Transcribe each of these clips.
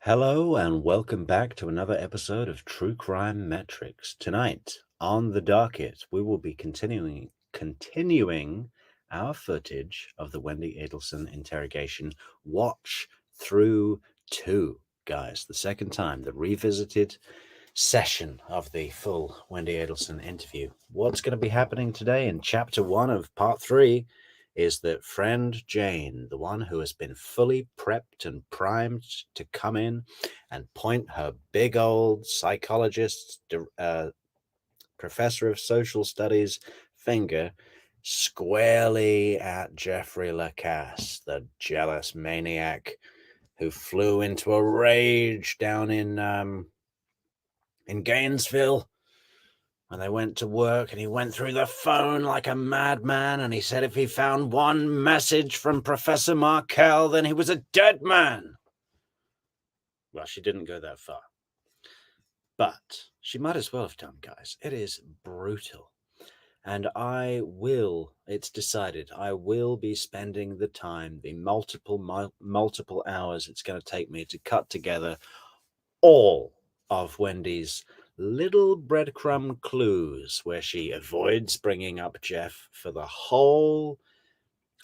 Hello and welcome back to another episode of True Crime Metrix. Tonight on the docket, we will be continuing our footage of the Wendi Adelson interrogation watch through 2, guys. The second time, the revisited session of the full Wendi Adelson interview. What's going to be happening today in chapter 1 of part 3 is that friend Jane, the one who has been fully prepped and primed to come in and point her big old psychologist, professor of social studies finger squarely at Jeffrey LaCasse, the jealous maniac who flew into a rage down in Gainesville. And they went to work and he went through the phone like a madman, and he said if he found one message from Professor Markel, then he was a dead man. Well, she didn't go that far. But she might as well have done, guys. It is brutal. And it's decided, I will be spending the time, the multiple hours it's going to take me to cut together all of Wendy's little breadcrumb clues where she avoids bringing up Jeff for the whole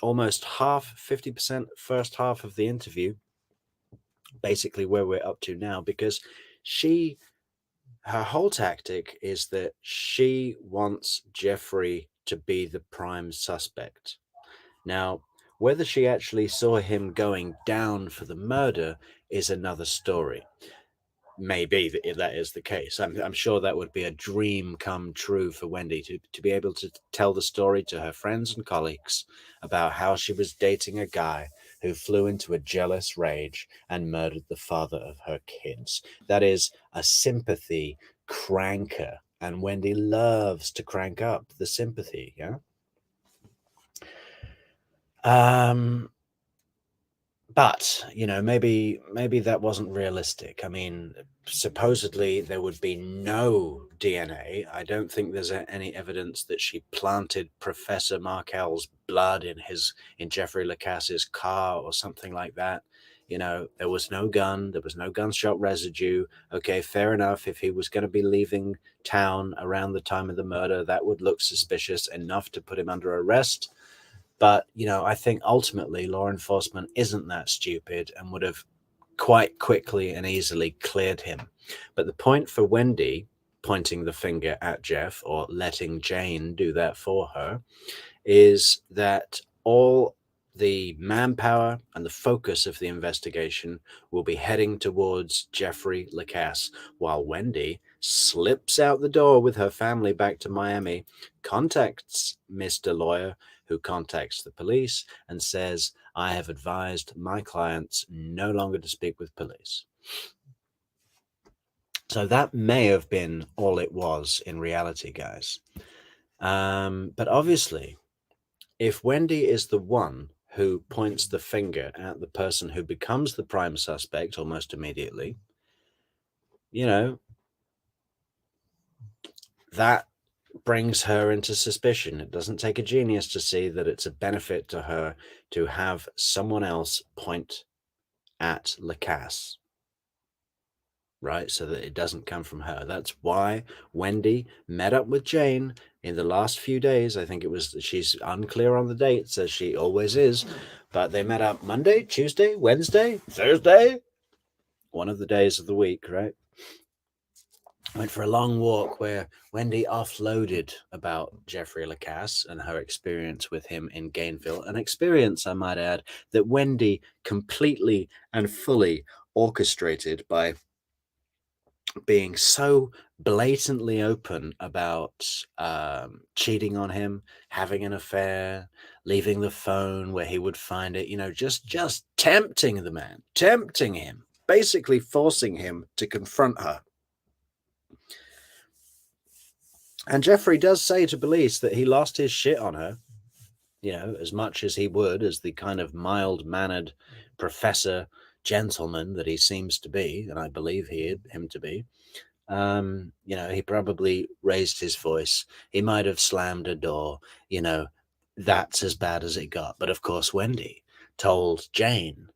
almost 50% first half of the interview, basically where we're up to now, because her whole tactic is that she wants Jeffrey to be the prime suspect. Now, whether she actually saw him going down for the murder is another story. Maybe that is the case. I'm sure that would be a dream come true for Wendy to be able to tell the story to her friends and colleagues about how she was dating a guy who flew into a jealous rage and murdered the father of her kids. That is a sympathy cranker, and Wendy loves to crank up the sympathy, yeah? But, maybe that wasn't realistic. I mean, supposedly there would be no DNA. I don't think there's any evidence that she planted Professor Markel's blood in Jeffrey LaCasse's car or something like that. There was no gun. There was no gunshot residue. Okay, fair enough. If he was going to be leaving town around the time of the murder, that would look suspicious enough to put him under arrest. But, I think ultimately law enforcement isn't that stupid and would have quite quickly and easily cleared him. But the point for Wendy pointing the finger at Jeff, or letting Jane do that for her, is that all the manpower and the focus of the investigation will be heading towards Jeffrey LaCasse, while Wendy slips out the door with her family back to Miami, contacts Mr. Lawyer, who contacts the police and says, I have advised my clients no longer to speak with police. So that may have been all it was in reality, guys. But obviously, if Wendy is the one who points the finger at the person who becomes the prime suspect almost immediately, that brings her into suspicion. It doesn't take a genius to see that it's a benefit to her to have someone else point at LaCasse, right? So that it doesn't come from her. That's why Wendy met up with Jane in the last few days. I think she's unclear on the dates, as she always is, but they met up Monday, Tuesday, Wednesday, Thursday, one of the days of the week, right? Went for a long walk where Wendy offloaded about Jeffrey LaCasse and her experience with him in Gainesville, an experience, I might add, that Wendy completely and fully orchestrated by being so blatantly open about cheating on him, having an affair, leaving the phone where he would find it, just tempting the man, tempting him, basically forcing him to confront her. And Jeffrey does say to police that he lost his shit on her, as much as he would as the kind of mild-mannered professor gentleman that he seems to be, and I believe him to be. He probably raised his voice. He might have slammed a door. That's as bad as it got. But of course, Wendy told Jane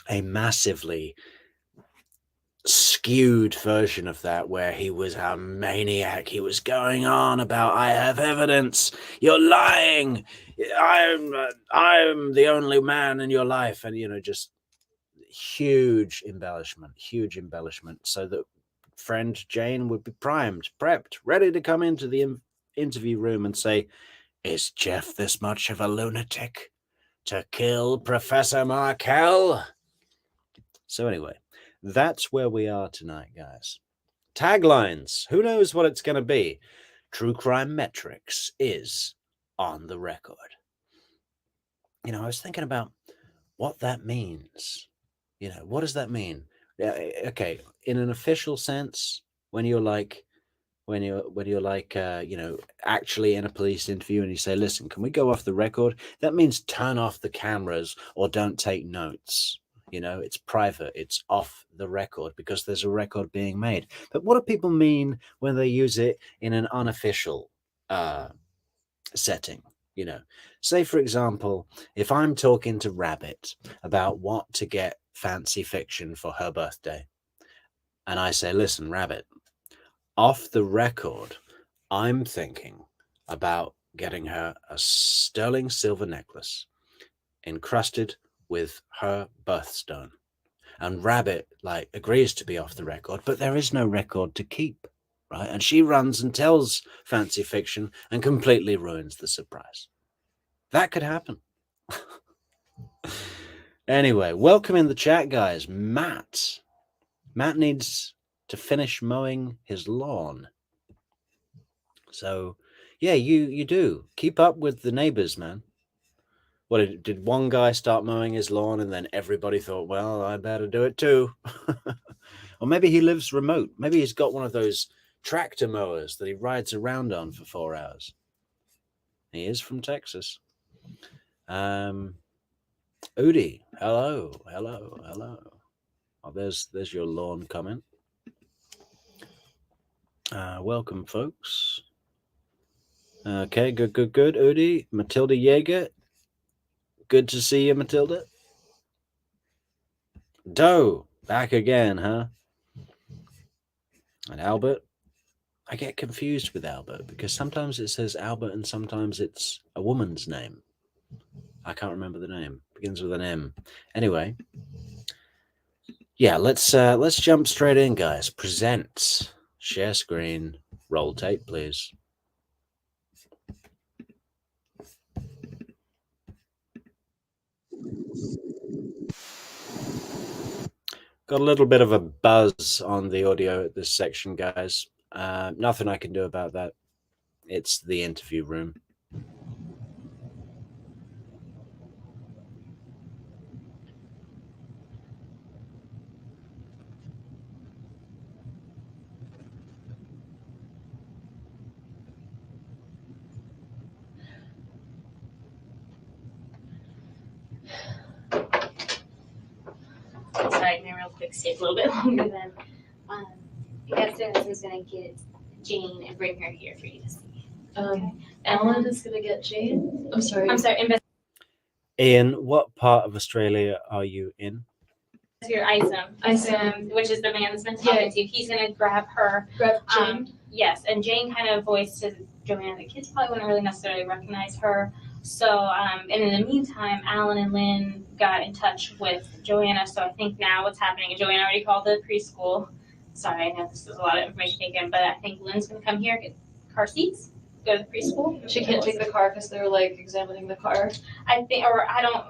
a massively skewed version of that where he was a maniac. He was going on about, I have evidence, you're lying, I'm the only man in your life, and just huge embellishment, so that friend Jane would be primed, prepped, ready to come into the interview room and say, is Jeff this much of a lunatic to kill Professor Markel? So anyway, that's where we are tonight, guys. Taglines. Who knows what it's going to be? True Crime Metrix is on the record. I was thinking about what that means. What does that mean? Yeah, okay. In an official sense, when you're like, actually in a police interview and you say, listen, can we go off the record? That means turn off the cameras or don't take notes. It's private, it's off the record because there's a record being made. But what do people mean when they use it in an unofficial setting? Say, for example, if I'm talking to Rabbit about what to get Fancy Fiction for her birthday, and I say, listen, Rabbit, off the record, I'm thinking about getting her a sterling silver necklace encrusted with her birthstone. And Rabbit agrees to be off the record, but there is no record to keep, right? And she runs and tells Fancy Fiction and completely ruins the surprise. That could happen. Anyway, welcome in the chat, guys. Matt needs to finish mowing his lawn. So, yeah, you do. Keep up with the neighbors, man. What, did one guy start mowing his lawn and then everybody thought, well, I better do it too? Or maybe he lives remote. Maybe he's got one of those tractor mowers that he rides around on for 4 hours. He is from Texas. Udi, hello. Oh, there's your lawn comment. Welcome, folks. Okay, good. Udi, Matilda Yeager. Good to see you, Matilda. Doe, back again, huh? And Albert. I get confused with Albert because sometimes it says Albert and sometimes it's a woman's name. I can't remember the name. Begins with an M. Anyway, yeah, let's jump straight in, guys. Present, share screen, roll tape, please. Got a little bit of a buzz on the audio at this section, guys. Nothing I can do about that. It's the interview room. Sorry, my real quick stayed a little bit longer than Investigator is going to get Jane and bring her here for you to see. Alan is going to get Jane? I'm sorry. Ian, what part of Australia are you in? Investigator Isom, which is the man that's been talking to you. He's going to grab her. Grab Jane? Yes, and Jane kind of voiced to Joanna, the kids probably wouldn't really necessarily recognize her. So, and in the meantime, Alan and Lynn got in touch with Joanna. So I think now what's happening is Joanna already called the preschool. Sorry, I know this is a lot of information taken, but I think Lynn's going to come here, get car seats, go to the preschool. She can't take the car because they're examining the car. I think, or I don't,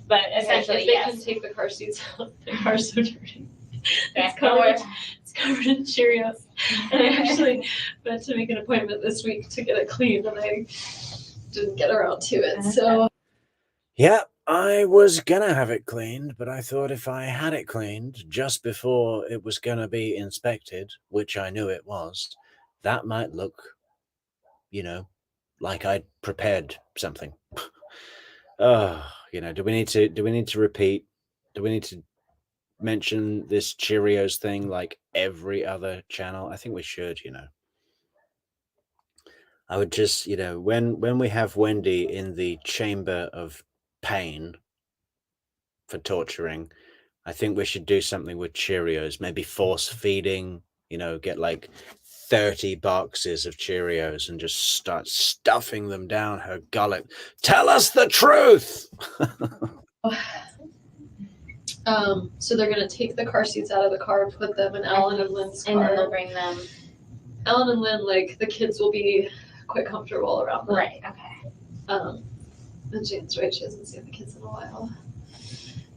but essentially, yes. If they can take the car seats out, the car's so dirty. It's covered in Cheerios. And I actually meant to make an appointment this week to get it cleaned, and I didn't get around to it. So, yeah, I was gonna have it cleaned, but I thought if I had it cleaned just before it was gonna be inspected, which I knew it was, that might look, like I'd prepared something. Do we need to repeat? Do we need to mention this Cheerios thing like every other channel? I think we should, I would just, when we have Wendy in the chamber of pain for torturing, I think we should do something with Cheerios, maybe force feeding, get like 30 boxes of Cheerios and just start stuffing them down her gullet. Tell us the truth. So they're gonna take the car seats out of the car, put them in Alan and Lynn's car. And then they'll bring them. Alan and Lynn, like, the kids will be quite comfortable around them. Right, okay. And Jane's right, she hasn't seen the kids in a while.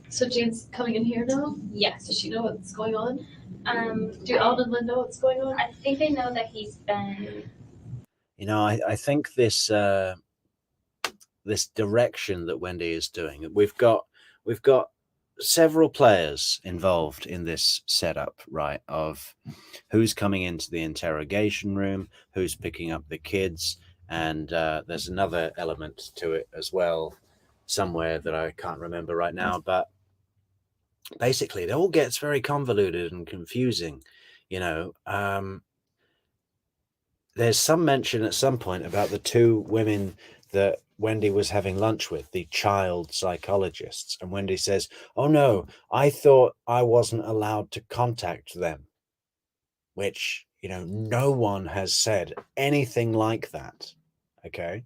So Jane's coming in here now? Yes. Does she know what's going on? Do I Alan and Lynn know what's going on? think they know that he's been. I think this this direction that Wendy is doing, we've got several players involved in this setup, right? Of who's coming into the interrogation room, who's picking up the kids, and there's another element to it as well, somewhere that I can't remember right now. But basically, it all gets very convoluted and confusing. There's some mention at some point about the two women that Wendy was having lunch with, the child psychologists. And Wendy says, oh no, I thought I wasn't allowed to contact them. Which, no one has said anything like that. Okay.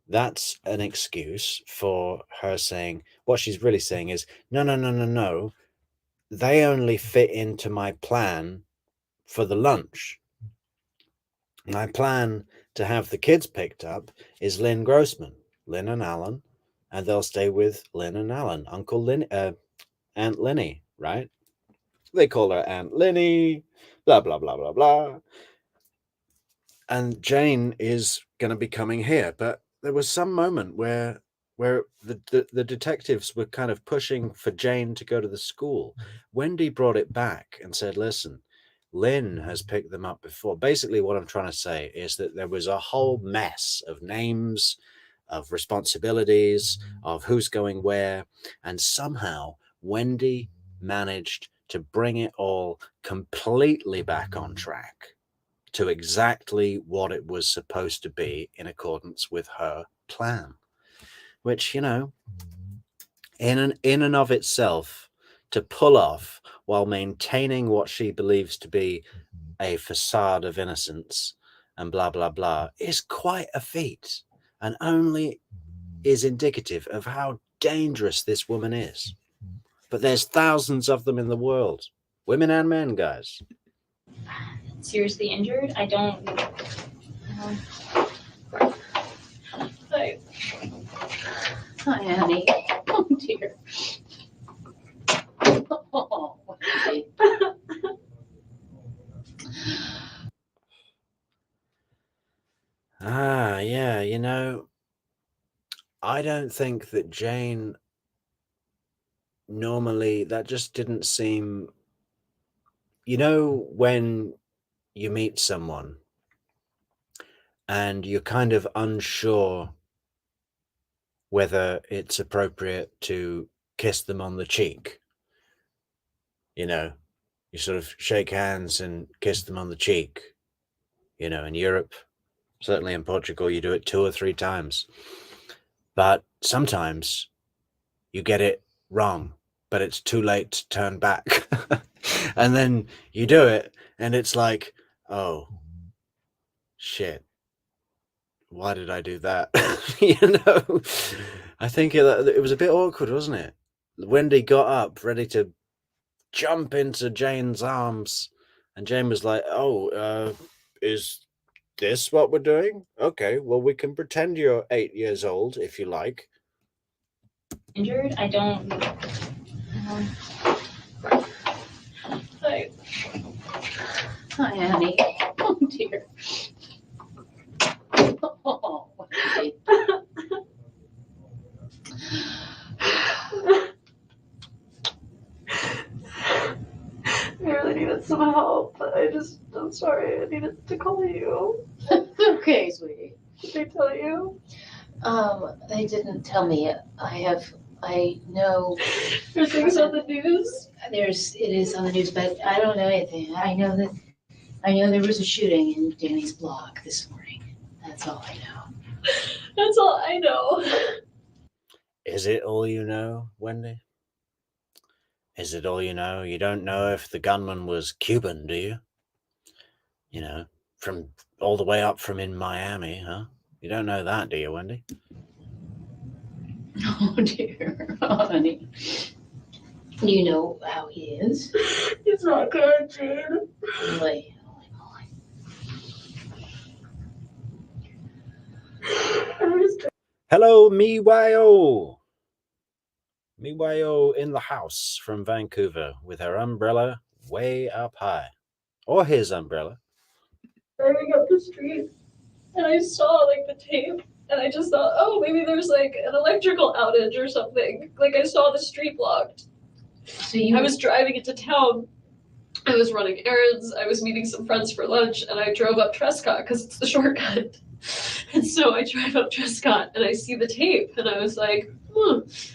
That's an excuse for her saying, what she's really saying is, no. They only fit into my plan for the lunch. My plan to have the kids picked up is Lynn Grossman, Lynn and Alan, and they'll stay with Lynn and Alan, Aunt Linny, right? They call her Aunt Linny, blah, blah, blah, blah, blah. And Jane is going to be coming here. But there was some moment where the detectives were kind of pushing for Jane to go to the school. Wendy brought it back and said, listen, Lynn has picked them up before. Basically, what I'm trying to say is that there was a whole mess of names, of responsibilities, of who's going where, and somehow Wendy managed to bring it all completely back on track to exactly what it was supposed to be in accordance with her plan, which, in and of itself, to pull off while maintaining what she believes to be a facade of innocence and blah, blah, blah, is quite a feat, and only is indicative of how dangerous this woman is. But there's thousands of them in the world, women and men, guys. Seriously injured? I don't. Hi. Hi, Annie. Oh, dear. Oh, okay. Yeah, I don't think that Jane normally, that just didn't seem, when you meet someone and you're kind of unsure whether it's appropriate to kiss them on the cheek. You sort of shake hands and kiss them on the cheek. In Europe, certainly in Portugal, you do it 2 or 3 times. But sometimes you get it wrong, but it's too late to turn back. And then you do it, and it's like, oh, shit. Why did I do that? I think it was a bit awkward, wasn't it? Wendy got up, ready to jump into Jane's arms, and Jane was like, oh, is this what we're doing? Okay, well, we can pretend you're 8 years old if you like. Injured? I don't. Hi. Hi, Annie. Oh, dear. Oh, okay. I really needed some help. I'm sorry, I needed to call you. Okay, sweetie. Did they tell you? They didn't tell me. I know There's things on the news? it is on the news, but I don't know anything. I know there was a shooting in Danny's block this morning. That's all I know. That's all I know. Is it all you know, Wendy? Is it all you know? You don't know if the gunman was Cuban, do you? You know, from all the way up from in Miami, huh? You don't know that, do you, Wendy? Oh dear, honey. Do you know how he is? He's not good, Jane. Really? Hello, Miwayo. Miwayo in the house from Vancouver with her umbrella way up high. Or his umbrella. Driving up the street and I saw like the tape and I just thought, oh, maybe there's like an electrical outage or something. Like I saw the street blocked. So you I was driving into town. I was running errands. I was meeting some friends for lunch and I drove up Trescott because it's the shortcut. And so I drive up Trescott and I see the tape and I was like,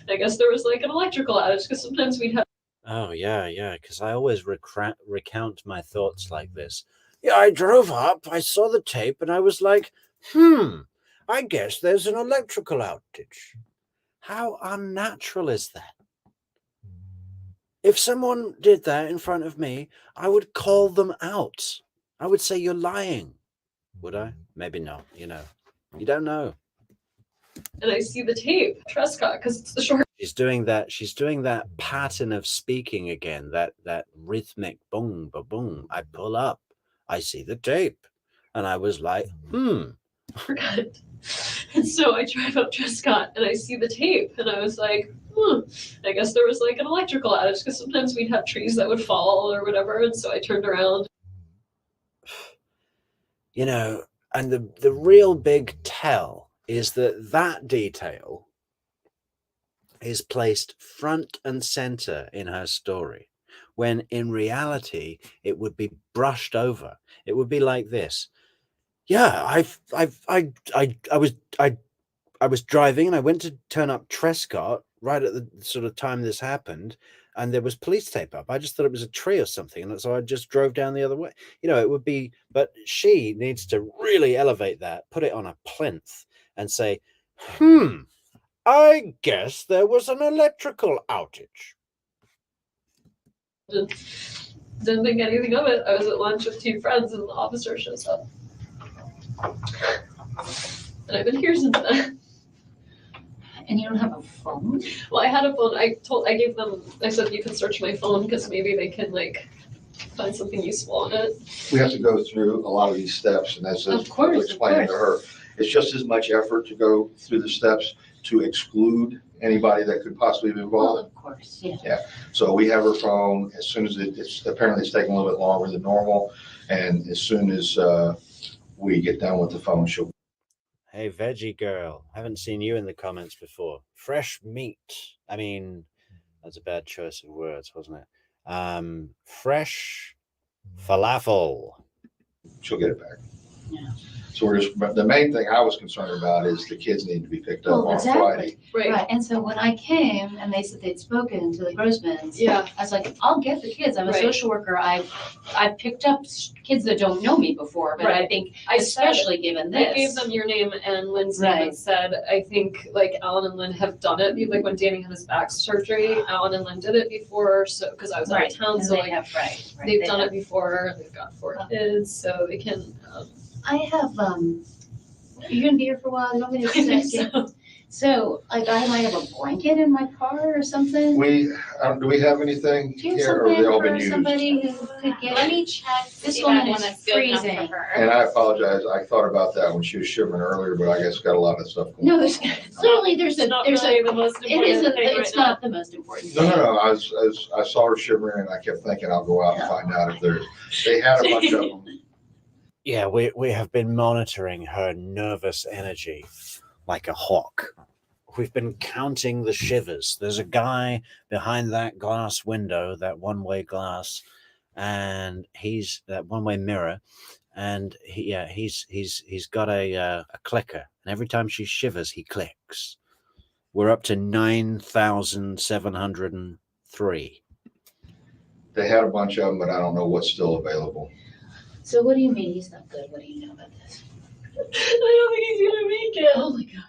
I guess there was like an electrical outage because sometimes we'd have. Oh, yeah, because I always recount my thoughts like this. Yeah, I drove up, I saw the tape, and I was like, I guess there's an electrical outage. How unnatural is that? If someone did that in front of me, I would call them out. I would say, you're lying. Would I? Maybe not, you know. You don't know. And I see the tape, Trescott, because it's the short. She's doing that pattern of speaking again, that rhythmic boom, ba boom. I pull up, I see the tape, and I was like, Shortcut. And so I drive up Trescott and I see the tape and I was like, I guess there was like an electrical outage because sometimes we'd have trees that would fall or whatever. And so I turned around. You know, and the real big tell is that detail is placed front and center in her story, when in reality it would be brushed over. It would be like this. Yeah, I was driving and I went to turn up Trescott right at the sort of time this happened, and there was police tape up. I just thought it was a tree or something, and so I just drove down the other way. You know, it would be, but she needs to really elevate that, put it on a plinth, and say, I guess there was an electrical outage. Didn't think anything of it. I was at lunch with two friends and the officer shows up. And I've been here since then. And you don't have a phone? Well, I had a phone. I said you could search my phone because maybe they can like find something useful on it. We have to go through a lot of these steps, and as I was explaining to her, it's just as much effort to go through the steps to exclude anybody that could possibly be involved. Well, of course, yeah. So we have her phone. As soon as it's taking a little bit longer than normal, and as soon as we get done with the phone, she'll. Hey, veggie girl, haven't seen you in the comments before. Fresh meat. I mean, that's a bad choice of words, wasn't it? Fresh falafel. She'll get it back. Yeah. So the main thing I was concerned about is the kids need to be picked up on Friday. Right. And so when I came and they said they'd spoken to the Grossmans, Yeah. I was like, I'll get the kids. I'm a Right. social worker. I've picked up kids that don't know me before, but Right. I think especially given I this. gave them your name and Lynn's name and said, I think like Alan and Lynn have done it. Like when Danny had his back surgery, Alan and Lynn did it before. So because I was out of town, And so they like have, they've done it before. They've got 4 kids, so they can. I have, you're gonna be here for a while, you want me to I think sit? so. So, like, I might have a blanket in my car or something? Do we have anything Do you have here, or have they all been something for used? somebody who could get? Let me check. This see one that is one that's good enough for freezing. her. And I apologize, I thought about that when she was shivering earlier, but I guess got a lot of stuff going No, on. there's, clearly there's It's not there's really the most it important isn't, thing it's right not the most important No, thing. I saw her shivering and I kept thinking I'll go out and find out if they had a bunch of them. Yeah, we have been monitoring her nervous energy like a hawk. We've been counting the shivers. There's a guy behind that glass window, that one-way glass, and he's that one-way mirror, and he's got a clicker, and every time she shivers, he clicks. We're up to 9,703. They had a bunch of them, but I don't know what's still available. So what do you mean he's not good? What do you know about this? I don't think he's gonna make it. Oh my God.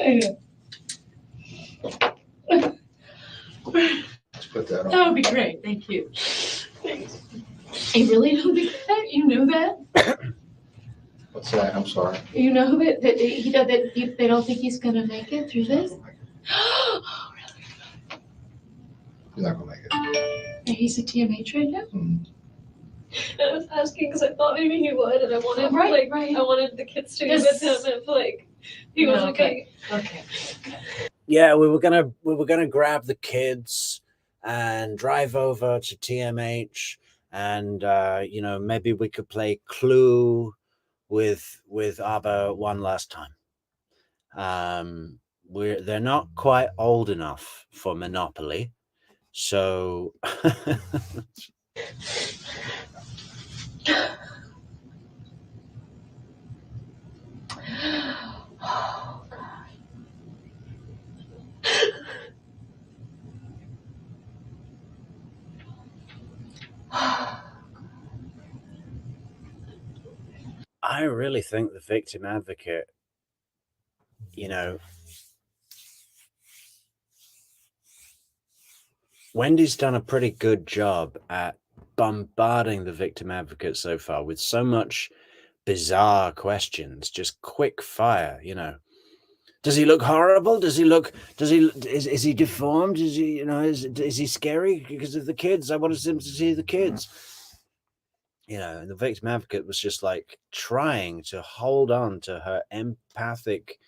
Let's put that That on. would be great, thank you. Thanks. You really don't think that? You know that? What's that? I'm sorry. You know that they don't think he's gonna make it through this? Oh, You're not gonna make it. really? He's a TMH right now? Mhm. And I was asking because I thought maybe he would, and I wanted Right. I wanted the kids to be Yes. with him if he was okay. Okay. Yeah, we were gonna grab the kids and drive over to TMH, and maybe we could play Clue with Abba one last time. They're not quite old enough for Monopoly, so Oh, God. I really think the victim advocate, Wendy's done a pretty good job at bombarding the victim advocate so far with so much bizarre questions, just quick fire, Does he look horrible? Is he deformed? Is he, is he scary because of the kids? I wanted him to see the kids. And the victim advocate was just like trying to hold on to her empathic,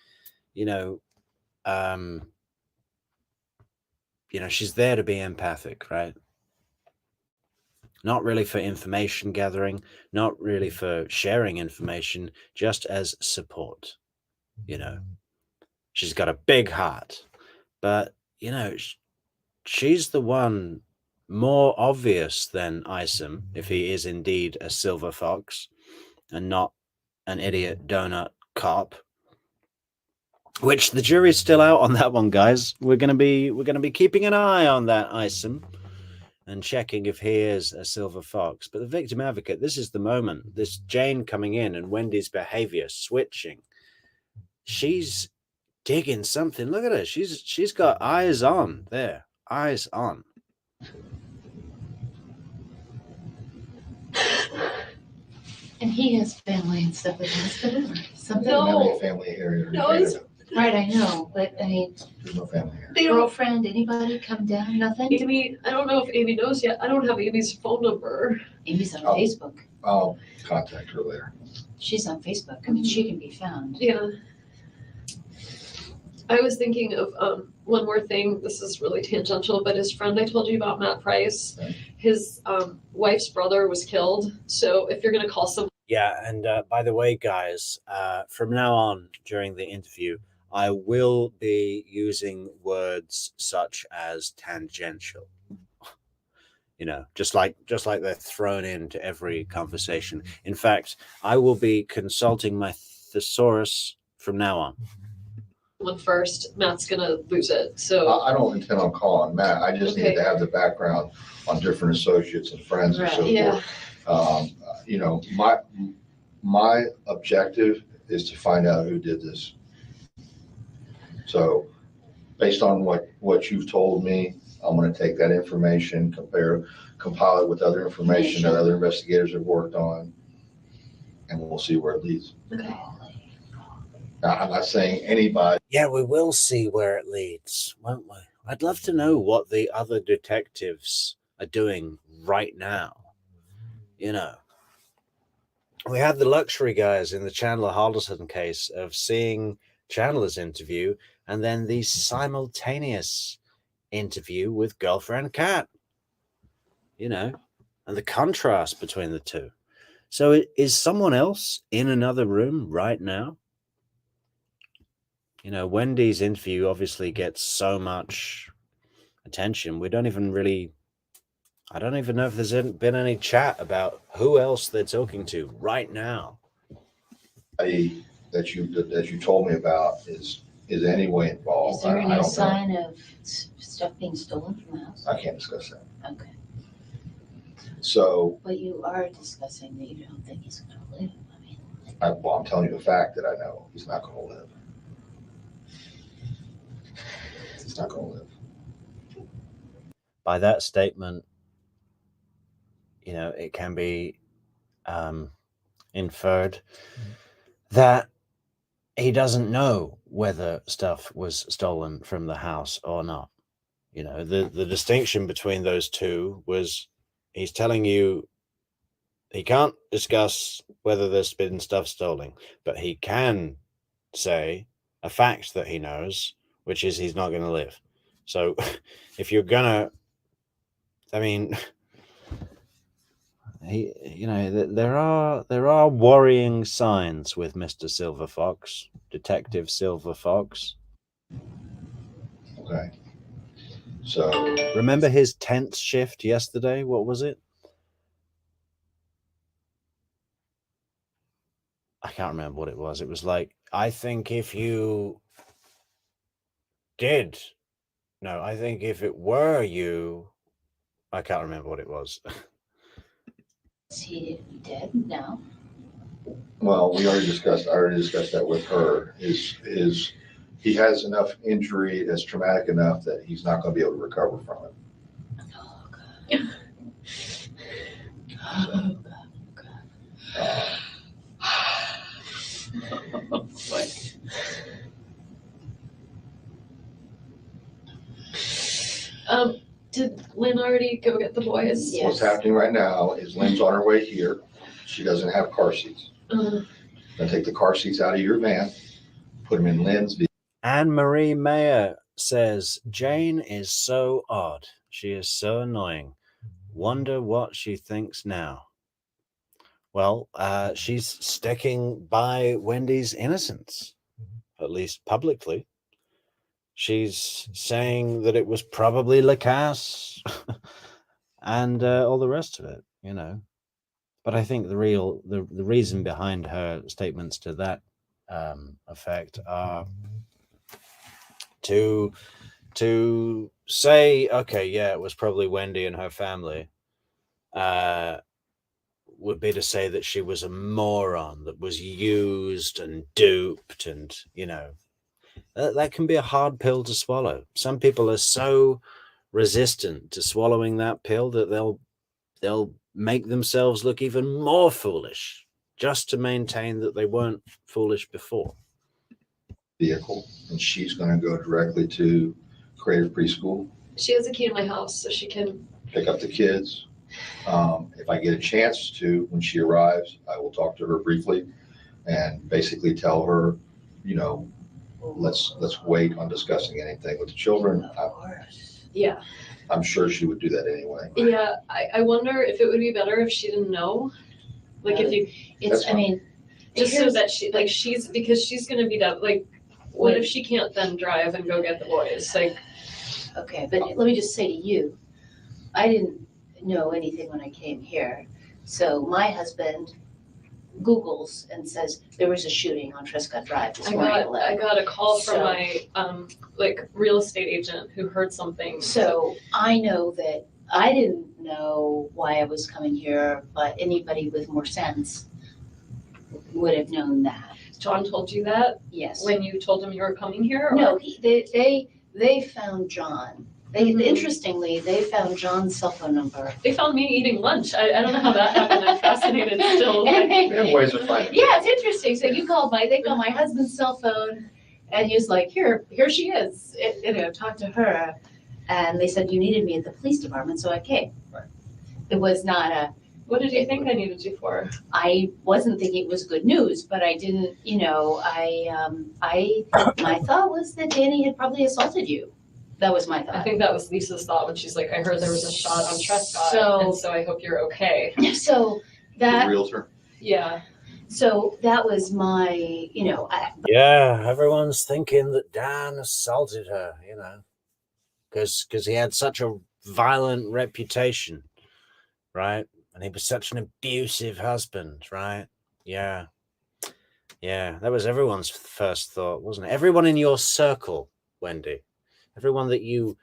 she's there to be empathic, right? Not really for information gathering, not really for sharing information, just as support. She's got a big heart, but she's the one more obvious than Isom, if he is indeed a silver fox and not an idiot donut cop. Which the jury's still out on that one, guys. We're gonna be keeping an eye on that Isom and checking if he is a silver fox. But the victim advocate, this is the moment. This Jane coming in and Wendy's behavior switching. She's digging something. Look at her. She's got eyes on there. Eyes on. And he has family and stuff in Gainesville or something? No. Doesn't have any family here. No, it's- Right, I know, but I mean, There's no family here. They don't. girlfriend, anybody come down, nothing? Amy, I don't know if Amy knows yet. I don't have Amy's phone number. Amy's on Oh. Facebook. I'll contact her later. She's on Facebook. I mean, she can be found. Yeah. I was thinking of one more thing. This is really tangential, but his friend I told you about, Matt Price, Okay. his wife's brother was killed. So if you're gonna call someone, Yeah, and by the way, guys, from now on during the interview, I will be using words such as tangential. Just like they're thrown into every conversation. In fact, I will be consulting my thesaurus from now on. first, Matt's gonna lose it. So I don't intend on calling Matt. I just Okay. need to have the background on different associates and friends and so Right. yeah, forth. My objective is to find out who did this. So based on what you've told me, I'm gonna take that information, compile it with other information that other investigators have worked on, and we'll see where it leads. okay. Now, I'm not saying anybody. Yeah, we will see where it leads, won't we? I'd love to know what the other detectives are doing right now. We had the luxury, guys, in the Chandler Halderson case of seeing Chandler's interview and then the simultaneous interview with girlfriend Kat, and the contrast between the two. So is someone else in another room right now? Wendy's interview obviously gets so much attention. I don't even know if there's been any chat about who else they're talking to right now. That you told me about is anyway involved. Is there I any don't know. sign of stuff being stolen from the house? I can't discuss that. Okay, So, but you are discussing that you don't think he's gonna live. I mean, I'm telling you the fact that I know he's not gonna live. he's not going to live. By that statement, it can be inferred that he doesn't know whether stuff was stolen from the house or not. The distinction between those two was he's telling you he can't discuss whether there's been stuff stolen, but he can say a fact that he knows, which is he's not going to live. So if you're gonna, there are worrying signs with Mr. Silver Fox, Detective Silver Fox. Okay. So Remember his tense shift yesterday? What was it? I can't remember what it was. It was like, I think if you did, no, I think if it were you, I can't remember what it was. Is he dead now? well, I already discussed that with her. Is he has enough injury that's traumatic enough that he's not going to be able to recover from it. Oh, God. Oh, God. Did Lynn already go get the boys? Yes. What's happening right now is Lynn's on her way here. She doesn't have car seats. Gonna take the car seats out of your van, put them in Lynn's vehicle. Anne Marie Mayer says, Jane is so odd. She is so annoying. Wonder what she thinks now. Well, she's sticking by Wendy's innocence, at least publicly. She's saying that it was probably LaCasse and all the rest of it, But I think the reason behind her statements to that effect are to say, okay, yeah, it was probably Wendy and her family, would be to say that she was a moron that was used and duped, and that can be a hard pill to swallow. Some people are so resistant to swallowing that pill that they'll make themselves look even more foolish just to maintain that they weren't foolish before. Vehicle, and she's going to go directly to Creative Preschool. She has a key to my house, so she can pick up the kids. If I get a chance to, when she arrives, I will talk to her briefly and basically tell her, let's wait on discussing anything with the children. Of course. Yeah. I'm sure she would do that anyway. Yeah, I wonder if it would be better if she didn't know. Like if you, That's fine. just so that because she's gonna be that, like, what if she can't then drive and go get the boys? Like, okay, but let me just say to you, I didn't know anything when I came here. So my husband Googles and says there was a shooting on Trescott Drive this morning at 11. I got a call from my real estate agent who heard something. So I know that I didn't know why I was coming here, but anybody with more sense would have known that. John told you that Yes. when you told him you were coming here? Or? No, they found John. Interestingly, they found John's cell phone number. They found me eating lunch. I don't know how that happened. I'm fascinated still. We have ways of finding. Yeah, it's interesting. So they called my husband's cell phone, and he was like, here she is. Talk to her. And they said, you needed me at the police department, so I came. Right. It was not a. What did you think I needed you for? I wasn't thinking it was good news, but I didn't, my thought was that Danny had probably assaulted you. That was my thought. I think that was Lisa's thought when she's like, I heard there was a shot on Trescott, So- and so I hope you're okay. So The that, realtor. Yeah. so that was my, Yeah, everyone's thinking that Dan assaulted her, because he had such a violent reputation, right? And he was such an abusive husband, right? Yeah. Yeah, that was everyone's first thought, wasn't it? Everyone in your circle, Wendy. Everyone that you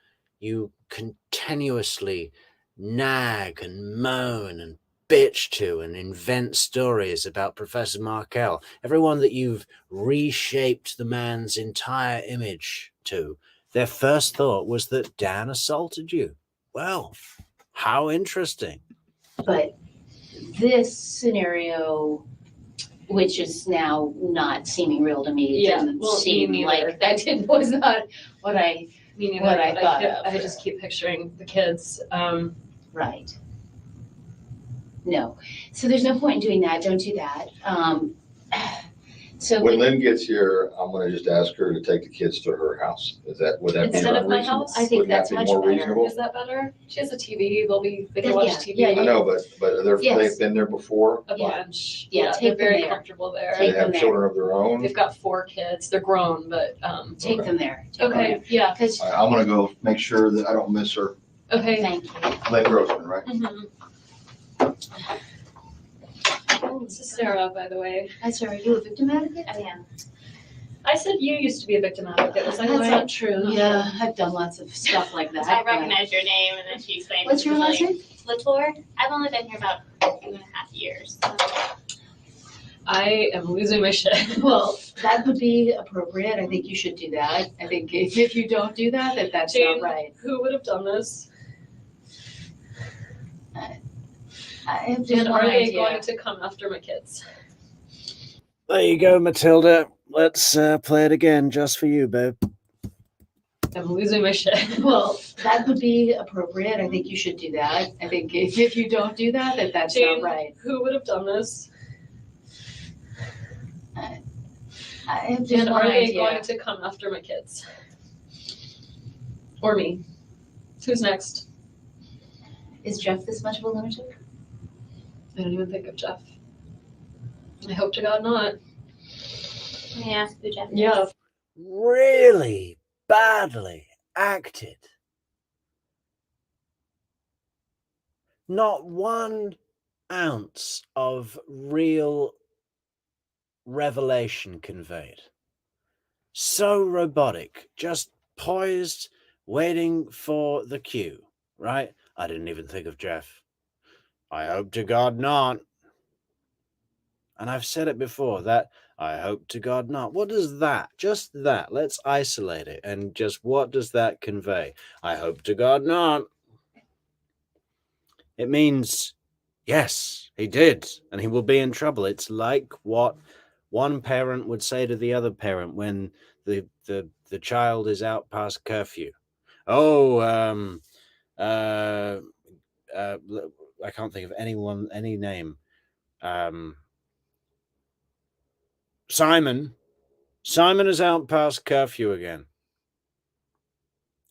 continuously nag and moan and bitch to and invent stories about Professor Markel. Everyone that you've reshaped the man's entire image to. their first thought was that Dan assaulted you. Well, how interesting. But this scenario, which is now not seeming real to me, Yeah, didn't well, me seem neither. like was not what I, Me neither, what I but thought keep- of. I just keep picturing the kids. right. No, so there's no point in doing that, don't do that. So, When Lynn gets here, I'm gonna just ask her to take the kids to her house. Would that be Instead of my reasonable? house? I think Would that that's be much more better. reasonable? Is that better? She has a TV. They can watch Yeah, TV. yeah, I know, but Yes. they've been there before. A Yeah. bunch. Yeah, they're take them very there. comfortable there. They Take them have there. children of their own. They've got 4 kids. They're grown, but take Okay. them there. Take them okay, yeah, Because, All right, I'm gonna go make sure that I don't miss her. okay. thank you. Lynn Grossman, right? Mhm. This is Sarah, by the way. Hi, sir, are you a victim advocate? I am. I said you used to be a victim advocate. Was I That's right? not true. Yeah, I've done lots of stuff like that. I but- recognize your name, and then she explained. What's your last name? Latour. I've only been here about 2.5 years. So. I am losing my shit. Well, that would be appropriate. I think you should do that. I think if you don't do that, that's Jane, not right. Who would have done this? I have And just one are they idea. going to come after my kids? There you go, Matilda. Let's play it again just for you, babe. I'm losing my shit. Well, that would be appropriate. I think you should do that. I think if you don't do that, that's Jane, not right. Who would have done this? I have just And one are they idea. going to come after my kids? Or me? Who's next? Is Jeff this much of a lunatic? I don't even think of Jeff. I hope to God not. Let me ask who Jeff is. Yeah. Really badly acted. Not 1 ounce of real revelation conveyed. So robotic, just poised, waiting for the cue, right? I didn't even think of Jeff. I hope to God not. And I've said it before, that I hope to God not. What does that, just that, let's isolate it. And just what does that convey? I hope to God not. It means, yes, he did, and he will be in trouble. It's like what one parent would say to the other parent when the child is out past curfew. Oh, I can't think of any name. Simon is out past curfew again.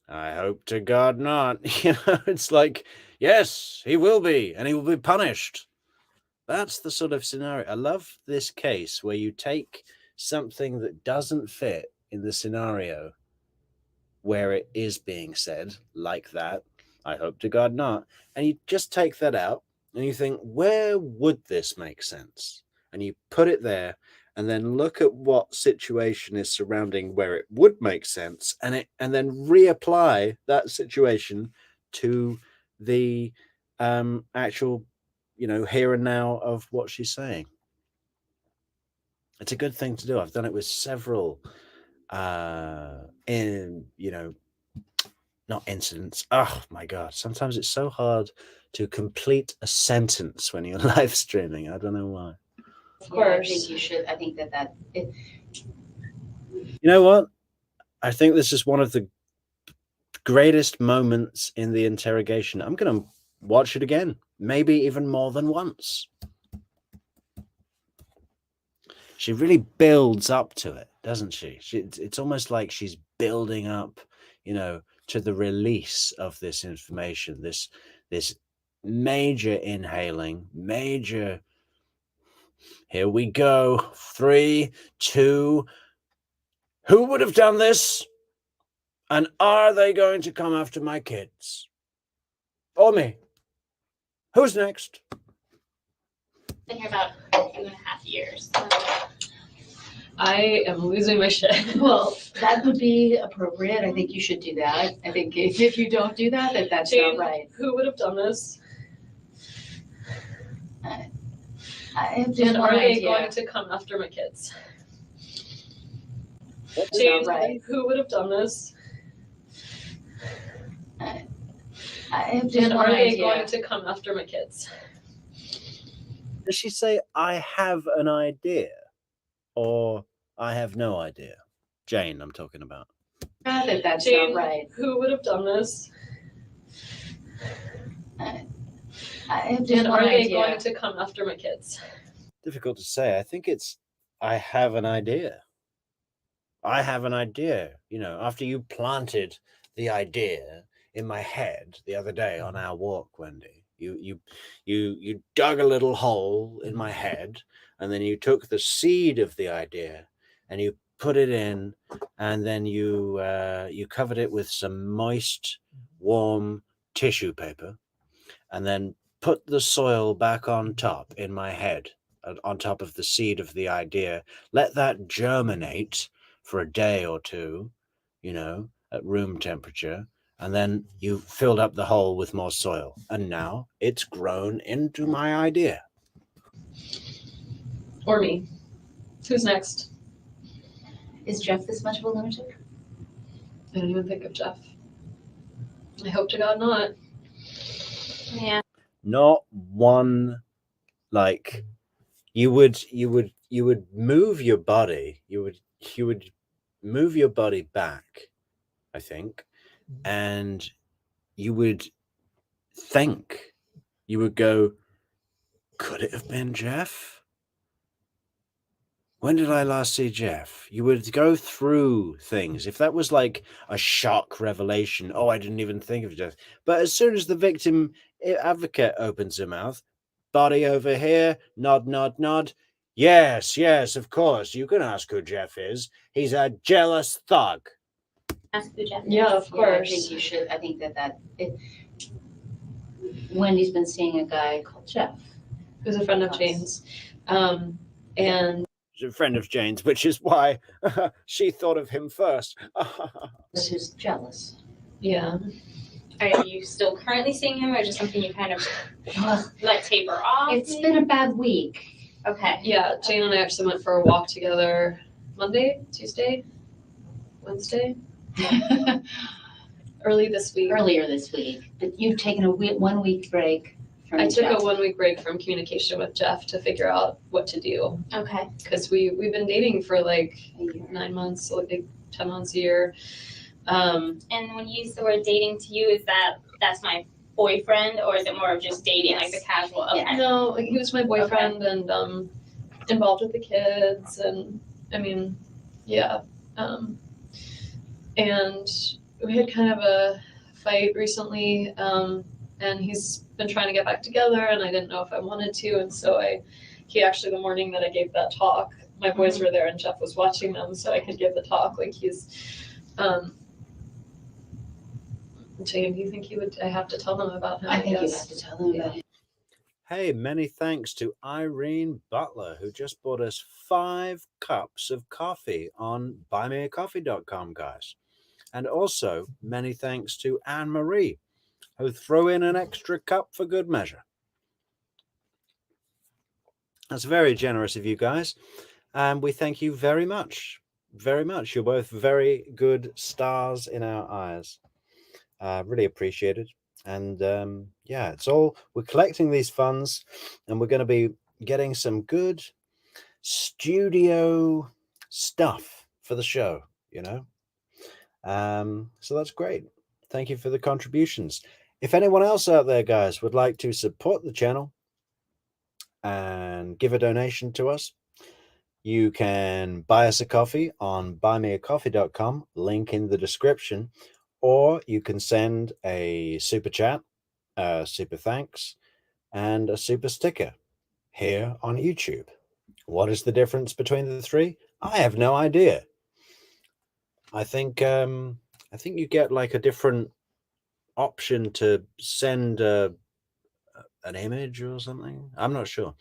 I hope to God not. It's like, yes, he will be, and he will be punished. That's the sort of scenario. I love this case where you take something that doesn't fit in the scenario where it is being said, like that, I hope to God not, and you just take that out and you think, where would this make sense? And you put it there and then look at what situation is surrounding where it would make sense, and then reapply that situation to the actual, here and now of what she's saying. It's a good thing to do. I've done it with several not incidents. Oh my God. Sometimes it's so hard to complete a sentence when you're live streaming. I don't know why. Of Yeah, I course. think you should. I think that You know what? I think this is one of the greatest moments in the interrogation. I'm going to watch it again, maybe even more than once. She really builds up to it, doesn't she? It's almost like she's building up, to the release of this information, this major inhaling, major, here we go, 3, 2, who would have done this? And are they going to come after my kids? Or me? Who's next? Been here about 2.5 years. So. I am losing my shit. Well, that would be appropriate. I think you should do that. I think if you don't do that, that's Jane, not right. Who would have done this? I have just And one are they idea. going to come after my kids? That's Jane, not right. Who would have done this? I have just And one are they idea. going to come after my kids? Does she say, I have an idea? Or I have no idea? Jane, I'm talking about. That's Jane, not right. who would have done this? I have just And one are they idea. going to come after my kids? Difficult to say. I think it's, I have an idea. I have an idea. You know, after you planted the idea in my head the other day on our walk, Wendy, you dug a little hole in my head, and then you took the seed of the idea and you put it in, and then you covered it with some moist, warm tissue paper, and then put the soil back on top in my head, on top of the seed of the idea. Let that germinate for a day or two, you know, at room temperature, and then you filled up the hole with more soil, and now it's grown into my idea. Or me? Who's next? Is Jeff this much of a lunatic? I didn't even think of Jeff. I hope to God not. Yeah. Not one, like, you would move your body, you would move your body back, I think, and you would think, you would go, could it have been Jeff? When did I last see Jeff? You would go through things. If that was like a shock revelation, oh, I didn't even think of Jeff. But as soon as the victim advocate opens her mouth, body over here, nod, nod, nod. Yes, yes, of course. You can ask who Jeff is. He's a jealous thug. Ask who Jeff is. Yeah, of Yeah, I course. think you should. I think Wendy's been seeing a guy called Jeff. Who's a friend of Jane's. And He's a friend of Jane's, which is why she thought of him first. Who's jealous. yeah. Are you still currently seeing him, or just something you kind of let taper off? It's been a bad week. Okay. Yeah, Jane and I actually went for a walk together Monday, Tuesday, Wednesday, early this week. Earlier this week, but you've taken a 1 week break from I took Jeff. a 1 week break from communication with Jeff to figure out what to do. Okay. Because we've been dating for like A year. 9 months, so like 10 months a year. And when you use the word dating to you, that's my boyfriend, or is it more of just dating, like the casual? Okay. Yeah. No, like he was my boyfriend and involved with the kids, and I mean, yeah. And we had kind of a fight recently, and he's been trying to get back together, and I didn't know if I wanted to, and so he actually, the morning that I gave that talk, my boys were there and Jeff was watching them, so I could give the talk. Like he's, Jane, do you think I have to tell them about him? I think you guess. have to tell them about it. Hey, many thanks to Irene Butler, who just bought us 5 cups of coffee on buymeacoffee.com, guys. And also, many thanks to Anne-Marie, who threw in an extra cup for good measure. That's very generous of you guys. And we thank you very much. Very much. You're both very good stars in our eyes. Really appreciate it. And yeah, it's all, we're collecting these funds, and we're going to be getting some good studio stuff for the show, you know. So that's great. Thank you for the contributions. If anyone else out there, guys, would like to support the channel and give a donation to us, you can buy us a coffee on buymeacoffee.com, link in the description, or you can send a super chat, a super thanks, and a super sticker here on YouTube. What is the difference between the three? I have no idea. I think you get like a different option to send an image or something. I'm not sure,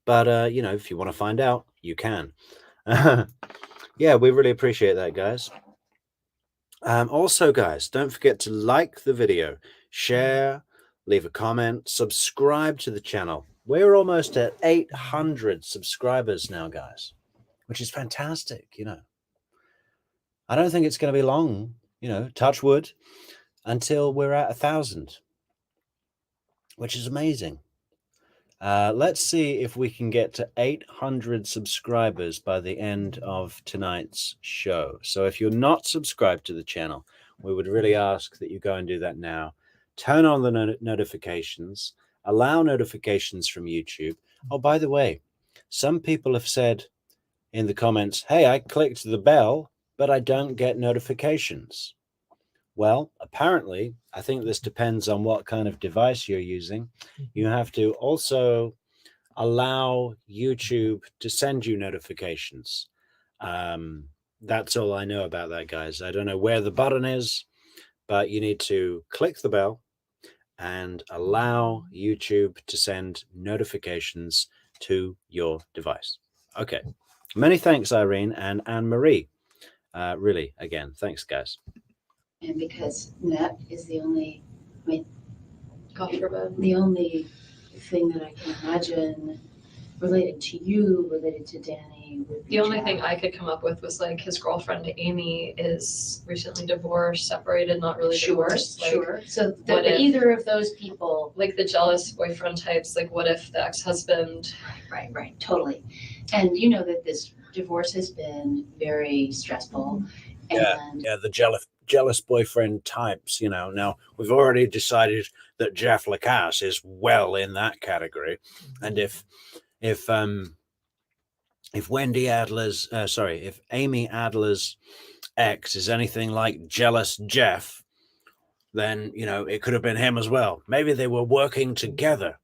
but you know, if you want to find out, you can. Yeah, we really appreciate that, guys. Also, guys, don't forget to like the video, share, leave a comment, subscribe to the channel. We're almost at 800 subscribers now, guys, which is fantastic. You know, I don't think it's going to be long, you know, touch wood. until we're at 1,000, which is amazing. Let's see if we can get to 800 subscribers by the end of tonight's show. So if you're not subscribed to the channel, we would really ask that you go and do that now. Turn on the notifications, allow notifications from YouTube. Oh, by the way, some people have said in the comments, hey, I clicked the bell, but I don't get notifications. Well, apparently, I think this depends on what kind of device you're using. You have to also allow YouTube to send you notifications. That's all I know about that, guys. I don't know where the button is, but you need to click the bell and allow YouTube to send notifications to your device. Okay. Many thanks, Irene and Anne-Marie. Really, again, thanks, guys. And because that is the only, God forbid. the only thing that I can imagine related to you, related to Danny. Would be The only Jack. thing I could come up with was like his girlfriend Amy is recently divorced, separated, not really divorced. Like, Sure. So what if- either of those people. Like the jealous boyfriend types, like what if the ex-husband? Right, totally. And you know that this divorce has been very stressful. And Yeah, the jealous boyfriend types, you know. Now, we've already decided that Jeff LaCasse is well in that category. And if Wendi Adler's, if Amy Adler's ex is anything like jealous Jeff, then, you know, it could have been him as well. Maybe they were working together.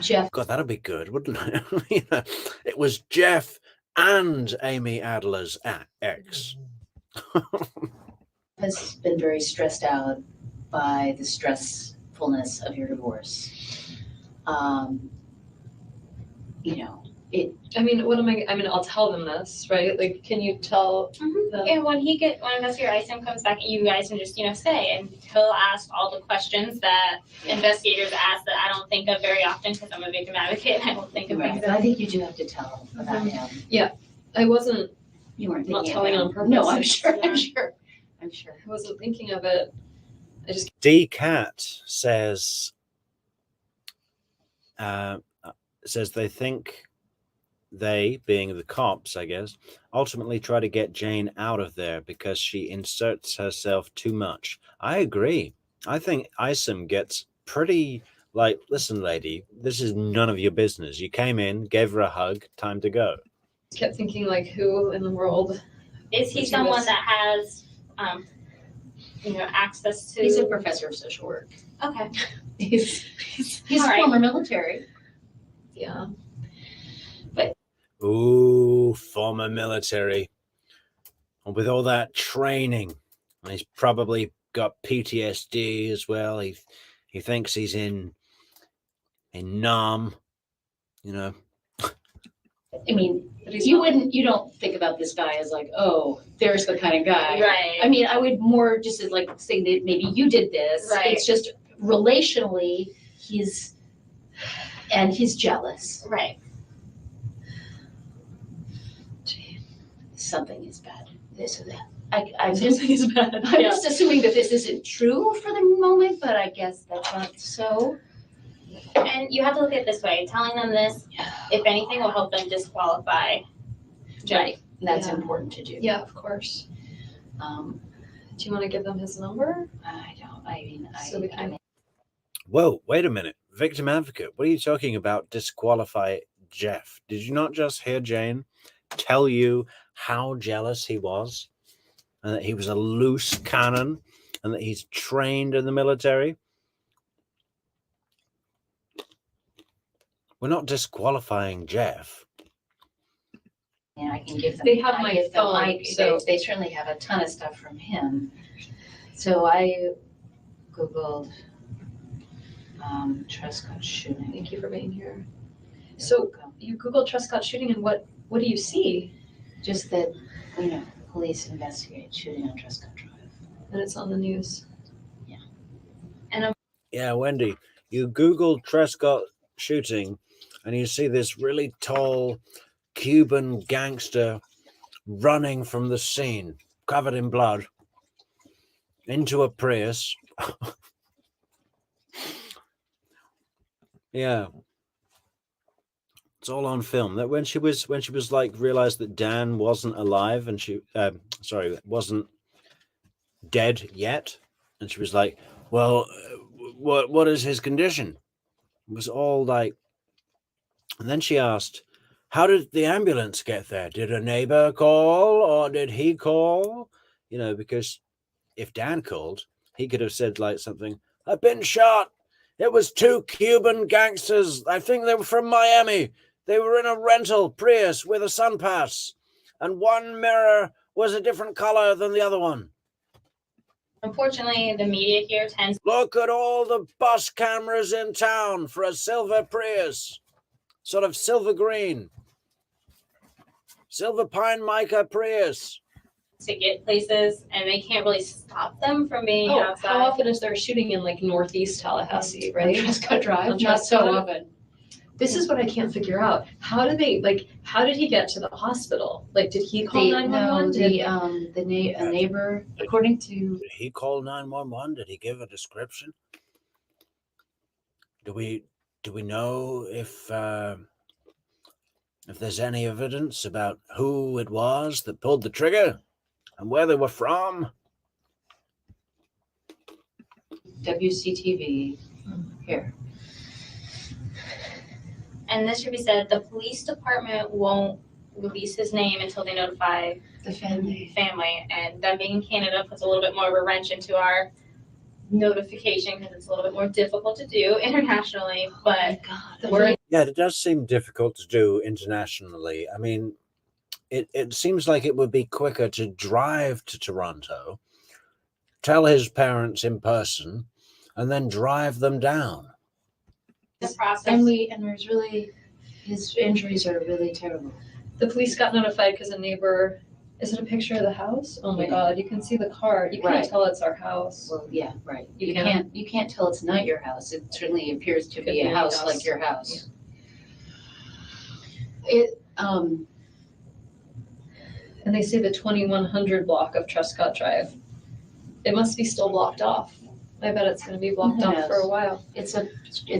Jeff God, that'd be good, wouldn't it? You know, it was Jeff and Amy Adler's ex. has been very stressed out by the stressfulness of your divorce. You know, I mean, I'll tell them this, right? Like, can you tell them? And when Investigator Isom comes back, you guys can just, say, and he'll ask all the questions that investigators ask that I don't think of very often because I'm a victim advocate and I don't think of right, things. but I think you do have to tell about him. I wasn't, You weren't Not thinking telling of him. on purpose. No, I'm It's- sure, yeah. I'm sure. I wasn't thinking of it. D Cat says they think they, being the cops, I guess, ultimately try to get Jane out of there because she inserts herself too much. I agree. I think Isom gets pretty like, listen, lady, this is none of your business. You came in, gave her a hug, time to go. Kept thinking like, who in the world? Is he Is he someone with- that has, access to? He's a professor of social work. Okay. He's All right. former military. Yeah. Ooh, former military. And with all that training, and he's probably got PTSD as well. He thinks he's in Nam, you know. I mean, But he's you not. you don't think about this guy as like, oh, there's the kind of guy. Right. I mean, I would more just as like say that maybe you did this. Right. It's just relationally, he's jealous. Right. Something is bad. This or that. I'm just Something is bad. I'm Yeah. just assuming that this isn't true for the moment, but I guess that's not so. And you have to look at it this way. Telling them this, if anything, will help them disqualify Jenny. Right. That's Yeah. important to do. Yeah, of course. Um, Do you want to give them his number? I don't. I mean, So we can- Whoa, wait a minute. Victim advocate, what are you talking about? Disqualify Jeff. Did you not just hear Jane tell you how jealous he was? And that he was a loose cannon and that he's trained in the military? We're not disqualifying Jeff. and I can give them. They have I my give them- phone, so- they certainly have a ton of stuff from him. So I Googled Trescott shooting. Thank you for being here. So you Googled Trescott shooting and what do you see? Just that, police investigate shooting on Trescott Drive. And it's on the news. Yeah, Wendy, you Google Trescott shooting and you see this really tall Cuban gangster running from the scene. covered in blood into a Prius. Yeah. It's all on film. That when she was like realized that Dan wasn't alive and she wasn't dead yet, and she was like, well, what is his condition? It was all like, and then she asked, how did the ambulance get there? Did a neighbor call or did he call? You know, because if Dan called, he could have said like something, I've been shot. It was 2 Cuban gangsters. I think they were from Miami. They were in a rental Prius with a sun pass, and one mirror was a different color than the other one. Unfortunately, the media here tends. Look at all the bus cameras in town for a silver Prius, sort of silver green, silver pine mica Prius. To get places, and they can't really stop them from being outside. How often is there a shooting in like northeast Tallahassee, right? On Trescott Drive, On not so Trescott? often. This is what I can't figure out. How did he get to the hospital? Like, did he call 911? A neighbor, according to, Did he call 911? Did he give a description? Do we know if there's any evidence about who it was that pulled the trigger and where they were from? WCTV, here. And this should be said, the police department won't release his name until they notify The family. and them being in Canada puts a little bit more of a wrench into our notification because it's a little bit more difficult to do internationally, but we're Yeah, it does seem difficult to do internationally. I mean, it seems like it would be quicker to drive to Toronto, tell his parents in person, and then drive them down. the process. And there's really, his injuries are really terrible. The police got notified because a neighbor. Is it a picture of the house? Oh my Yeah. God! You can see the car. You can't Right. tell it's our house. Well, yeah, right. You You can't tell it's not your house. It certainly appears to Could be be a a house house. like your house. It, And they say the 2100 block of Trescott Drive. It must be still blocked off. I bet it's going to be blocked Who off for a knows? while. it's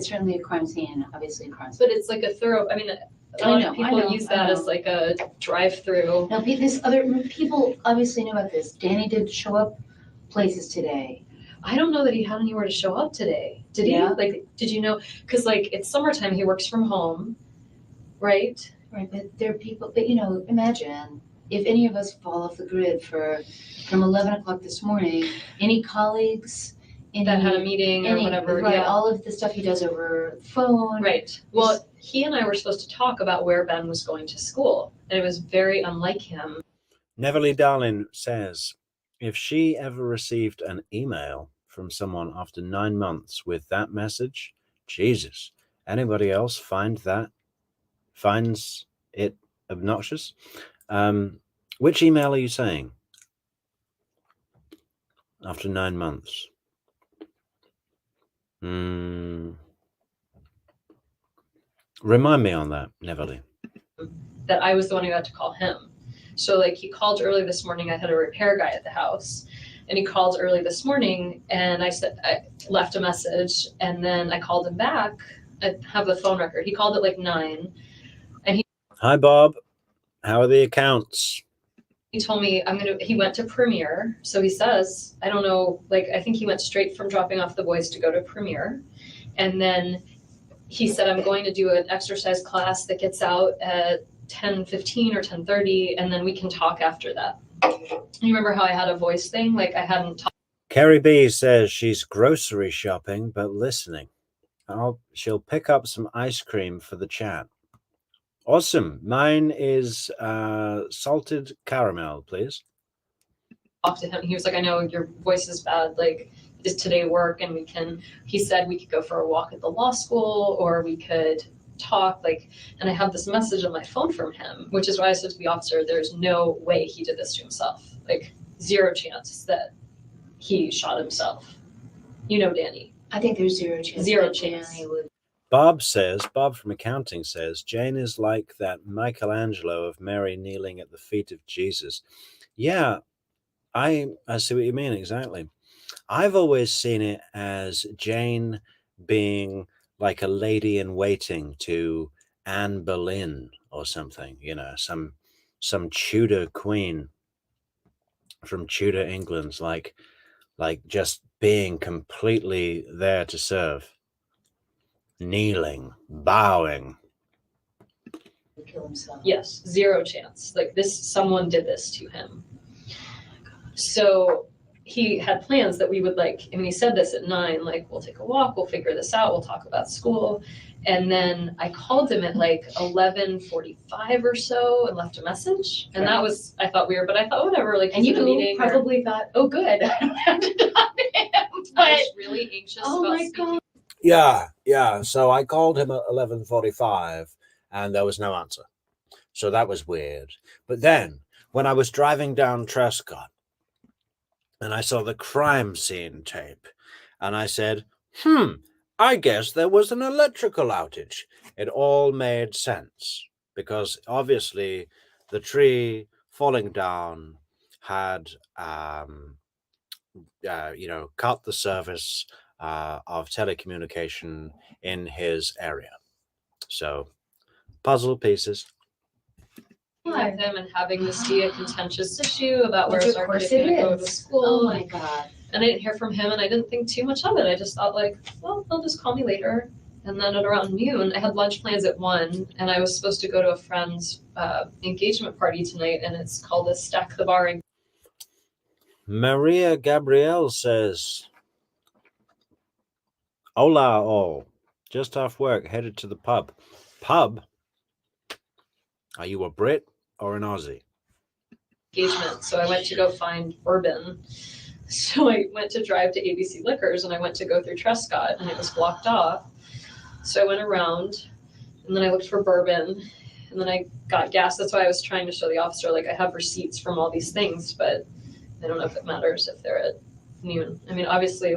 certainly a crime scene, obviously a crime scene. But it's like a thorough. I mean, a I lot know, of people use that as like a drive-through. Now, this other, people obviously know about this. Danny did show up places today. I don't know that he had anywhere to show up today. Did he? Yeah. Like, did you know? Because like it's summertime, he works from home, right? Right, but there are people, but imagine if any of us fall off the grid from 11 o'clock this morning, any colleagues, That had a meeting or whatever. Right, Yeah. all of the stuff he does over phone. Right. Well, he and I were supposed to talk about where Ben was going to school, and it was very unlike him. Neverly Darling says, if she ever received an email from someone after 9 months with that message, Jesus, anybody else finds it obnoxious? Which email are you saying? After 9 months. Remind me on that, Neverly. That I was the one who had to call him. So like he called early this morning. I had a repair guy at the house, and he called early this morning, and I left a message, and then I called him back. I have the phone record. He called at like 9. Hi, Bob. How are the accounts? He told me he went to Premiere. So he says, I don't know, like I think he went straight from dropping off the boys to go to Premiere. And then he said, I'm going to do an exercise class that gets out at 10:15 or 10:30, and then we can talk after that. You remember how I had a voice thing? Like I hadn't talked. Carrie B says she's grocery shopping but listening. She'll pick up some ice cream for the chat. Awesome. Mine is salted caramel, please. Talk to him. He was like, I know your voice is bad. Like, does today work? And he said we could go for a walk at the law school, or we could talk. Like, and I have this message on my phone from him, which is why I said to the officer, there's no way he did this to himself. Like, zero chance that he shot himself. You know, Danny. I think there's zero chance. Zero that chance. Danny would. Bob from accounting says, Jane is like that Michelangelo of Mary kneeling at the feet of Jesus. Yeah, I see what you mean exactly. I've always seen it as Jane being like a lady in waiting to Anne Boleyn or something, you know, some Tudor queen from Tudor England, like just being completely there to serve, kneeling, bowing. Kill himself. Yes, 0 chance. Like someone did this to him. So he had plans that we would he said this at 9, we'll take a walk, we'll figure this out, we'll talk about school. And then I called him at 11:45 or so and left a message. And that was, I thought weird, but I thought whatever, And you probably thought, oh, good, I don't have to talk to him. I was really anxious Oh about my speaking. God. Yeah. So I called him at 11:45 and there was no answer. So that was weird. But then when I was driving down Trescott and I saw the crime scene tape and I said, I guess there was an electrical outage. It all made sense because obviously the tree falling down had, cut the service of telecommunication in his area. So, puzzle pieces. With him and having this be a contentious issue about where Which of our course kid is it gonna go to is. school. Oh my God. And I didn't hear from him and I didn't think too much of it. I just thought well, they'll just call me later. And then at around noon, I had lunch plans at 1 and I was supposed to go to a friend's engagement party tonight and it's called a Stack the Bar. Maria Gabrielle says, Hola all. Just off work, headed to the pub. Pub? Are you a Brit or an Aussie? Engagement. So I went to go find bourbon. So I went to drive to ABC Liquors and I went to go through Trescott and it was blocked off. So I went around and then I looked for bourbon and then I got gas. That's why I was trying to show the officer, I have receipts from all these things, but I don't know if it matters if they're at noon. I mean, obviously,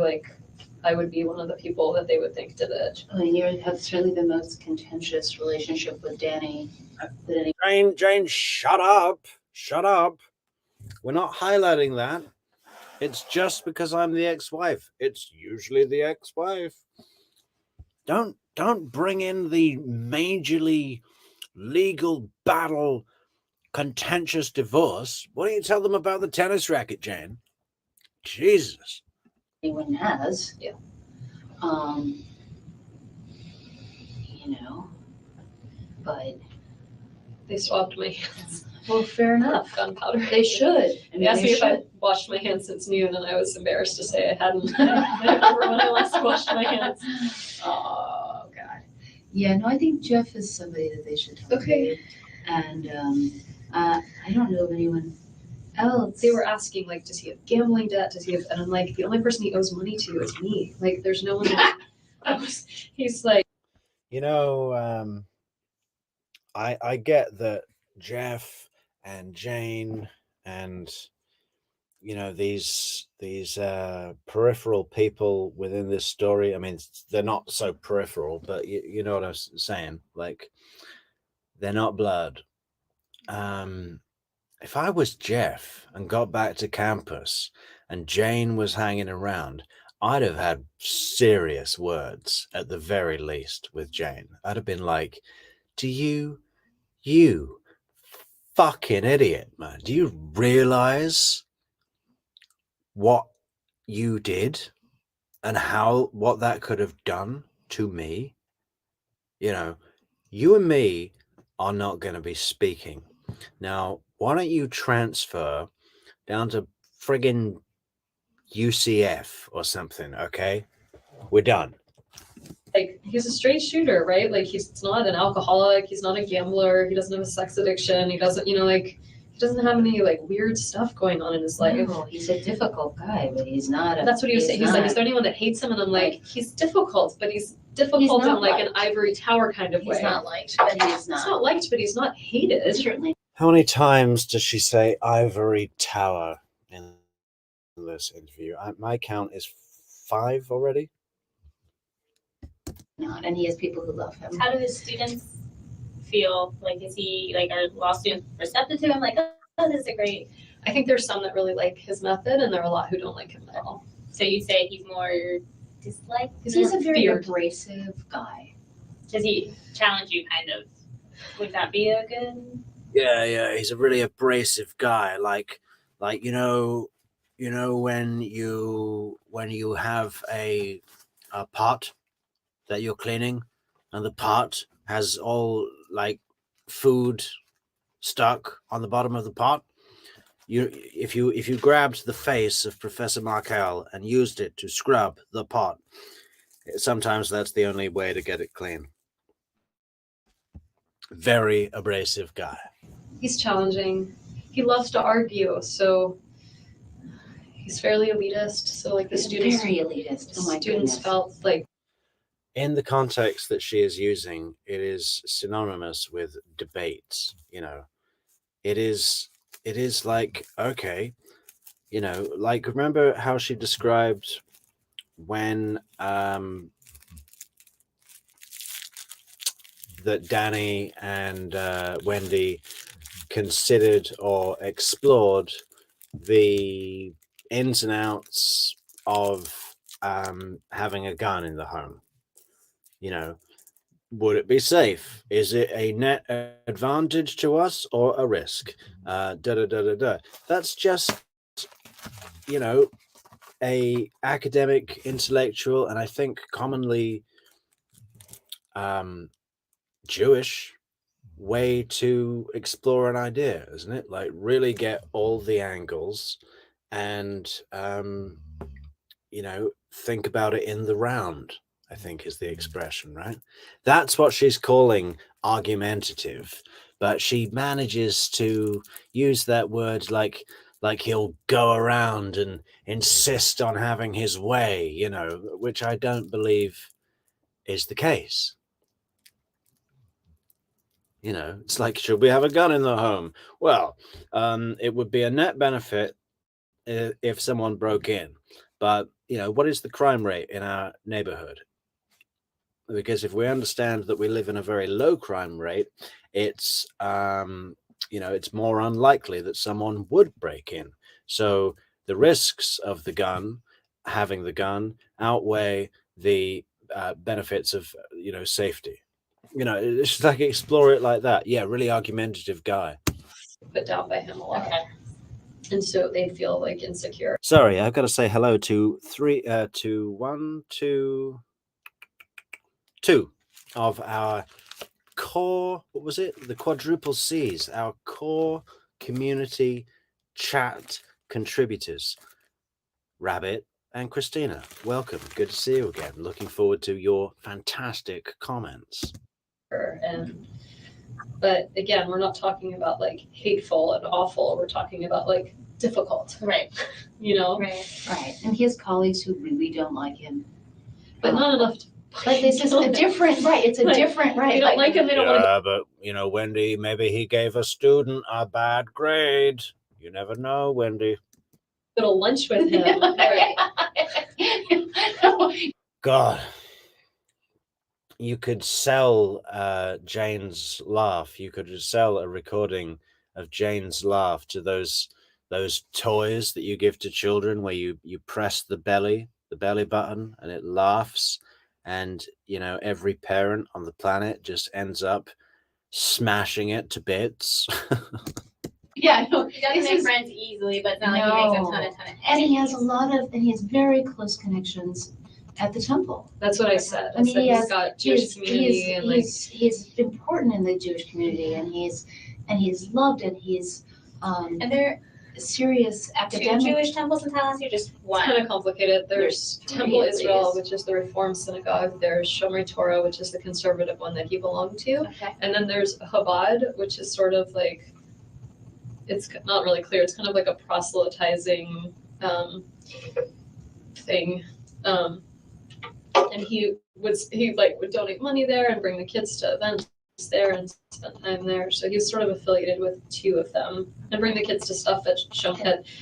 I would be one of the people that they would think did it. I mean, you have certainly the most contentious relationship with Danny. Jane, shut up. Shut up. We're not highlighting that. It's just because I'm the ex-wife. It's usually the ex-wife. Don't bring in the majorly legal battle, contentious divorce. Why don't you tell them about the tennis racket, Jane? Jesus. Anyone has. Yeah. But They swabbed my hands. well, fair enough. Gunpowder. They should. They asked me if I washed my hands since noon, and I was embarrassed to say I hadn't. I don't remember when I last washed my hands. Oh God. Yeah, no, I think Jeff is somebody that they should talk to. Okay. And I don't know of anyone else. They were asking, does he have gambling debt? Does he have? And I'm like, the only person he owes money to is me. There's no one. He's like. I get that Jeff and Jane and these peripheral people within this story. I mean, they're not so peripheral, but you know what I'm saying. They're not blood. If I was Jeff and got back to campus and Jane was hanging around, I'd have had serious words at the very least with Jane. I'd have been like, do you fucking idiot, man. Do you realize what you did and what that could have done to me? You and me are not going to be speaking. Now, why don't you transfer down to friggin' UCF or something, okay? We're done. He's a straight shooter, right? He's not an alcoholic. He's not a gambler. He doesn't have a sex addiction. He doesn't, he doesn't have any weird stuff going on in his life. No, he's a difficult guy, but he's not. That's what he was saying. He's like, is there anyone that hates him? And I'm like, he's difficult, but he's difficult He's not in an ivory tower kind of way. He's not liked, but he's He's not liked, but he's not hated. Certainly. How many times does she say ivory tower in this interview? My count is 5 already. Not, and he has people who love him. How do his students feel? Is he are law students receptive to him? Oh, this is a great I think there's some that really like his method, and there are a lot who don't like him at all. So you say he's more disliked? He's a very feared. abrasive guy. Does he challenge you kind of? Would that be a good? Yeah, he's a really abrasive guy. Like when you have a pot that you're cleaning, and the pot has all like food stuck on the bottom of the pot. If you grabbed the face of Professor Markel and used it to scrub the pot, sometimes that's the only way to get it clean. Very abrasive guy. He's challenging. He loves to argue, so he's fairly elitist. So like the students, Very elitist. Oh my students goodness. felt like In the context that she is using, it is synonymous with debates. It is like, okay, like, remember how she described when that Danny and Wendy considered or explored the ins and outs of having a gun in the home. Would it be safe? Is it a net advantage to us or a risk? That's just, a academic, intellectual, and I think commonly Jewish way to explore an idea, isn't it? Like, really get all the angles and think about it in the round, I think is the expression, right? That's what she's calling argumentative, but she manages to use that word like he'll go around and insist on having his way, which I don't believe is the case. It's like, should we have a gun in the home? Well, it would be a net benefit if someone broke in. But, what is the crime rate in our neighborhood? Because if we understand that we live in a very low crime rate, it's, it's more unlikely that someone would break in. So the risks of having the gun outweigh the benefits of, safety. It's just like, explore it like that. Yeah, really argumentative guy. put down by him a lot. Okay. And so they feel like insecure. Sorry, I've got to say hello to two of our core, what was it? The quadruple C's, our core community chat contributors, Rabbit and Christina. Welcome. Good to see you again. Looking forward to your fantastic comments. But again, we're not talking about like hateful and awful. We're talking about like difficult, Right. Right. And he has colleagues who really don't like him. But not enough to. But this is a different, right, it's a Like, different, right. They don't like him, they don't want to. But, Wendy, maybe he gave a student a bad grade. You never know, Wendy. Go to lunch with him. Right. God. You could sell Jane's laugh. You could sell a recording of Jane's laugh to those toys that you give to children where you press the belly button and it laughs. And, every parent on the planet just ends up smashing it to bits. Yeah, no, He doesn't make friends easily, but it's not like he makes a ton of and he has he has very close connections at the temple. That's what I said. I mean, said he's got Jewish community and like. He's important in the Jewish community, and he's loved, and he's And there serious are 2 academic. Jewish temples in Tallahassee, or just It's one? kind of complicated. There's three Temple at Israel, least. which is the Reform Synagogue. There's Shomer Torah, which is the conservative one that he belonged to. Okay. And then there's Chabad, which is sort of like, it's not really clear. It's kind of like a proselytizing thing. And he would donate money there and bring the kids to events there and spend time there. So he's sort of affiliated with 2 of them and bring the kids to stuff at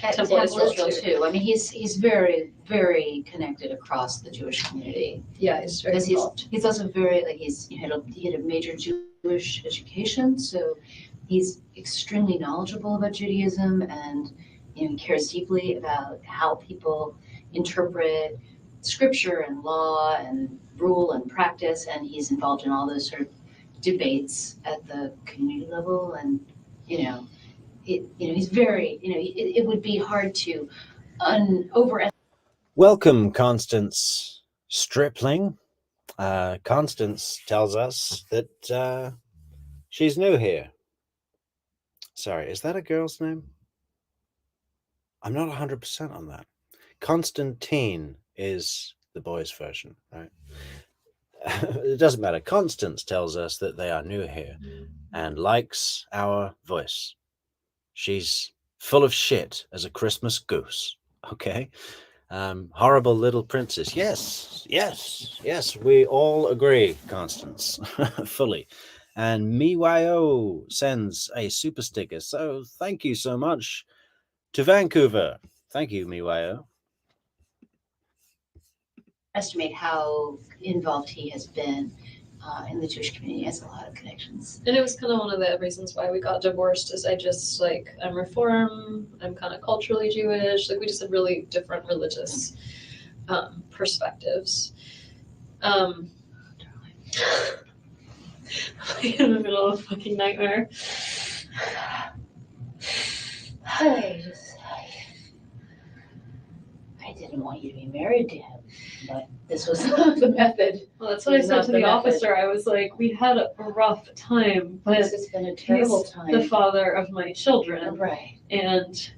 At Temple Israel too. I mean, he's very, very connected across the Jewish community. Yeah, he's very Because involved. he's also very, like, he had a major Jewish education, so he's extremely knowledgeable about Judaism, and he cares deeply about how people interpret scripture and law and rule and practice, and he's involved in all those sort of debates at the community level. And he's very, it would be hard to Welcome, Constance Stripling. Constance tells us that she's new here. Sorry, is that a girl's name? I'm not 100% on that. Constantine is the boys' version, right? It doesn't matter. Constance tells us that they are new here and likes our voice. She's full of shit as a Christmas goose, okay? Horrible little princess. Yes, we all agree, Constance, fully. And MeYO sends a super sticker, so thank you so much to Vancouver. Thank you, MeYO. estimate how involved he has been in the Jewish community. He has a lot of connections. And it was kind of one of the reasons why we got divorced, is I just I'm Reform, I'm kind of culturally Jewish, we just had really different religious perspectives. I'm in the middle of a fucking nightmare. I didn't want you to be married to him, but this was the method. Well, that's what I said to the officer. I was like, we had a rough time, but This has been a terrible he's time. the father of my children. Right. And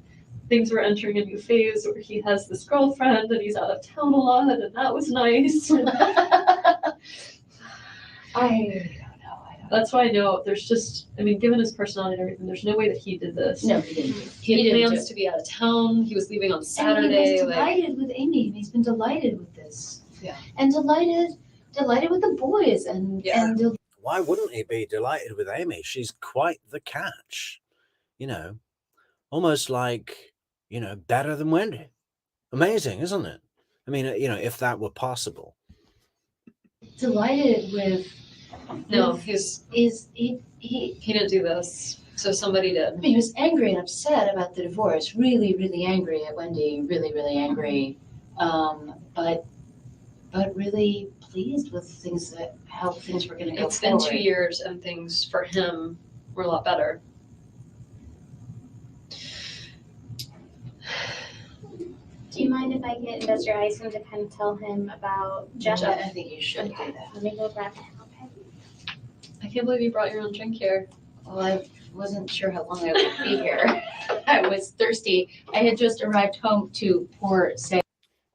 things were entering a new phase where he has this girlfriend and he's out of town a lot, and that was nice. That's why I know there's just, given his personality and everything, there's no way that he did this. No, he didn't. He had plans to be out of town. He was leaving on Saturday. And he was delighted with Amy, and he's been delighted with this. Yeah. And delighted with the boys, and Why wouldn't he be delighted with Amy? She's quite the catch, almost better than Wendy. Amazing, isn't it? If that were possible. Delighted with. No, he didn't do this. So somebody did. He was angry and upset about the divorce. Really, really angry at Wendy. Really, really angry. But really pleased with how things were going to go It's forward. been 2 years and things for him were a lot better. Do you mind if I get Investigator Isom to kind of tell him about Jeff? I think you should do that. Let me go grab him, okay? I can't believe you brought your own drink here. Well, I wasn't sure how long I would be here. I was thirsty. I had just arrived home to say.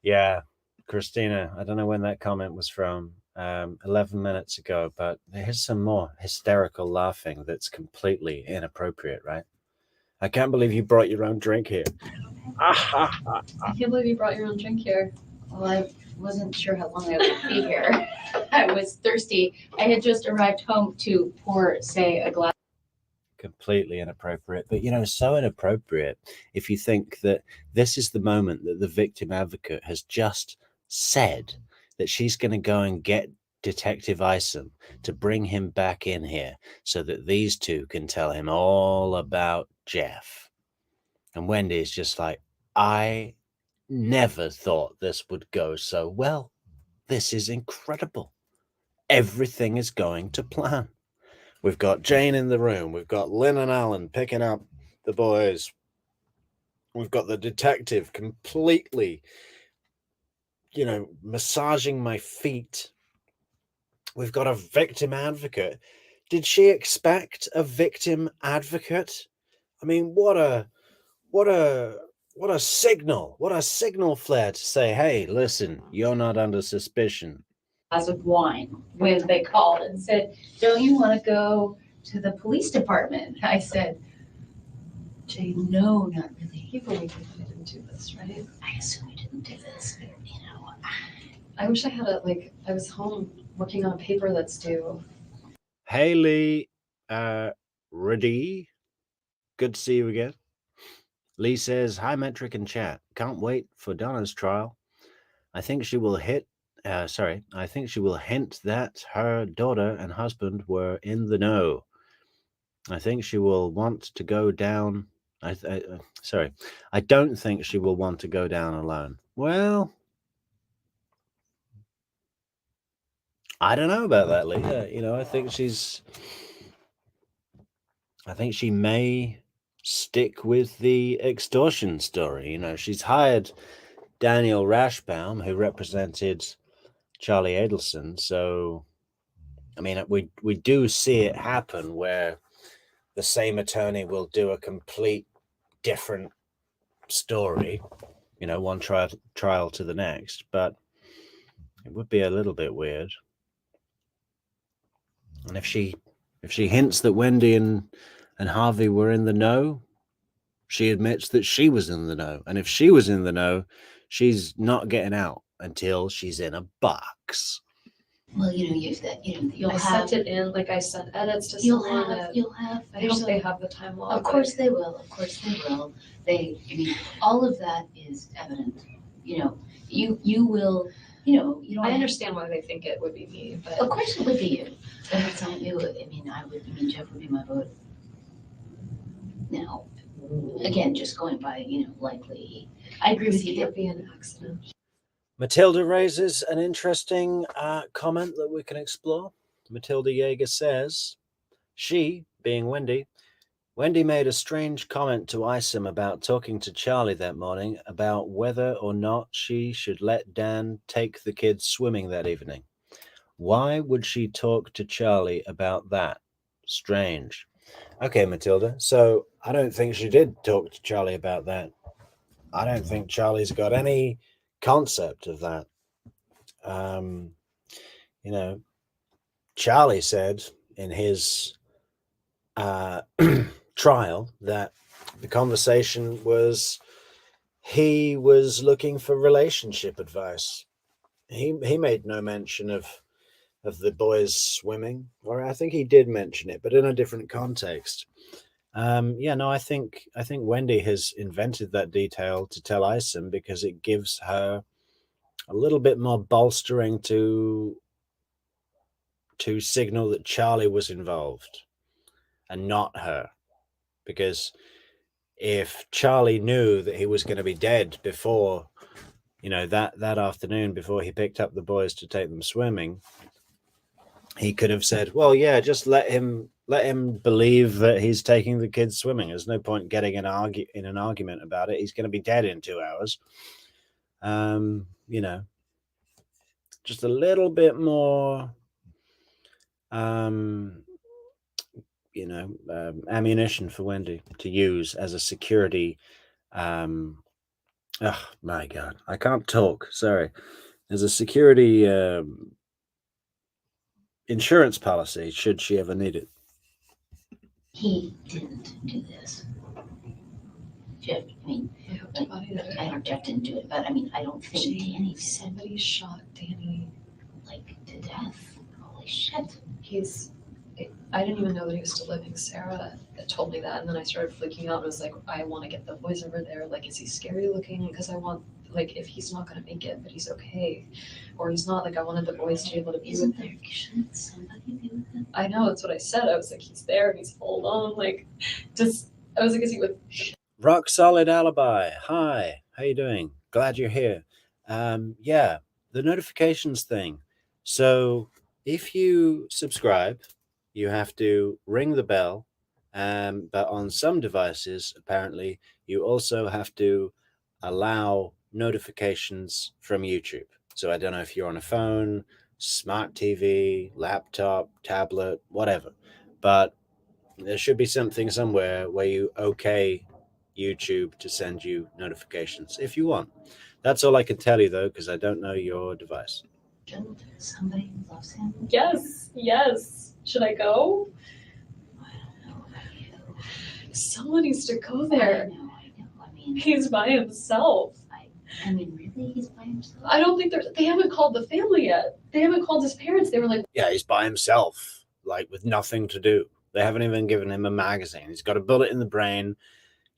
Yeah, Christina, I don't know when that comment was from, 11 minutes ago, but here's some more hysterical laughing that's completely inappropriate, right? I can't believe you brought your own drink here. I can't believe you brought your own drink here. Well, I wasn't sure how long I would be here. I was thirsty. I had just arrived home to say a glass. Completely inappropriate, but so inappropriate if you think that this is the moment that the victim advocate has just said that she's going to go and get Detective Isom to bring him back in here so that these two can tell him all about Jeff. And Wendy is just like, I never thought this would go so well. This is incredible. Everything is going to plan. We've got Jane in the room. We've got Lynn and Alan picking up the boys. We've got the detective completely, massaging my feet. We've got a victim advocate. Did she expect a victim advocate? What a signal flare to say, hey, listen, you're not under suspicion. Glass of wine when they called and said, don't you want to go to the police department? I said, Jane, no, not really. You believe we didn't do this, right? I assume we didn't do this. I wish I had I was home working on a paper that's due. Hey, Lee, good to see you again. Lee says, hi, Metric and chat. Can't wait for Donna's trial. I think she will hint that her daughter and husband were in the know. I think she will want to go down Sorry, I don't think she will want to go down alone. Well, I don't know about that, Leah. I think she may stick with the extortion story. She's hired Daniel Rashbaum, who represented Charlie Adelson. So, I mean, we do see it happen where the same attorney will do a complete different story, one trial to the next, but it would be a little bit weird. And if she hints that Wendy and Harvey were in the know, she admits that she was in the know. And if she was in the know, she's not getting out until she's in a box. Well, you'll I have. sent it in, like I sent edits to You'll someone. have. I hope they have the time log. Of course they will. All of that is evident. You will. You don't. I understand why they think it would be me, but Of course it would be you. But it's not you. Jeff would be my vote. Now, again, just going by, likely. I agree with you. it would be an accident. Matilda raises an interesting comment that we can explore. Matilda Yeager says, she, being Wendy made a strange comment to Isom about talking to Charlie that morning about whether or not she should let Dan take the kids swimming that evening. Why would she talk to Charlie about that? Strange. Okay, Matilda. So I don't think she did talk to Charlie about that. I don't think Charlie's got any concept of that. Charlie said in his trial that the conversation was he was looking for relationship advice. He made no mention of the boys swimming, or I think he did mention it, but in a different context. I think Wendy has invented that detail to tell Isom because it gives her a little bit more bolstering to signal that Charlie was involved and not her. Because if Charlie knew that he was going to be dead before, that afternoon before he picked up the boys to take them swimming, he could have said, well, yeah, just let him believe that he's taking the kids swimming. There's no point getting in an argument about it. He's going to be dead in 2 hours. Just a little bit more, ammunition for Wendy to use as a security. Oh my God, I can't talk. Sorry. As a security insurance policy, should she ever need it. He didn't do this. Jeff, Jeff didn't do it, but I don't think Danny said somebody shot Danny to death. Holy shit. I didn't even know that he was still living. Sarah told me that, and then I started freaking out and was like, I want to get the boys over there. Is he scary looking? Because I want, if he's not going to make it, but he's okay. Or he's not, I wanted the boys to be able to be with him. Shouldn't somebody be with him? I know, that's what I said. I was like, he's there, and he's all alone. I was like, is he with... Rock Solid Alibi. Hi, how you doing? Glad you're here. The notifications thing. So if you subscribe, you have to ring the bell. But on some devices, apparently, you also have to allow notifications from YouTube. So I don't know if you're on a phone, smart TV, laptop, tablet, whatever. But there should be something somewhere where you okay YouTube to send you notifications if you want. That's all I can tell you, though, because I don't know your device. Somebody loves him? Yes. Should I go? I don't know about you. Someone needs to go there. I know. He's by himself. Really? He's by himself? I don't think they haven't called the family yet. They haven't called his parents. They were like... Yeah, he's by himself, with nothing to do. They haven't even given him a magazine. He's got a bullet in the brain.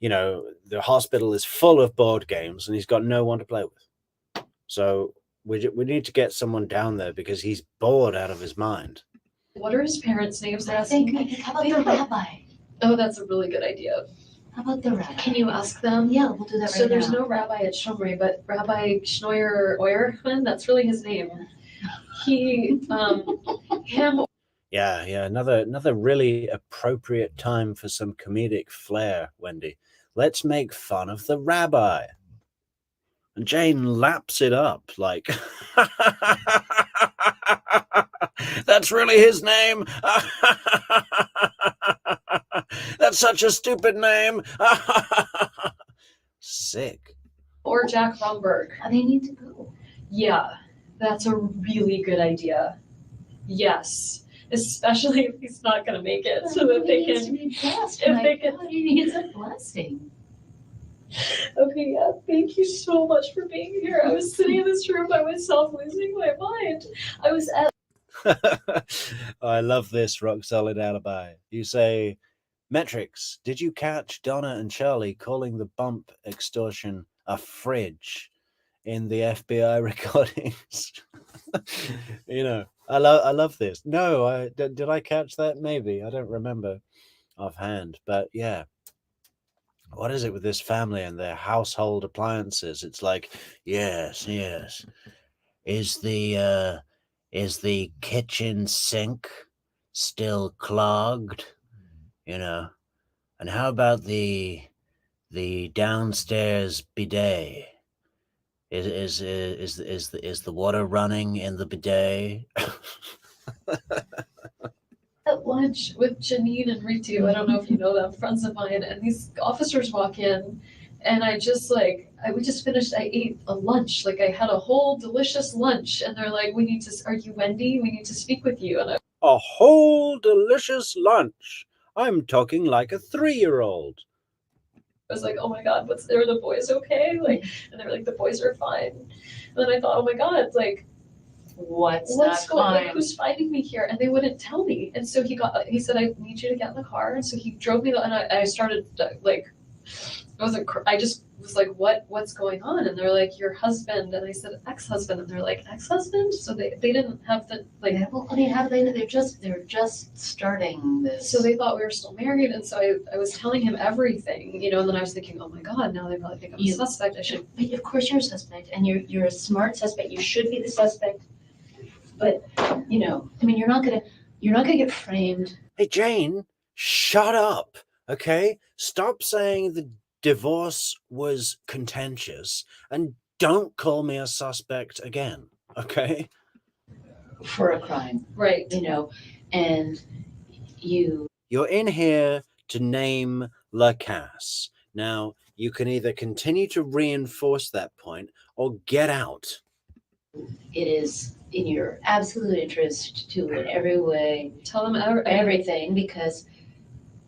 The hospital is full of board games and he's got no one to play with. So we need to get someone down there because he's bored out of his mind. What are his parents' names? I think, how about the rabbi? Oh, that's a really good idea. How about the rabbi? Can you ask them? Yeah, we'll do that right now. So there's no rabbi at Shomri, but Rabbi Schnoyer, that's really his name. He, him. Yeah, another really appropriate time for some comedic flair, Wendy. Let's make fun of the rabbi. And Jane laps it up like, that's really his name. That's such a stupid name. Sick. Or Jack Rumberg. They need to go. Yeah, that's a really good idea. Yes, especially if he's not gonna make it, so that they He needs to can. be blessed. if My they can- God, he needs a blessing. Okay, yeah, thank you so much for being here. I was sitting in this room by myself, losing my mind. I was at. I love this rock solid alibi. You say, Metrix, did you catch Donna and Charlie calling the bump extortion a fridge in the FBI recordings? You know, I love this. No, did I catch that? Maybe. I don't remember offhand, but yeah. What is it with this family and their household appliances? It's like, yes. Is the kitchen sink still clogged? You know. And how about the downstairs bidet? Is the water running in the bidet? At lunch with Janine and Ritu. I don't know if you know them, friends of mine, and these officers walk in, and I ate a lunch, like I had a whole delicious lunch, and they're like, are you Wendy? We need to speak with you. And A whole delicious lunch. I'm talking like a 3-year-old. I was like, oh my God, are the boys okay? Like, and they were like, the boys are fine. And then I thought, oh my God, like, What's what's not going on? fine? Like, who's finding me here? And they wouldn't tell me. And so he said, I need you to get in the car. And so he drove me, and I started I just was like, what's going on? And they're like, your husband. And I said, ex-husband. And they're like, ex-husband? So they didn't have the, like. Yeah, well, I mean, how do they know? They're just starting this. So they thought we were still married. And so I was telling him everything, and then I was thinking, oh my God, now they probably think I'm a suspect. I should. But of course you're a suspect, and you're a smart suspect. You should be the suspect. But, I mean, you're not gonna get framed. Hey, Jane, shut up, okay? Stop saying the divorce was contentious and don't call me a suspect again, okay? For a crime, Right. and You're in here to name LaCasse. Now, you can either continue to reinforce that point or get out. it is in your absolute interest to, in every way, Tell them everything, because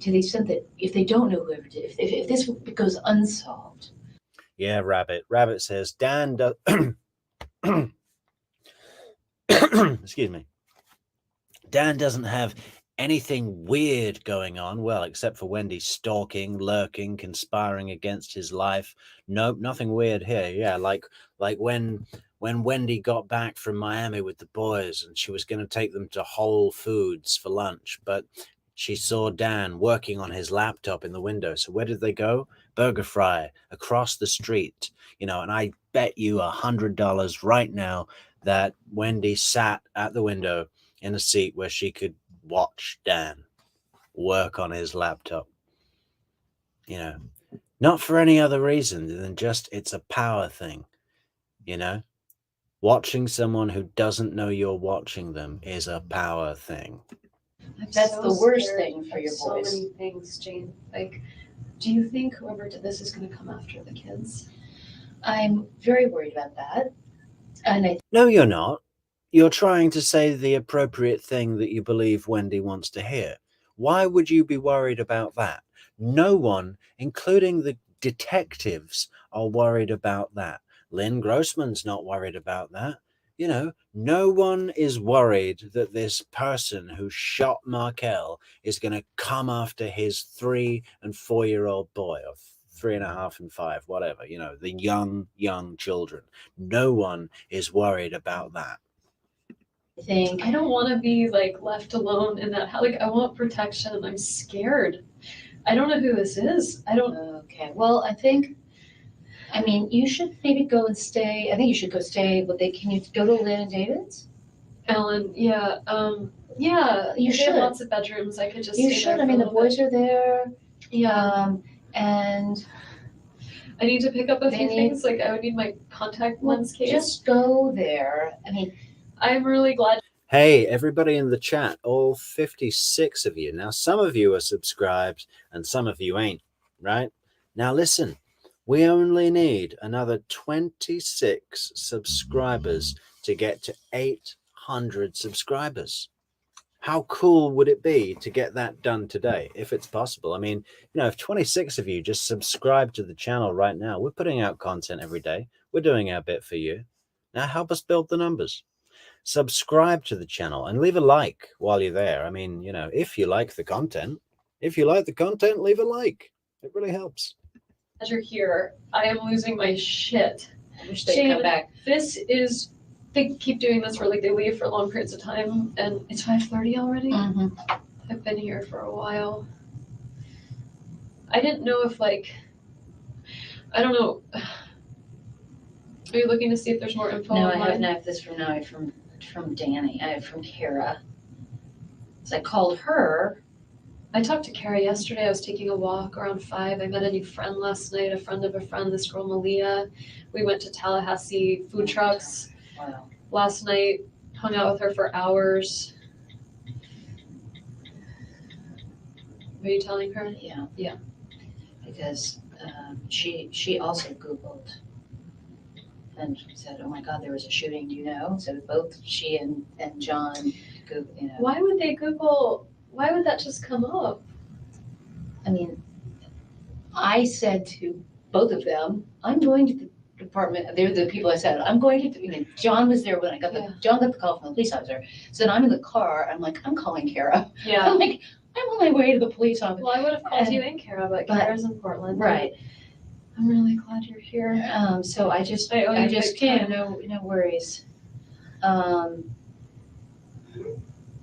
to the extent that if they don't know whoever did, if this goes unsolved. Yeah, Rabbit. Rabbit says, Dan does... Excuse me. Dan doesn't have anything weird going on, well, except for Wendy stalking, lurking, conspiring against his life. Nope, nothing weird here. Yeah, like when Wendy got back from Miami with the boys and she was going to take them to Whole Foods for lunch, but she saw Dan working on his laptop in the window. So where did they go? Burger Fry, across the street. And I bet you $100 right now that Wendy sat at the window in a seat where she could watch Dan work on his laptop. Not for any other reason than just it's a power thing. Watching someone who doesn't know you're watching them is a power thing. That's the worst thing for your so boys. many things, Jane. Like, do you think whoever did this is going to come after the kids? I'm very worried about that. And No, you're not. You're trying to say the appropriate thing that you believe Wendy wants to hear. Why would you be worried about that? No one, including the detectives, are worried about that. Lynn Grossman's not worried about that. No one is worried that this person who shot Markel is going to come after his 3 and 4-year-old boy, or 3.5 and 5, whatever, the young children. No one is worried about that. I don't want to be left alone in that house. I want protection. I'm scared. I don't know who this is. I don't. Okay, well, I mean, you should maybe go and stay, I think you should go stay, can you go to Lynn and David's? Ellen, yeah, yeah. You they should. have lots of bedrooms. I could just. You stay should, there I mean, for the a little boys are there, bit. Yeah. and I need to pick up a They few need- things. Like I would need my contact lens case. just go there. I mean, I'm really glad. Hey, everybody in the chat, all 56 of you. Now, some of you are subscribed and some of you ain't, right? Now, listen, we only need another 26 subscribers to get to 800 subscribers. How cool would it be to get that done today, if it's possible? I mean, if 26 of you just subscribe to the channel right now, we're putting out content every day. We're doing our bit for you. Now, help us build the numbers. Subscribe to the channel and leave a like while you're there. I mean, if you like the content, leave a like. It really helps. As you're here, I am losing my shit. I wish they'd come back. They keep doing this where like they leave for long periods of time, and it's 5:30 already. Mhm. I've been here for a while. I didn't know if I don't know. Are you looking to see if there's more info? No, I online? have not this from Danny, from Kara. So I called her. I talked to Kara yesterday. I was taking a walk around 5. I met a new friend last night, a friend of a friend, this girl Malia. We went to Tallahassee food trucks Wow. last night, hung out with her for hours. Were you telling her? Yeah. Yeah. Because she also Googled and said, oh my God, there was a shooting, do you know? So both she and John Googled, Why would they Google? Why would that just come up? I mean, I said to both of them, I'm going to the department, they're the people I said, I'm going to, John was there when John got the call from the police officer. So then I'm in the car, I'm like, I'm calling Kara. Yeah. I'm like, I'm on my way to the police office. Well, I would have called you and Kara, but Kara's in Portland. Right. I'm really glad you're here. So I just I owe you big came, time. no worries.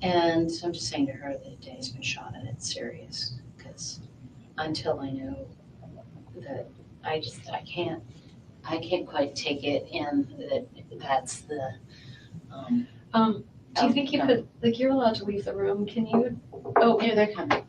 And so I'm just saying to her that Danny's been shot and it's serious, because until I know that, I can't quite take it in that's the, Do you think you could, you're allowed to leave the room, can you? oh, here they're coming.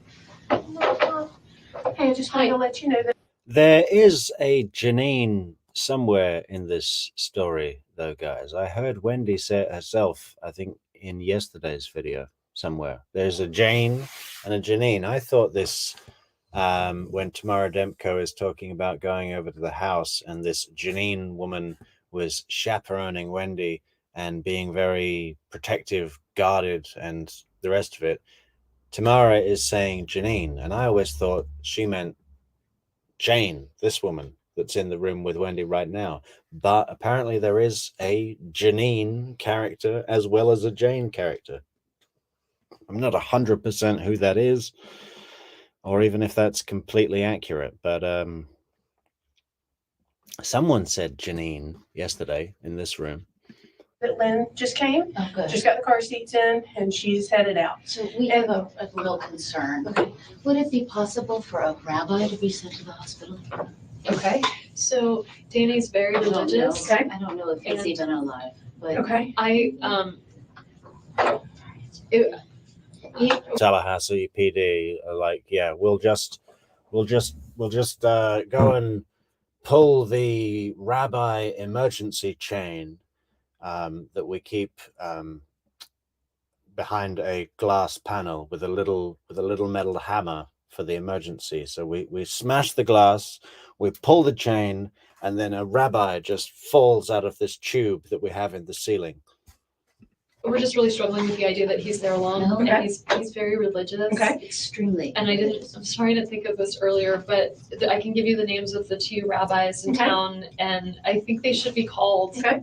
Hey, I just wanted to let you know that. There is a Janine somewhere in this story, though, guys. I heard Wendy say it herself, I think, in yesterday's video somewhere. There's a Jane and a Janine. I thought this, when Tamara Dempko is talking about going over to the house and this Janine woman was chaperoning Wendy and being very protective, guarded, and the rest of it. Tamara is saying Janine, and I always thought she meant Jane, this woman that's in the room with Wendy right now. But apparently there is a Janine character as well as a Jane character. I'm not 100% who that is, or even if that's completely accurate, but someone said Janine yesterday in this room. That Lynn just came, Oh, good. just got the car seats in, and she's headed out. So we have a real concern. Okay. Would it be possible for a rabbi to be sent to the hospital? Okay, So Danny's very I don't know. religious. Okay. I don't know if it's And- even alive, but okay. Tallahassee PD are like, yeah, we'll just go and pull the rabbi emergency chain that we keep behind a glass panel with a little metal hammer for the emergency. So we smash the glass, we pull the chain, and then a rabbi just falls out of this tube that we have in the ceiling. We're just really struggling with the idea that he's there alone, Okay. and he's very religious. Okay. extremely. And I'm sorry to think of this earlier, but I can give you the names of the 2 rabbis in Okay. town, and I think they should be called. Okay.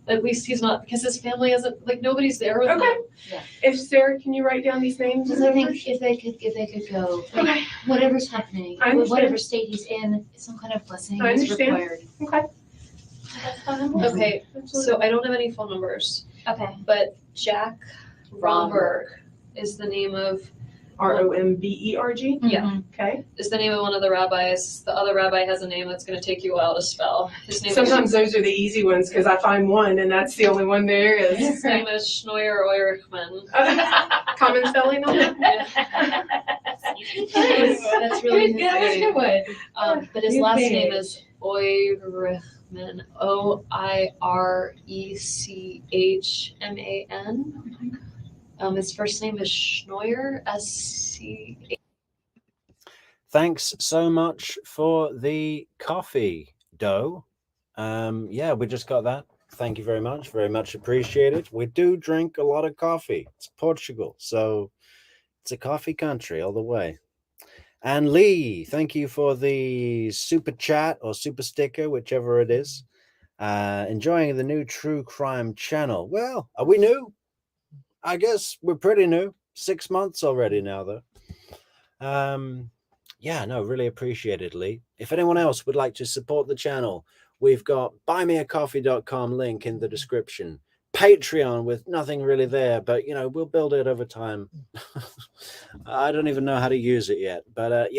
At least he's not, because his family isn't, nobody's there with Okay. him. If Sarah, can you write down these names? Because I think if they could go, Okay, whatever's happening, I understand. whatever state he's in, some kind of blessing I is understand. required. okay. Okay, Absolutely. so I don't have any phone numbers, Okay. but Jack Romberg is the name of Romberg. Yeah. Okay. Is the name of one of the rabbis. The other rabbi has a name that's going to take you a while to spell. His name Sometimes those are the easy ones because I find one and that's the only one there is. His name is Schnoyer Eurichman. Common spelling on it? That's really Good good. But his New last page. name is Oirichman. Oirichman. His first name is Schnoyer, SC. Thanks so much for the coffee, Doe. Yeah, we just got that. Thank you very much appreciated. We do drink a lot of coffee. It's Portugal, so it's a coffee country all the way. And Lee, thank you for the super chat or super sticker, whichever it is. Enjoying the new true crime channel. Well, are we new? I guess we're pretty new. 6 months already now, though. Yeah, no, really appreciate it, Lee. If anyone else would like to support the channel, we've got buymeacoffee.com link in the description. Patreon with nothing really there, but you know, we'll build it over time. I don't even know how to use it yet, but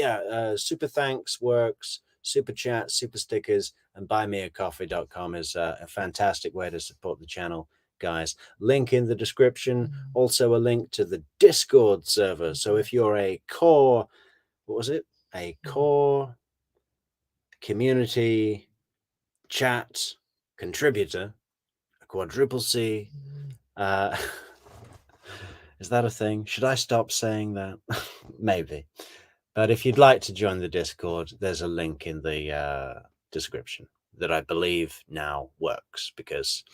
super thanks works, super chat, super stickers, and buymeacoffee.com is a fantastic way to support the channel, guys. Link in the description. Also a link to the Discord server. So if you're a core community chat contributor, a quadruple C. Is that a thing? Should I stop saying that? Maybe. But if you'd like to join the Discord, there's a link in the description that I believe now works, because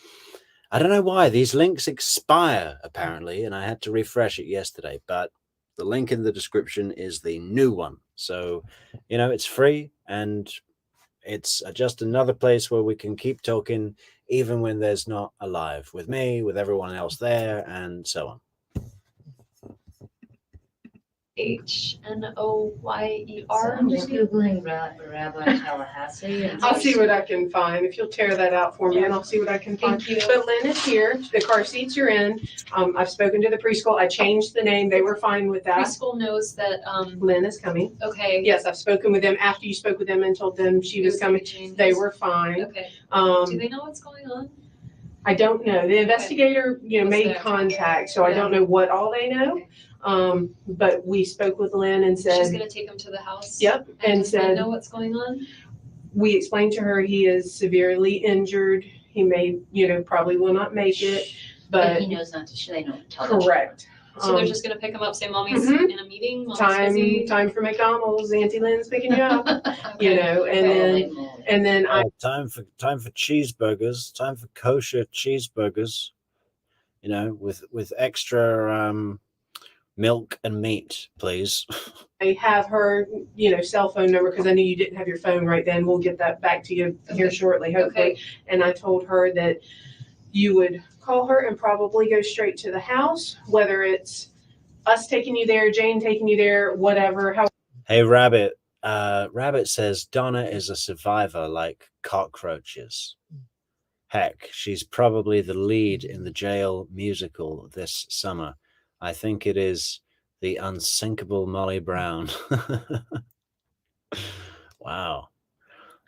I don't know why these links expire apparently, and I had to refresh it yesterday, but the link in the description is the new one. So, you know, it's free and it's just another place where we can keep talking even when there's not a live with me, with everyone else there, and so on. Hnoyer. I'm just Googling Rabbi Tallahassee. And I'll see what I can find. If you'll tear that out for me, and I'll see what I can find. Thank you. But Lynn is here. The car seats are in. I've spoken to the preschool. I changed the name. They were fine with that. Preschool knows that, Lynn is coming. okay. Yes, I've spoken with them after you spoke with them and told them she was coming. They were fine. Okay. Do they know what's going on? I don't know. The investigator, Was made there. contact, so I don't know what all they know. Okay. But we spoke with Lynn and She's said, gonna take him to the house? yep, and does Lynn said, know what's going on? we explained to her he is severely injured. He may, probably will not make it, but he knows not to, they don't tell him. correct. So they're just gonna pick him up, say mommy's Mhm. in a meeting, mommy's busy? Time for McDonald's. Auntie Lynn's picking you up, Okay. and then I Time for cheeseburgers, time for kosher cheeseburgers, with extra milk and meat, please. have her, cell phone number, because I knew you didn't have your phone right then. We'll get that back to you here Okay. shortly, hopefully. Okay. And I told her that you would call her and probably go straight to the house, whether it's us taking you there, Jane taking you there, whatever. Hey, Rabbit. Rabbit says Donna is a survivor like cockroaches. Heck, she's probably the lead in the jail musical this summer. I think it is the unsinkable Molly Brown. Wow.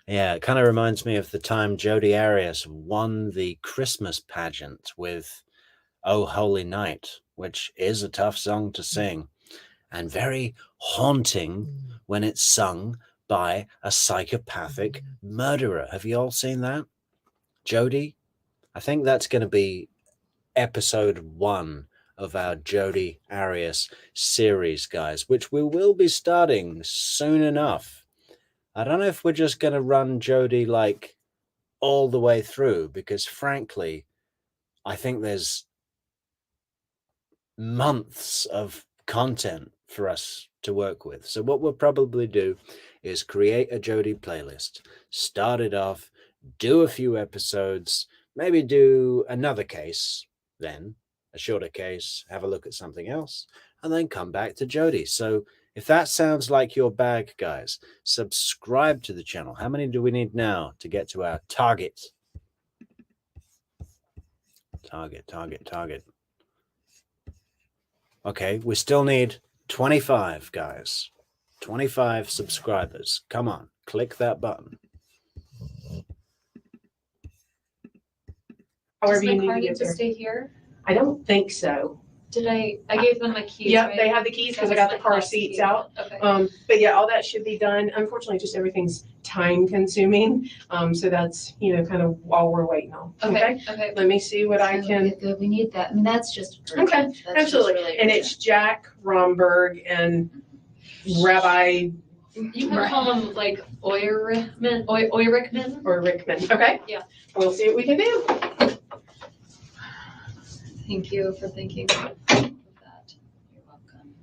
Yeah, it kind of reminds me of the time Jodi Arias won the Christmas pageant with Oh Holy Night, which is a tough song to sing and very haunting when it's sung by a psychopathic murderer. Have you all seen that? Jodi? I think that's going to be episode 1 of our Jodi Arias series, guys, which we will be starting soon enough. I don't know if we're just going to run Jodi like all the way through, because frankly, I think there's months of content for us to work with. So what we'll probably do is create a Jodi playlist, start it off, do a few episodes, maybe do another case, then a shorter case, have a look at something else, and then come back to Jodi. So if that sounds like your bag, guys, subscribe to the channel. How many do we need now to get to our target? Target. Okay, we still need 25, guys. 25 subscribers. Come on, click that button. However Does you my need car to need get to there. stay here? I don't think so. Did I gave them my keys, Yep, right? they have the keys because I That got was the my car house seats key. out. Okay. But yeah, all that should be done. Unfortunately, just everything's time consuming. So that's, kind of while we're waiting on. Okay. Let me see what I can. Good, we need that. I mean, that's just Okay, urgent. That's just absolutely. really And urgent. it's Jack Romberg and Rabbi You can call them like Oirickman. or Rickman. Okay? Yeah. We'll see what we can do. Thank you for thinking of that. You're welcome.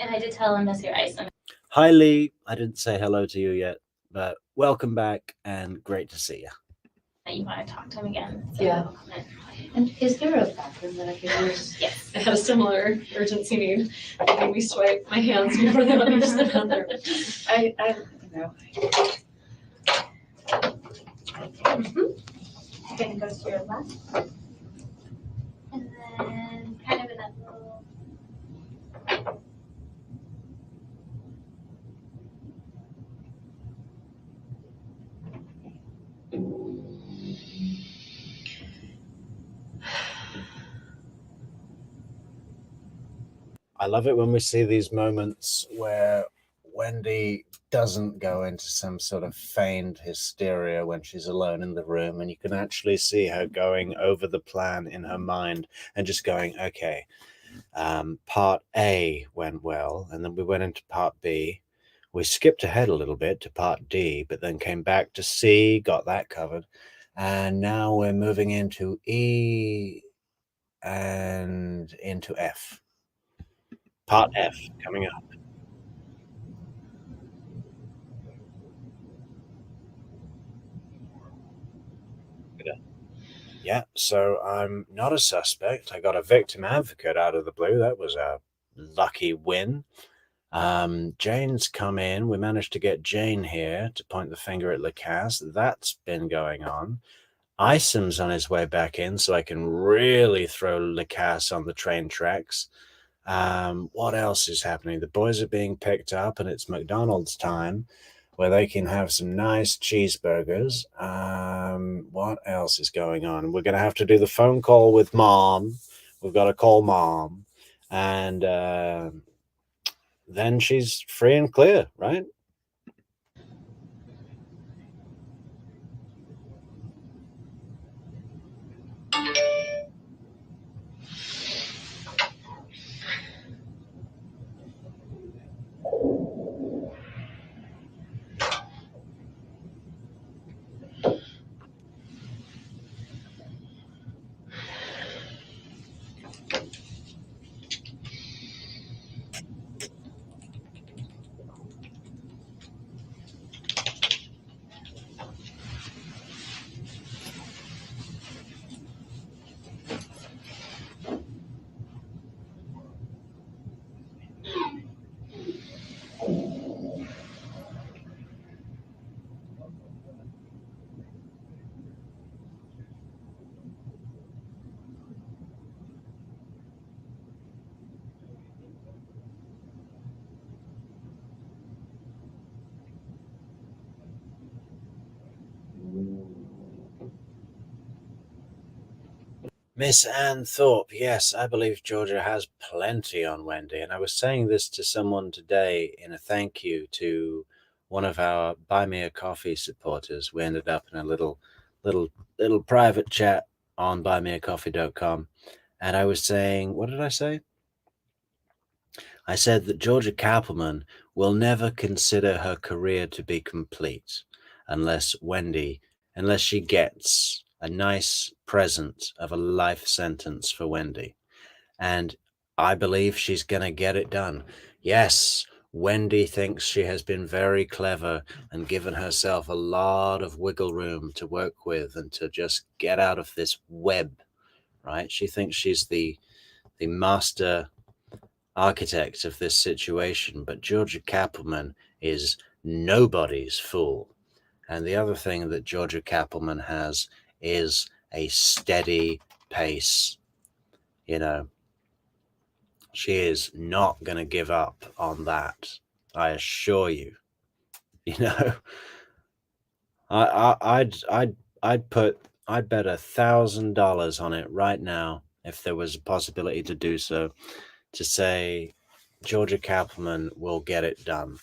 And I did tell Investigator Isom Hi, Lee. I didn't say hello to you yet, but welcome back and great to see you. that you want to talk to him again. So Yeah. he'll come in. And is there a bathroom that I can use? Yes. I had a similar urgency need. Maybe we swipe my hands before they let me use the bathroom. I know. Then goes to your left. And then kind of in that little. I love it when we see these moments where Wendy doesn't go into some sort of feigned hysteria when she's alone in the room, and you can actually see her going over the plan in her mind and just going, okay, part A went well, and then we went into part B. We skipped ahead a little bit to part D, but then came back to C, got that covered, and now we're moving into E and into F. Part F coming up. Yeah, so I'm not a suspect. I got a victim advocate out of the blue. That was a lucky win. Jane's come in. We managed to get Jane here to point the finger at LaCasse. That's been going on. Isom's on his way back in, so I can really throw LaCasse on the train tracks. What else is happening? The boys are being picked up, and it's McDonald's time, where they can have some nice cheeseburgers. What else is going on? We're going to have to do the phone call with Mom. We've got to call Mom. And then she's free and clear, right? Miss Ann Thorpe, yes, I believe Georgia has plenty on Wendy. And I was saying this to someone today in a thank you to one of our Buy Me a Coffee supporters. We ended up in a little private chat on buymeacoffee.com. And I was saying, what did I say? I said that Georgia Kappelman will never consider her career to be complete unless she gets a nice present of a life sentence for Wendy. And I believe she's going to get it done. Yes, Wendy thinks she has been very clever and given herself a lot of wiggle room to work with and to just get out of this web, right? She thinks she's the master architect of this situation, but Georgia Kappelman is nobody's fool. And the other thing that Georgia Kappelman has is a steady pace. She is not going to give up on that. I assure you. You know, I'd bet $1,000 on it right now, if there was a possibility to do so, to say Georgia Kappelman will get it done.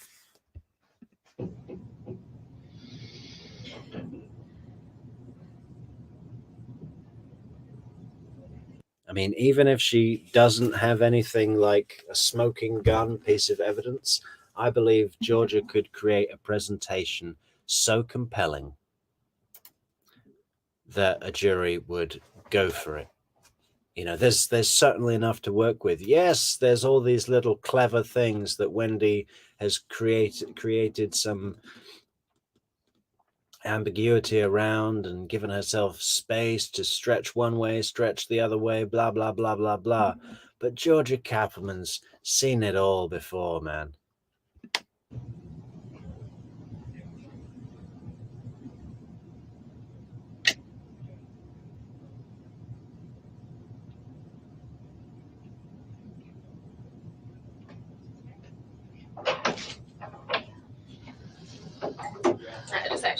I mean, even if she doesn't have anything like a smoking gun piece of evidence, I believe Georgia could create a presentation so compelling that a jury would go for it. You know, there's certainly enough to work with. Yes, there's all these little clever things that Wendy has created some ambiguity around and given herself space to stretch one way, stretch the other way, blah, blah, blah, blah, blah. But Georgia Kappelman's seen it all before, man.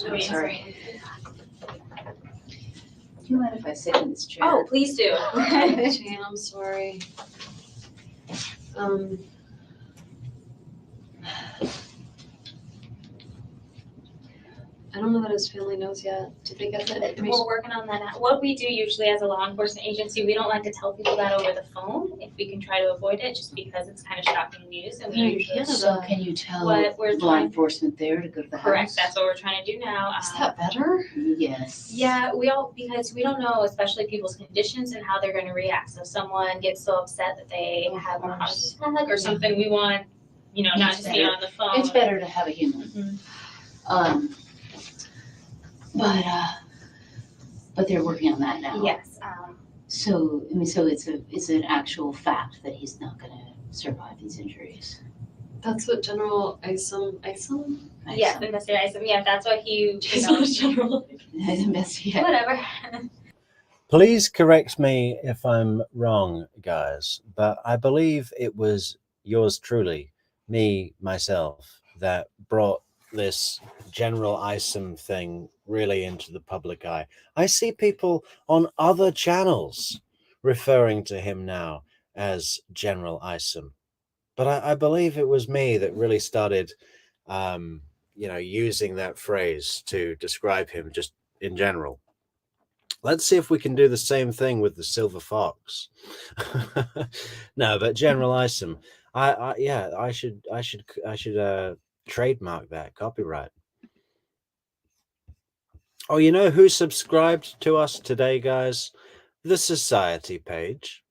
I'm sorry. Do you mind if I sit in this chair? Oh, please do. Jane, I'm sorry. I don't know that his family knows yet. Did they get that information? We're working on that now. What we do usually as a law enforcement agency, we don't like to tell people that over the phone if we can try to avoid it, just because it's kind of shocking news. And we usually So can you tell what we're law trying. enforcement there to go to the house? Correct. That's what we're trying to do now. Is that better? Yes. Yeah, because we don't know, especially people's conditions and how they're going to react. So if someone gets so upset that they have a heart attack or something, we want, not It's just be on the phone. It's better to have a human. Mhm. But they're working on that now. Yes. So it's an actual fact that he's not gonna survive these injuries. That's what General Isom. Yes, Investigator Isom. Yeah, that's what he. General. Investigate. Whatever. Please correct me if I'm wrong, guys, but I believe it was yours truly, myself, that brought this General Isom thing really into the public eye. I see people on other channels referring to him now as General Isom, but I believe it was me that really started, using that phrase to describe him just in general. Let's see if we can do the same thing with the Silver Fox. No, but General Isom, I should trademark that, copyright. Oh, you know who subscribed to us today, guys? The Society page,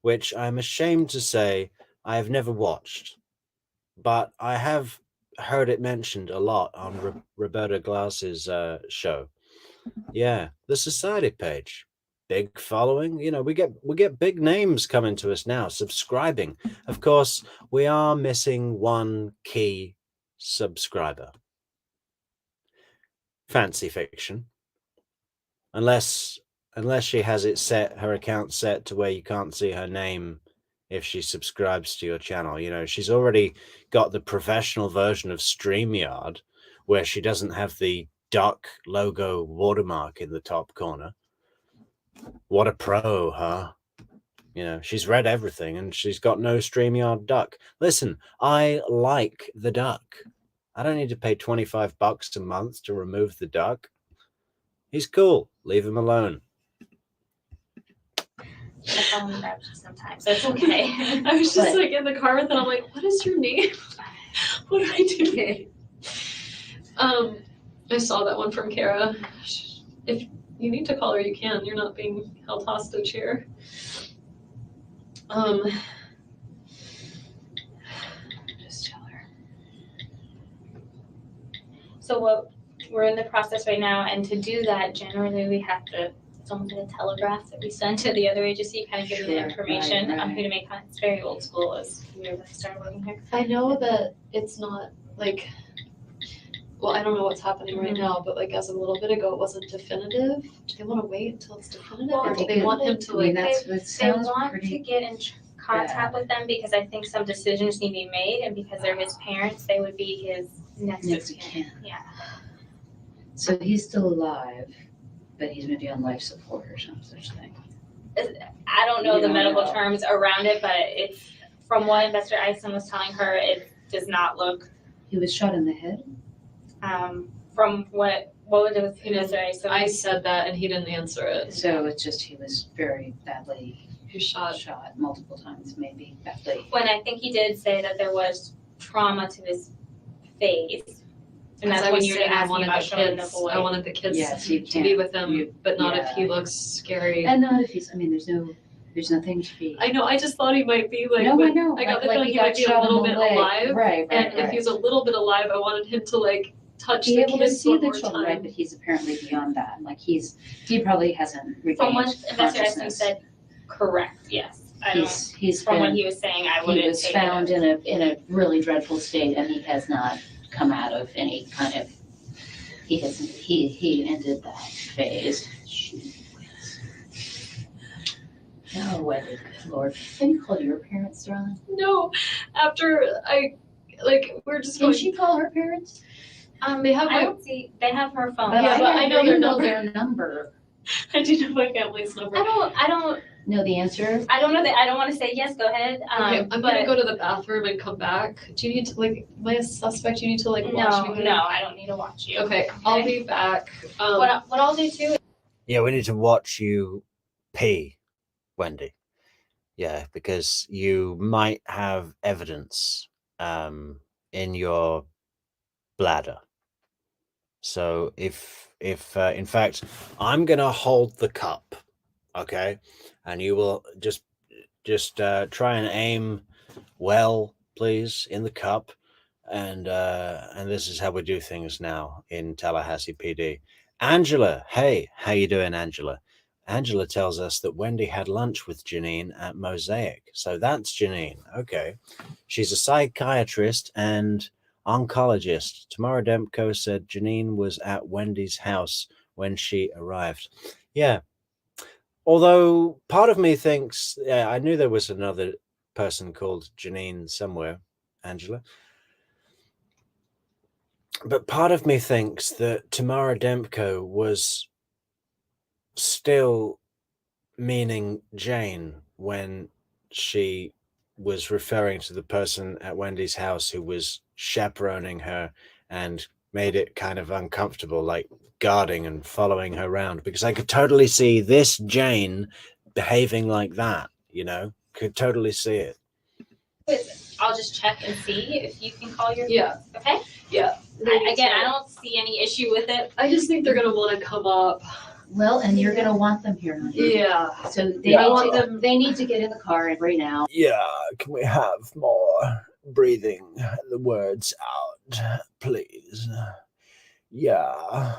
which I'm ashamed to say I have never watched, but I have heard it mentioned a lot on Roberta Glass's show. Yeah, the Society page. Big following. We get big names coming to us now, subscribing. Of course, we are missing one key subscriber. Fancy Fiction. Unless she has her account set to where you can't see her name if she subscribes to your channel. She's already got the professional version of StreamYard where she doesn't have the duck logo watermark in the top corner. What a pro, huh? She's read everything and she's got no StreamYard duck. Listen, I like the duck. I don't need to pay $25 a month to remove the duck. He's cool. Leave him alone. The phone grabs you sometimes, so it's okay. I was just in the car with it. I'm like, what is your name? What do I do? I saw that one from Kara. If you need to call her, you can. You're not being held hostage here. Just tell her. So we're in the process right now, and to do that, generally we have to. It's almost like a telegraph that we send to the other agency, kind of giving them information on who to make contact. It's very old school as we started working here. I know that it's not I don't know what's happening right now, but as of a little bit ago, it wasn't definitive. Do they want to wait until it's definitive, or do they want him to That's what They sounds want pretty. to get in contact with them because I think some decisions need to be made, and because they're his parents, they would be his next Next of of kin. kin. Yeah. So he's still alive, but he's maybe on life support or some such thing. I don't know You the don't medical know. terms around it, but it's from what Investigator Isom was telling her, it does not look He was shot in the head? from what was it Investigator Isom? I said that and he didn't answer it. So it's just he was very badly He shot. shot multiple times, maybe badly. When I think he did say that there was trauma to his face. And Because that's I when was you were saying I asking wanted about the showing the kids. boy. I wanted the kids Yes, you to be can't- with him, you- but not if yeah. he looks scary. And not if he's, I mean, there's nothing to be. I know. I just thought he might be like. No, but I know. I got the Like feeling he he got might be a shot in little the bit leg. alive. Right, And if he was a little bit alive, I wanted him to like touch be the able to kids see one the more children, right? time. But he's apparently beyond that. Like he probably hasn't From regained what Investigator Isom consciousness. said, correct, yes. I don't, He's from what been, he was saying, I he wouldn't was take found it. in a really dreadful state, and he has not come out of any kind of. He ended that phase. Oh, Wendy, good Lord. Have you called your parents, darling? No, after we're just Can going. she call her parents? They have I my. don't see, they have her phone. Yeah, but I know their know number. their number. I do know my family's number. I don't Know the answer? I don't know that, I don't wanna say yes, go ahead, Okay, I'm but gonna go to the bathroom and come back. Do you need to am I a suspect? Do you need to watch no, me? no, I don't need to watch you. Okay, I'll be back. What I'll do too, Yeah, we need to watch you pee, Wendy. Yeah, because you might have evidence in your bladder. So if in fact, I'm gonna hold the cup, okay, and you will just try and aim well, please, in the cup, and this is how we do things now in Tallahassee PD. Angela, hey, how you doing, Angela? Angela tells us that Wendy had lunch with Janine at Mosaic. So that's Janine. Okay. She's a psychiatrist and oncologist. Tamara Demko said Janine was at Wendy's house when she arrived. Yeah. Although part of me thinks, yeah, I knew there was another person called Janine somewhere, Angela. But part of me thinks that Tamara Demko was still meaning Jane when she was referring to the person at Wendy's house who was chaperoning her and made it kind of uncomfortable, like guarding and following her around, because I could totally see this Jane behaving like that, could totally see it. I'll just check and see if you can call your Yeah. okay? Yeah. Again, I don't see any issue with it. I just think they're gonna want to come up. Well, and you're gonna want them here, honey. Yeah. So they need to get in the car right now. Yeah, can we have more breathing the words out, please? Yeah.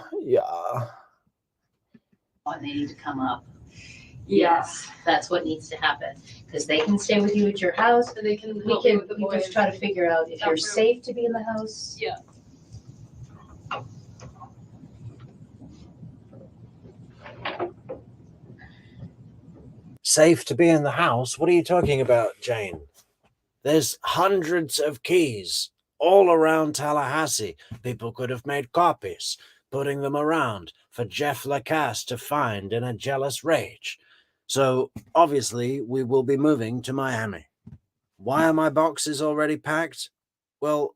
And they need to come up. Yeah. Yes, that's what needs to happen, because they can stay with you at your house. And they can We help you can, with the we boys. just try to figure out if you're Bathroom. safe to be in the house. Yeah. Safe to be in the house? What are you talking about, Jane? There's hundreds of keys all around Tallahassee. People could have made copies, putting them around for Jeff LaCasse to find in a jealous rage. So obviously we will be moving to Miami. Why are my boxes already packed? Well,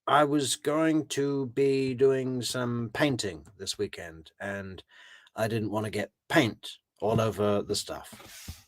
I was going to be doing some painting this weekend, and I didn't want to get paint all over the stuff.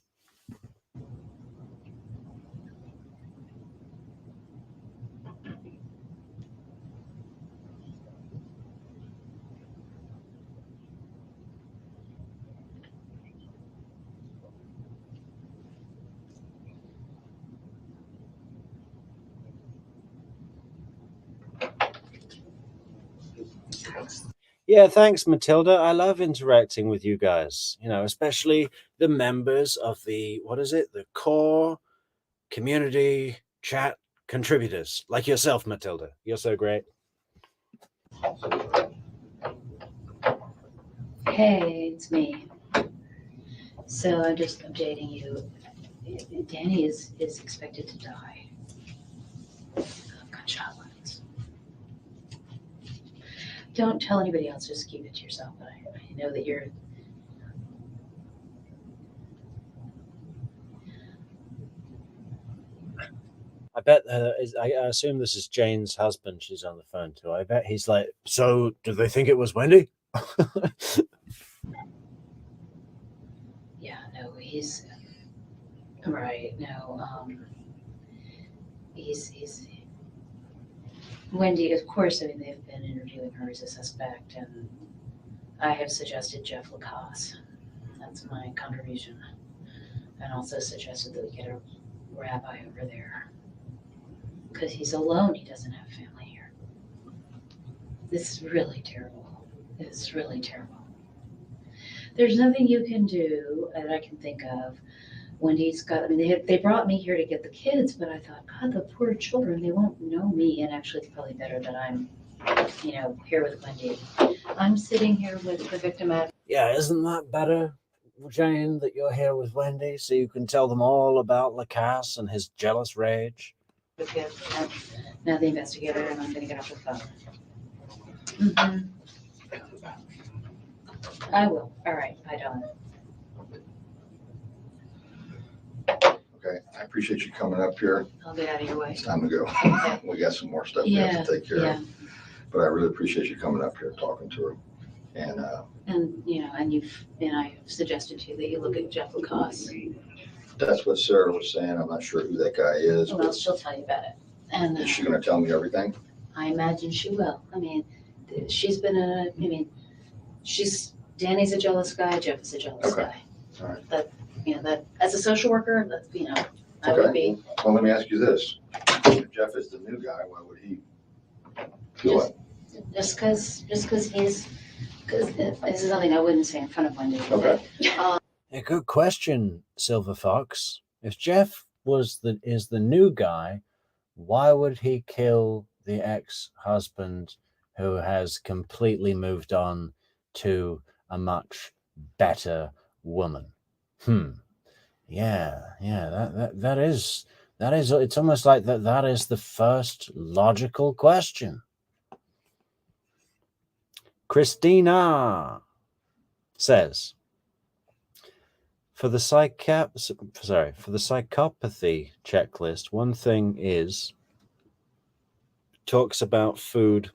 Yeah, thanks, Matilda. I love interacting with you guys, especially the members of the core community chat contributors, like yourself, Matilda. You're so great. Hey, it's me. So I'm just updating you. Danny is expected to die of gunshot wounds. Don't tell anybody else, just keep it to yourself, but I know that you're. I bet I assume this is Jane's husband she's on the phone to. I bet he's like, so do they think it was Wendy? Yeah, no, he's right. No, he's Wendy. Of course, I mean they've been interviewing her as a suspect, and I have suggested Jeff LaCasse. That's my contribution, and also suggested that we get a rabbi over there because he's alone. He doesn't have family here. This is really terrible. It's really terrible. There's nothing you can do that I can think of. Wendy's got, I mean, they brought me here to get the kids, but I thought, God, the poor children, they won't know me. And actually, it's probably better that I'm, here with Wendy. I'm sitting here with the victim at. Yeah, isn't that better, Jane, that you're here with Wendy so you can tell them all about LaCasse and his jealous rage? Okay, and now the investigator, and I'm going to get off the phone. Mm-hmm. I will. All right. Bye, Dawn. Okay, I appreciate you coming up here. I'll get out of your way. It's time to go. Okay. We got some more stuff we have to take care Yeah. of. But I really appreciate you coming up here, talking to her. And And I have suggested to you that you look at Jeff LaCasse. that's what Sarah was saying. I'm not sure who that guy is, Well, but she'll tell you about it. And is she gonna tell me everything? I imagine she will. I mean, she's been Danny's a jealous guy, Jeff is a jealous Okay. guy. All right. That as a social worker, I would be. Well, let me ask you this. If Jeff is the new guy, why would he do it? Just because this is something I wouldn't say in front of Wendy. Okay. A good question, Silver Fox. If Jeff is the new guy, why would he kill the ex-husband who has completely moved on to a much better woman? Yeah, that is it's almost like that is the first logical question. Christina says, for the psychopathy checklist, one thing talks about food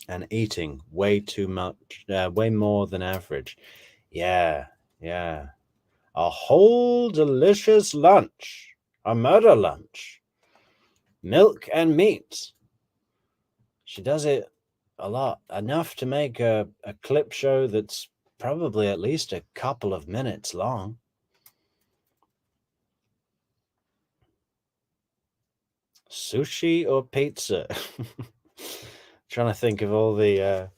and eating way too much, way more than average. Yeah. A whole delicious lunch, a murder lunch, milk and meat. She does it a lot, enough to make a clip show that's probably at least a couple of minutes long. Sushi or pizza? Trying to think of all the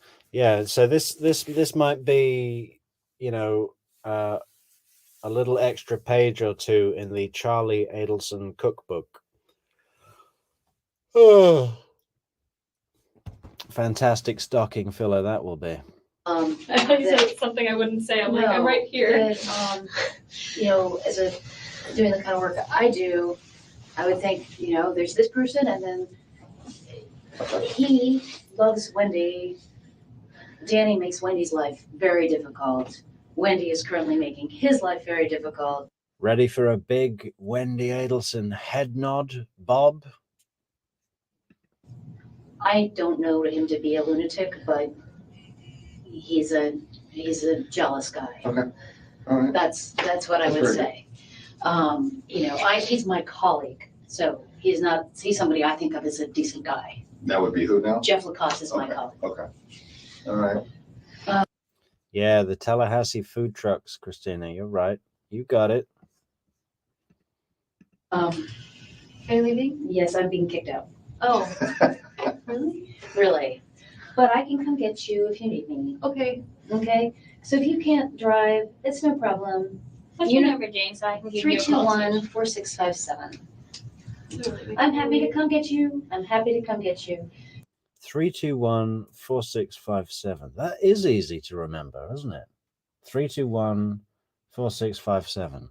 so this might be a little extra page or two in the Charlie Adelson cookbook. Oh, fantastic stocking filler that will be. I thought you said it's something I wouldn't say. I'm like, I'm right here. As doing the kind of work I do, I would think, there's this person, and then he loves Wendy. Danny makes Wendy's life very difficult. Wendy is currently making his life very difficult. Ready for a big Wendi Adelson head nod, Bob? I don't know him to be a lunatic, but he's a jealous guy. Okay. All right. That's what I would That's say. He's my colleague, so he's somebody I think of as a decent guy. That would be who now? Jeff LaCasse is my colleague. Okay. All right. Yeah, the Tallahassee food trucks, Christina. You're right. You got it. Are you leaving? Yes, I'm being kicked out. Oh, really? Really. But I can come get you if you need me. Okay. Okay? So if you can't drive, it's no problem. What's your number, Jane, so I can give you a call? 321-4657. I'm happy to come get you. 321-4657. That is easy to remember, isn't it? 321-4657.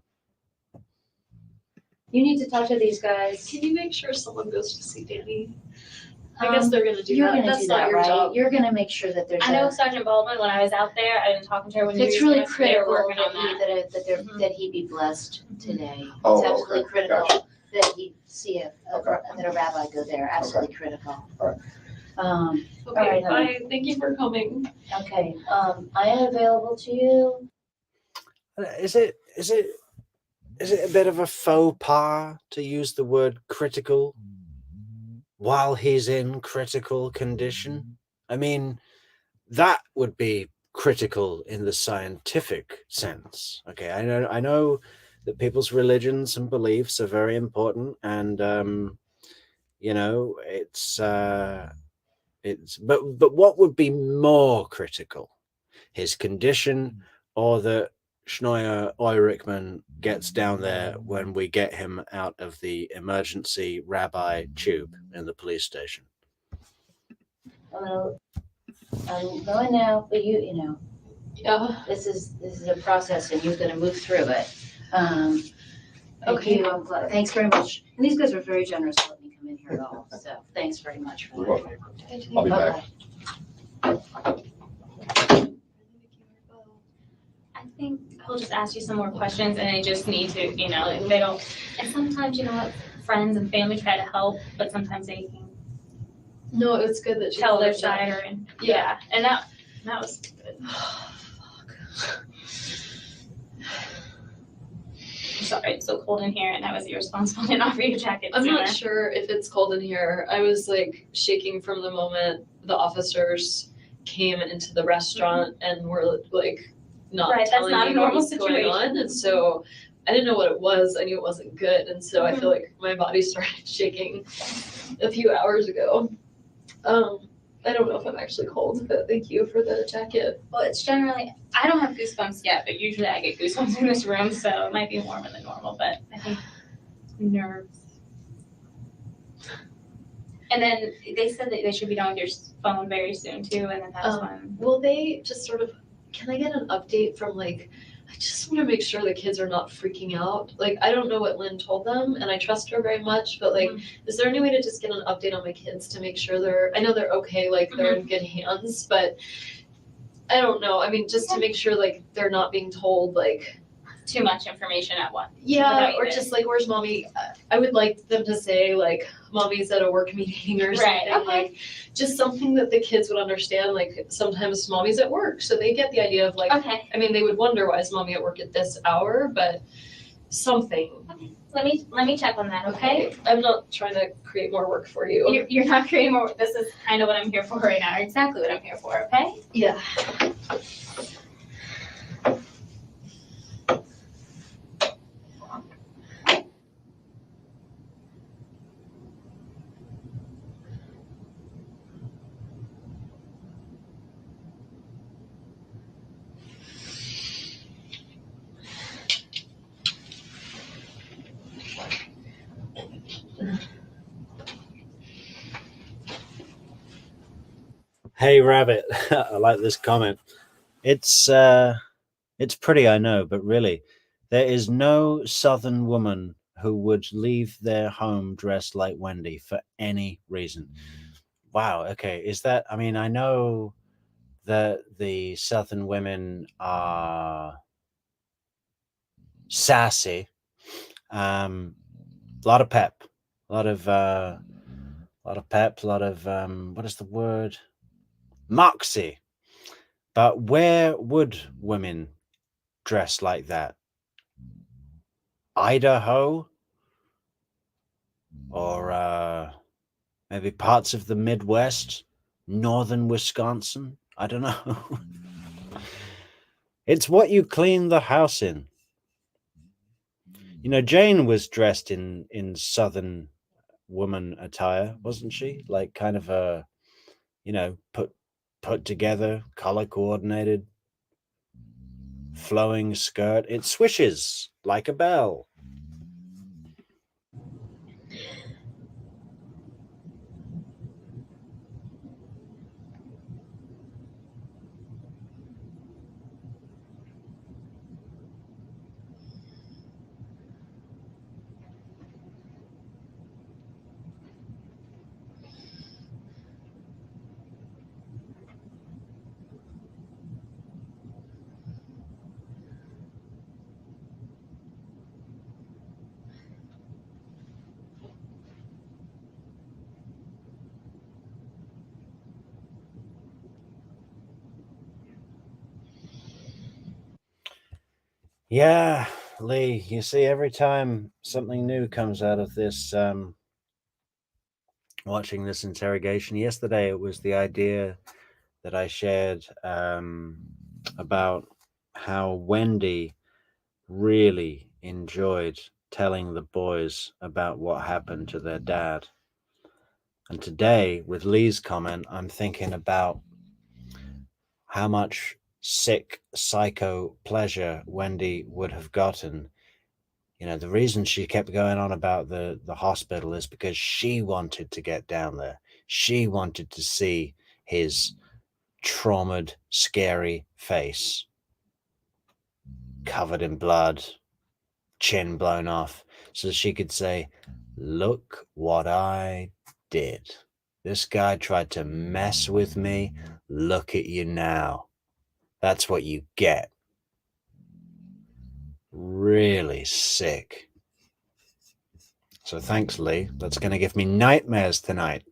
You need to talk to these guys. Can you make sure someone goes to see Danny? I guess they're gonna do You're that. gonna That's do not that, your right? job. You're gonna make sure that there's I know Sergeant Baldwin, when I was out there, I've been talking to her when it's you were really with us, they were critical working that on that. that he be blessed today. Oh, It's absolutely okay. critical Gotcha. that he see Okay. that a rabbi go there, absolutely critical. All right. Okay, right, honey. bye. Thank you for coming. Okay, I am available to you. Is it a bit of a faux pas to use the word critical while he's in critical condition? I mean, that would be critical in the scientific sense. Okay, I know that people's religions and beliefs are very important, and it's but what would be more critical, his condition, or that Schneier Eurichman gets down there when we get him out of the emergency rabbi tube in the police station? I'm going now, but you know, Yeah. this is a process and you're gonna move through it. Thank Okay. you, I'm glad, thanks very much. And these guys are very generous to let me come in here at all, so thanks very much for You're that. welcome. I'll be back. I think he'll just ask you some more questions and they just need to, like, they don't, and sometimes, what, friends and family try to help, but sometimes they can No, it's good that you tell their called that. side and, yeah, and that was good. Sorry, it's so cold in here and I was irresponsible to not offer you a jacket I'm sooner. not sure if it's cold in here. I was like shaking from the moment the officers came into the restaurant and were like not Right, that's telling not me a normal what was going on. situation. And so I didn't know what it was. I knew it wasn't good. And so I feel like my body started shaking a few hours ago. I don't know if I'm actually cold, but thank you for the jacket. Well, it's generally, I don't have goosebumps yet, but usually I get goosebumps in this room, so it might be warmer than normal, but I think nerves. And then they said that they should be done with your phone very soon too, and then that's when. Will they just sort of, can I get an update from like, I just want to make sure the kids are not freaking out. Like, I don't know what Lynn told them and I trust her very much, but like, is there any way to just get an update on my kids to make sure I know they're okay, like they're in good hands, but I don't know. I mean, just to make sure like they're not being told like, Too much information at once. yeah, or Without just like, where's mommy? I would like them to say like, mommy's at a work meeting or something. Right, okay. Like, just something that the kids would understand. Like, sometimes mommy's at work, so they get the idea of like, Okay, I mean, they would wonder why is mommy at work at this hour, but something. let me check on that, okay? I'm not trying to create more work for you. You're not creating more, this is kind of what I'm here for right now, exactly what I'm here for, okay? Yeah. Hey Rabbit, I like this comment. It's pretty, I know, but really, there is no Southern woman who would leave their home dressed like Wendy for any reason. Wow, okay, is that, I mean, I know that the Southern women are sassy, a lot of pep, a lot of pep, a lot of what is the word? Moxie. But where would women dress like that? Idaho? Or maybe parts of the Midwest? Northern Wisconsin? I don't know. It's what you clean the house in. Jane was dressed in Southern woman attire, wasn't she? Like kind of a, put together, color coordinated, flowing skirt. It swishes like a bell. Yeah, Lee, you see, every time something new comes out of this, watching this interrogation, yesterday it was the idea that I shared about how Wendy really enjoyed telling the boys about what happened to their dad. And today, with Lee's comment, I'm thinking about how much sick psycho pleasure Wendy would have gotten. You know, the reason she kept going on about the hospital is because she wanted to get down there. She wanted to see his traumatized, scary face, covered in blood, chin blown off, so she could say, "Look what I did. This guy tried to mess with me. Look at you now. That's what you get." Really sick. So thanks, Lee. That's going to give me nightmares tonight.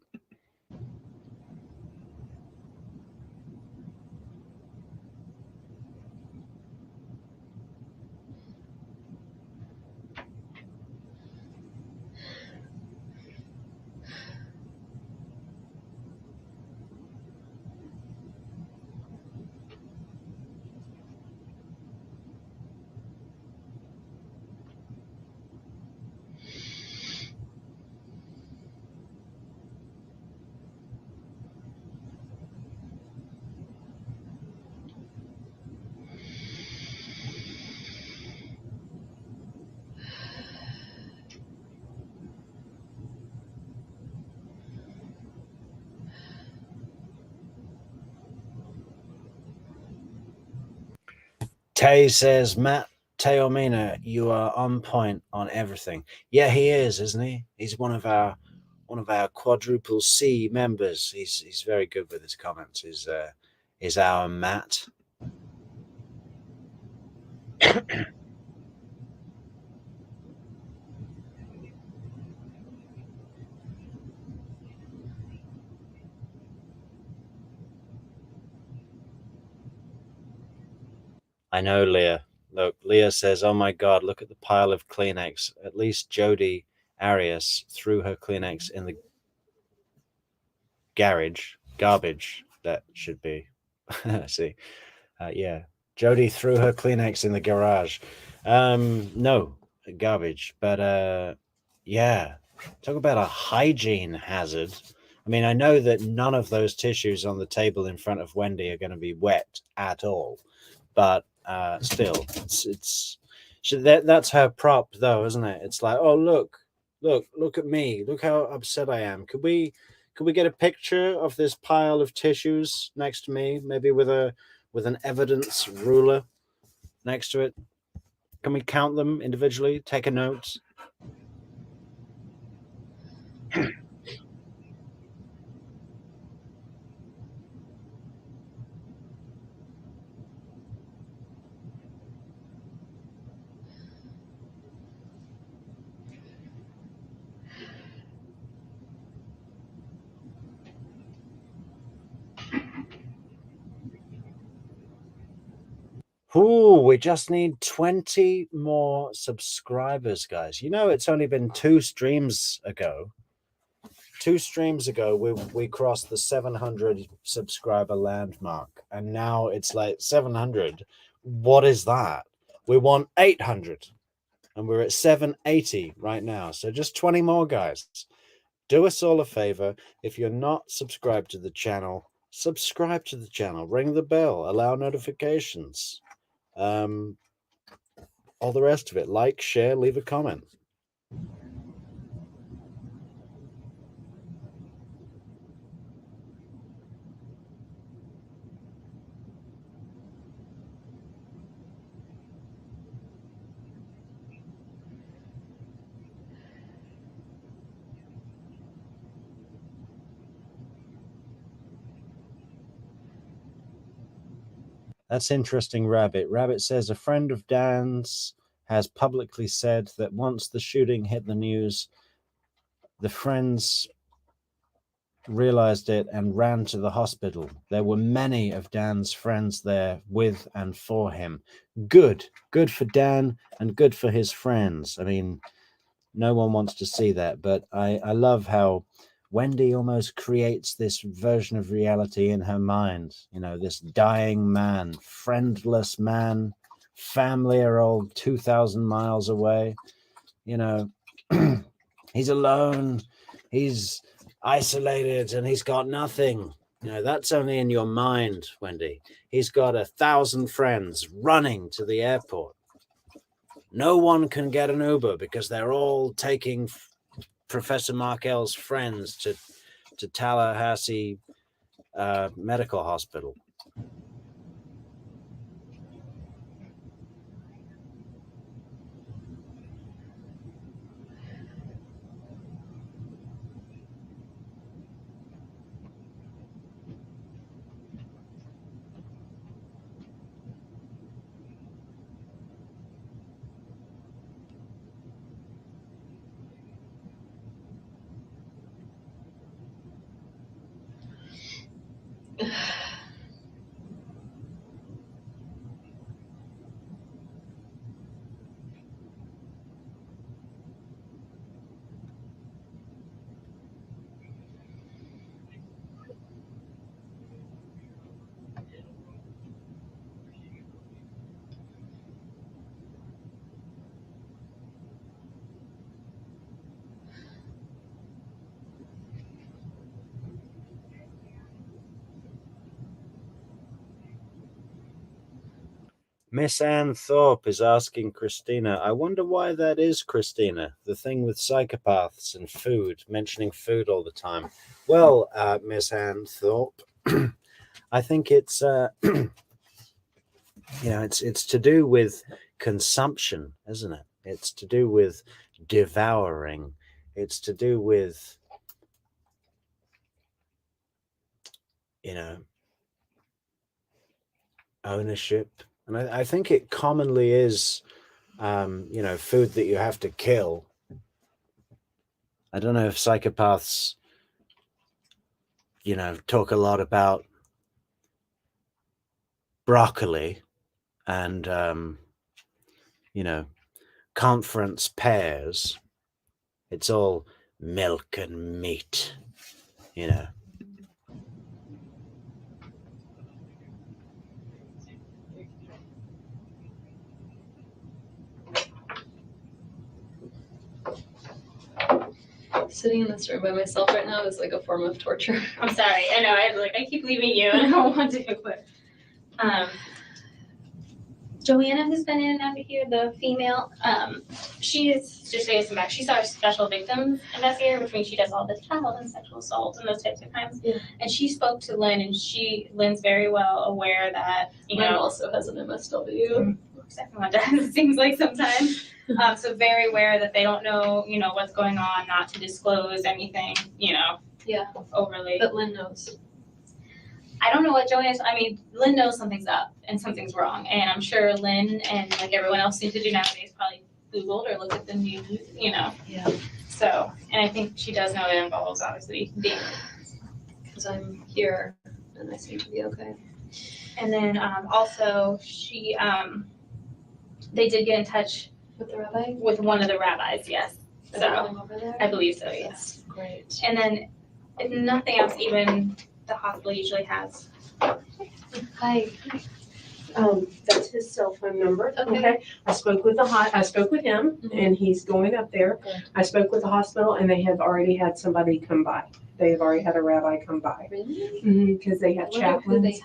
Tay says, Matt Teomina, you are on point on everything. Yeah, he is, isn't he? He's one of our quadruple C members. He's very good with his comments. Is our Matt. I know, Leah. Look, Leah says, "Oh my God, look at the pile of Kleenex. At least Jody Arias threw her Kleenex in the garbage. That should be." See, yeah, Jody threw her Kleenex in the garage. No, garbage. But yeah, talk about a hygiene hazard. I mean, I know that none of those tissues on the table in front of Wendy are going to be wet at all, but still, that's her prop, though, isn't it? It's like, oh, look at me, look how upset I am. Could we get a picture of this pile of tissues next to me, maybe with an evidence ruler next to it? Can we count them individually? Take a note. Ooh, we just need 20 more subscribers, guys. You know, it's only been two streams ago. We crossed the 700 subscriber landmark, and now it's like 700. What is that? We want 800, and we're at 780 right now. So just 20 more, guys. Do us all a favor. If you're not subscribed to the channel, subscribe to the channel, ring the bell, allow notifications. All the rest of it. Like, share, leave a comment. That's interesting, Rabbit. Rabbit says a friend of Dan's has publicly said that once the shooting hit the news, the friends realized it and ran to the hospital. There were many of Dan's friends there with and for him. Good for Dan and good for his friends. I mean, no one wants to see that, but I love how Wendy almost creates this version of reality in her mind. You know, this dying man, friendless man, family are all 2,000 miles away. You know, he's alone, he's isolated, and he's got nothing. You know, that's only in your mind, Wendy. He's got 1,000 friends running to the airport. No one can get an Uber because they're all taking Professor Markel's friends to Tallahassee Medical Hospital. Miss Ann Thorpe is asking Christina, I wonder why that is, Christina, the thing with psychopaths and food, mentioning food all the time. Well, Miss Ann Thorpe, I think it's, you know, it's to do with consumption, isn't it? It's to do with devouring. It's to do with, you know, ownership. And I think it commonly is, you know, food that you have to kill. I don't know if psychopaths, you know, talk a lot about broccoli and, you know, conference pears. It's all milk and meat, you know. Sitting in this room by myself right now is like a form of torture. I'm sorry. I know. I keep leaving you, and I don't want to. But Joanna has been in and out of here. The female. She is just saying some back. She's our special victims investigator, which means she does all the child and sexual assault and those types of crimes. Yeah. And she spoke to Lynn, and Lynn's very well aware that Mine also has an MSW. Everyone does. It seems like sometimes. So very aware that they don't know, you know, what's going on, not to disclose anything, you know. Yeah. Overly. But Lynn knows. I don't know what Joanna's. I mean, Lynn knows something's up and something's wrong, and I'm sure Lynn and like everyone else seems to do nowadays probably Googled or looked at the news, you know. Yeah. So, and I think she does know it involves obviously being. Because I'm here and I seem to be okay. And then also she, they did get in touch With the rabbi? with one of the rabbis, yes. Are they So going over there? I believe so, yes. That's great. And then if nothing else, even the hospital usually has. Hi. That's his cell phone number. Okay. I spoke with him and he's going up there. Good. I spoke with the hospital and they have already had somebody come by. They've already had a rabbi come by. Really? Because they have I wonder who chaplains. they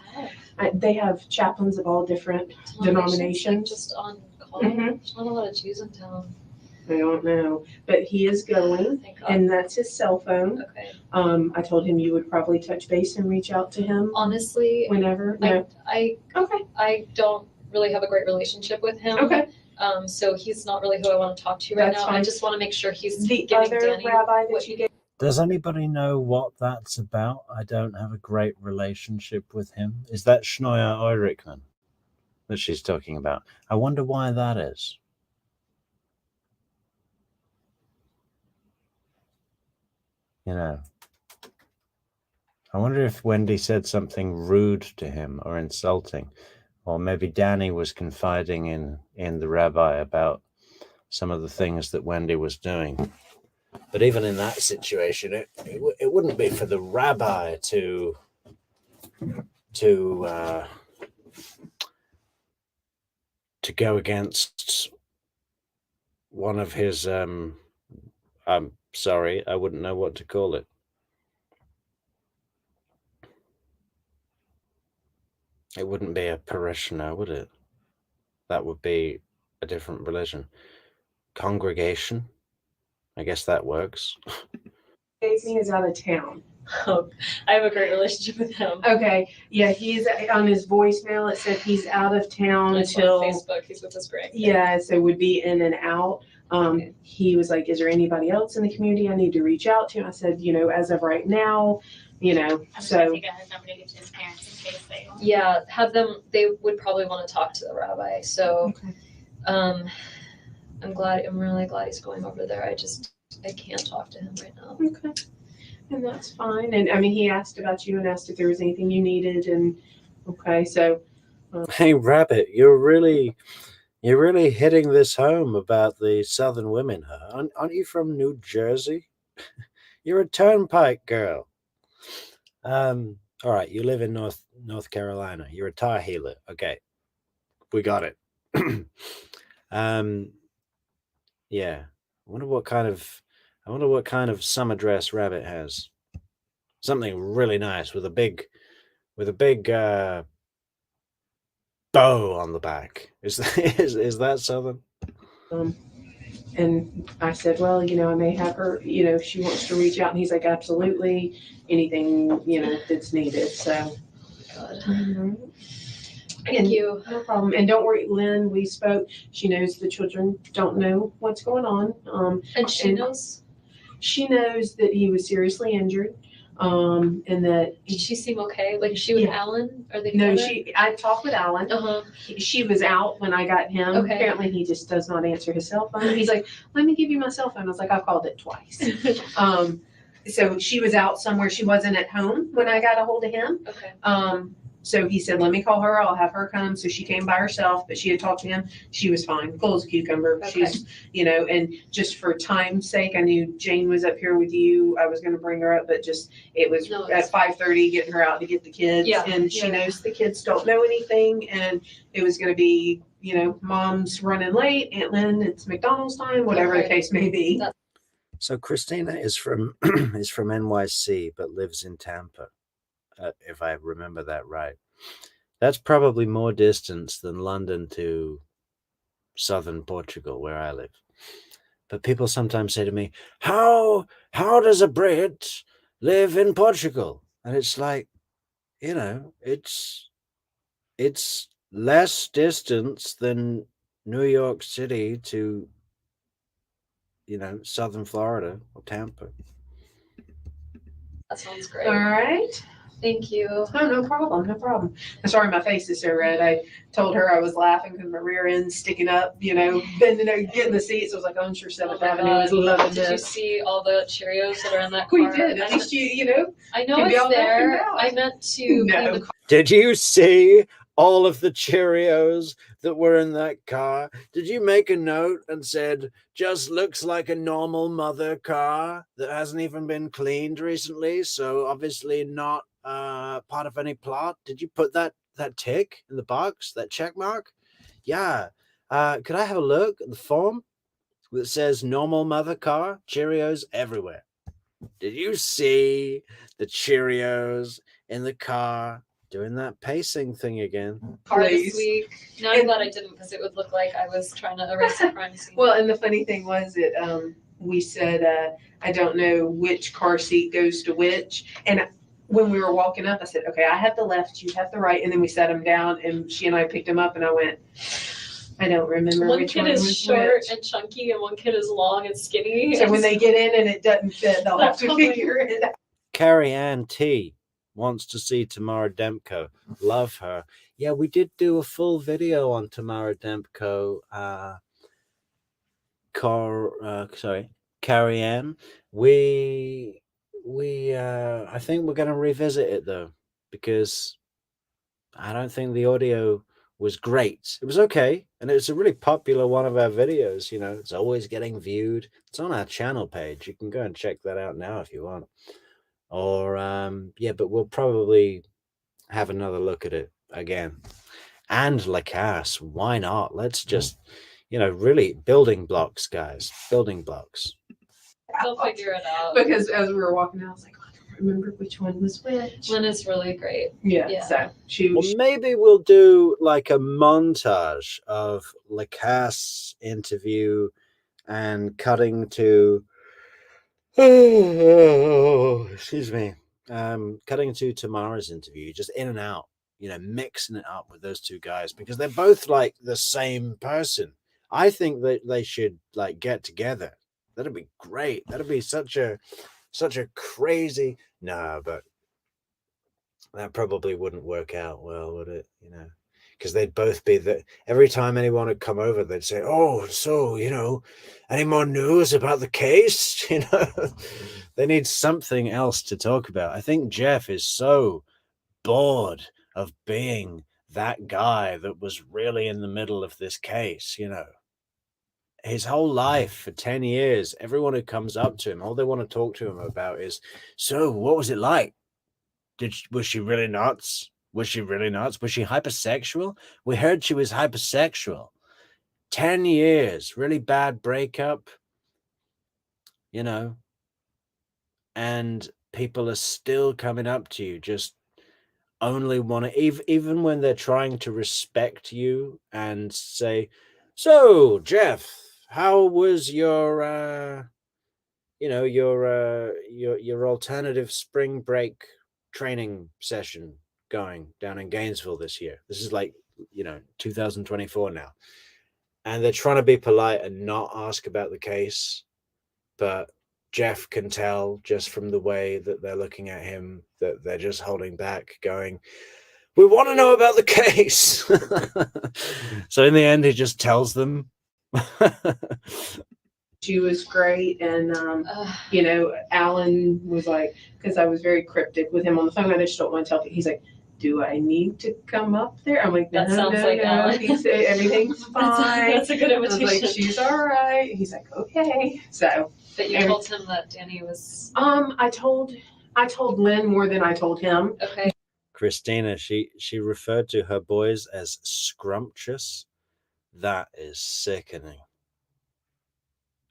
have. They have chaplains of all different denominations. Like just on call. Mhm. There's not a lot of Jews in town. I don't know, but he is going Thank God. and that's his cell phone. Okay. I told him you would probably touch base and reach out to him Honestly, whenever. I Okay. I don't really have a great relationship with him. Okay. So he's not really who I want to talk to right That's now. I fine. just want to make sure he's The giving other Danny rabbi what that you gave. Does anybody know what that's about? I don't have a great relationship with him. Is that Schneyer Eurichman that she's talking about? I wonder why that is. You know, I wonder if Wendy said something rude to him or insulting, or maybe Danny was confiding in the rabbi about some of the things that Wendy was doing. But even in that situation, it wouldn't be for the rabbi to go against one of his I'm sorry, I wouldn't know what to call it. It wouldn't be a parishioner, would it? That would be a different religion. Congregation, I guess that works. Casey is out of town. Oh, I have a great relationship with him. Okay, yeah, he's on his voicemail. It said he's out of town It's on until Facebook. He's with his grandkids. yeah, so would be in and out. Okay. He was like, "Is there anybody else in the community I need to reach out to?" I said, "As of right now, I'm just gonna so take out his number to give to his parents in case they don't. Yeah, have them. They would probably want to talk to the rabbi. So, okay. I'm really glad he's going over there. I can't talk to him right now. Okay, and that's fine. And I mean, he asked about you and asked if there was anything you needed, and okay, so Hey, Rabbit, you're really hitting this home about the Southern women, huh? Aren't you from New Jersey? You're a turnpike girl. All right, you live in North Carolina. You're a Tar Heeler. Okay, we got it. Yeah. I wonder what kind of summer dress Rabbit has. Something really nice with a big bow on the back. Is that Southern? and I said, well, I may have her, if she wants to reach out, and he's like, absolutely, anything, that's needed. So, God. Thank you. No problem. And don't worry, Lynn, we spoke. She knows the children don't know what's going on. And she knows. She knows that he was seriously injured. And that Did she seem okay? Like, is she with Yeah. Alan? Are they no, together? I talked with Alan. Uh-huh. She was out when I got him. Okay. Apparently he just does not answer his cell phone. He's like, let me give you my cell phone. I was like, I called it twice. So she was out somewhere. She wasn't at home when I got a hold of him. Okay. So he said, let me call her. I'll have her come. So she came by herself, but she had talked to him. She was fine. Cool as a cucumber. Okay. She's, and just for time's sake, I knew Jane was up here with you. I was going to bring her up, but just, it was No, at 5:30 getting her out to get the kids. Yeah, And she yeah. knows the kids don't know anything. And it was going to be, mom's running late. Aunt Lynn, it's McDonald's time, whatever the Okay. case may be. So Christina is from NYC but lives in Tampa, if I remember that right. That's probably more distance than London to southern Portugal, where I live. But people sometimes say to me, "How does a Brit live in Portugal?" And it's like, it's less distance than New York City to southern Florida or Tampa. That sounds great. All right. Thank you. Oh, no problem. No problem. I'm sorry my face is so red. I told her I was laughing because my rear end's sticking up, bending over, getting the seat. So I was like, I'm sure 7th Avenue is loving Did you this. see all the Cheerios that are in that car? We did. At least I know can be it's all that there. and I meant to No. clean the car. Did you see all of the Cheerios that were in that car? Did you make a note and said, just looks like a normal mother car that hasn't even been cleaned recently, so obviously not part of any plot? Did you put that tick in the box, that check mark? Yeah. Could I have a look at the form that says normal mother car? Cheerios everywhere. Did you see the Cheerios in the car doing that pacing thing again? Car this Please. week. No, I'm glad I didn't, because it would look like I was trying to erase a crime scene. Well, and the funny thing was that we said, I don't know which car seat goes to which. And when we were walking up, I said, okay, I have the left, you have the right. And then we sat them down and she and I picked them up and I went, I don't remember one which kid one is was short which. and chunky, and one kid is long and skinny. So when they get in and it doesn't fit, they'll have to They'll figure it out. Carrie Ann T wants to see Tamara Dempko. Love her. Yeah, we did do a full video on Tamara Dempko. Carrie Ann. We I think we're going to revisit it though, because I don't think the audio was great. It was okay, and it's a really popular one of our videos. You know, it's always getting viewed. It's on our channel page. You can go and check that out now if you want. Or yeah, but we'll probably have another look at it again. And LaCasse, why not? Let's just, really building blocks, guys. Building blocks. They'll figure it out. Because as we were walking out, I was like, I don't remember which one was which. Lynn is really great. Yeah. So Well, maybe we'll do like a montage of LaCasse interview and cutting to excuse me. Cutting to Tamara's interview, just in and out, mixing it up with those two guys, because they're both like the same person. I think that they should like get together. That'd be great. That'd be such a crazy. No, but that probably wouldn't work out well, would it? Because they'd both be that every time anyone would come over, they'd say, "Oh, so any more news about the case?" They need something else to talk about. I think Jeff is so bored of being that guy that was really in the middle of this case. His whole life for 10 years, everyone who comes up to him, all they want to talk to him about is, "So, what was it like? Was she really nuts? Was she really nuts? Was she hypersexual? We heard she was hypersexual. 10 years, really bad breakup, and people are still coming up to you, just only want to, even when they're trying to respect you and say, so, Jeff, how was your, your alternative spring break training session going down in Gainesville this year?" This is like 2024 now, and they're trying to be polite and not ask about the case, but Jeff can tell just from the way that they're looking at him that they're just holding back, going, "We want to know about the case." So in the end, he just tells them. She was great, and Alan was like, because I was very cryptic with him on the phone. I just don't want to tell. He's like, "Do I need to come up there?" I'm like, That sounds like Alan. He said everything's fine. That's a good I was imitation. like, "She's all right." He's like, "Okay." So. But you told him that Danny was. I told Lynn more than I told him. Okay. Christina, she referred to her boys as scrumptious. That is sickening.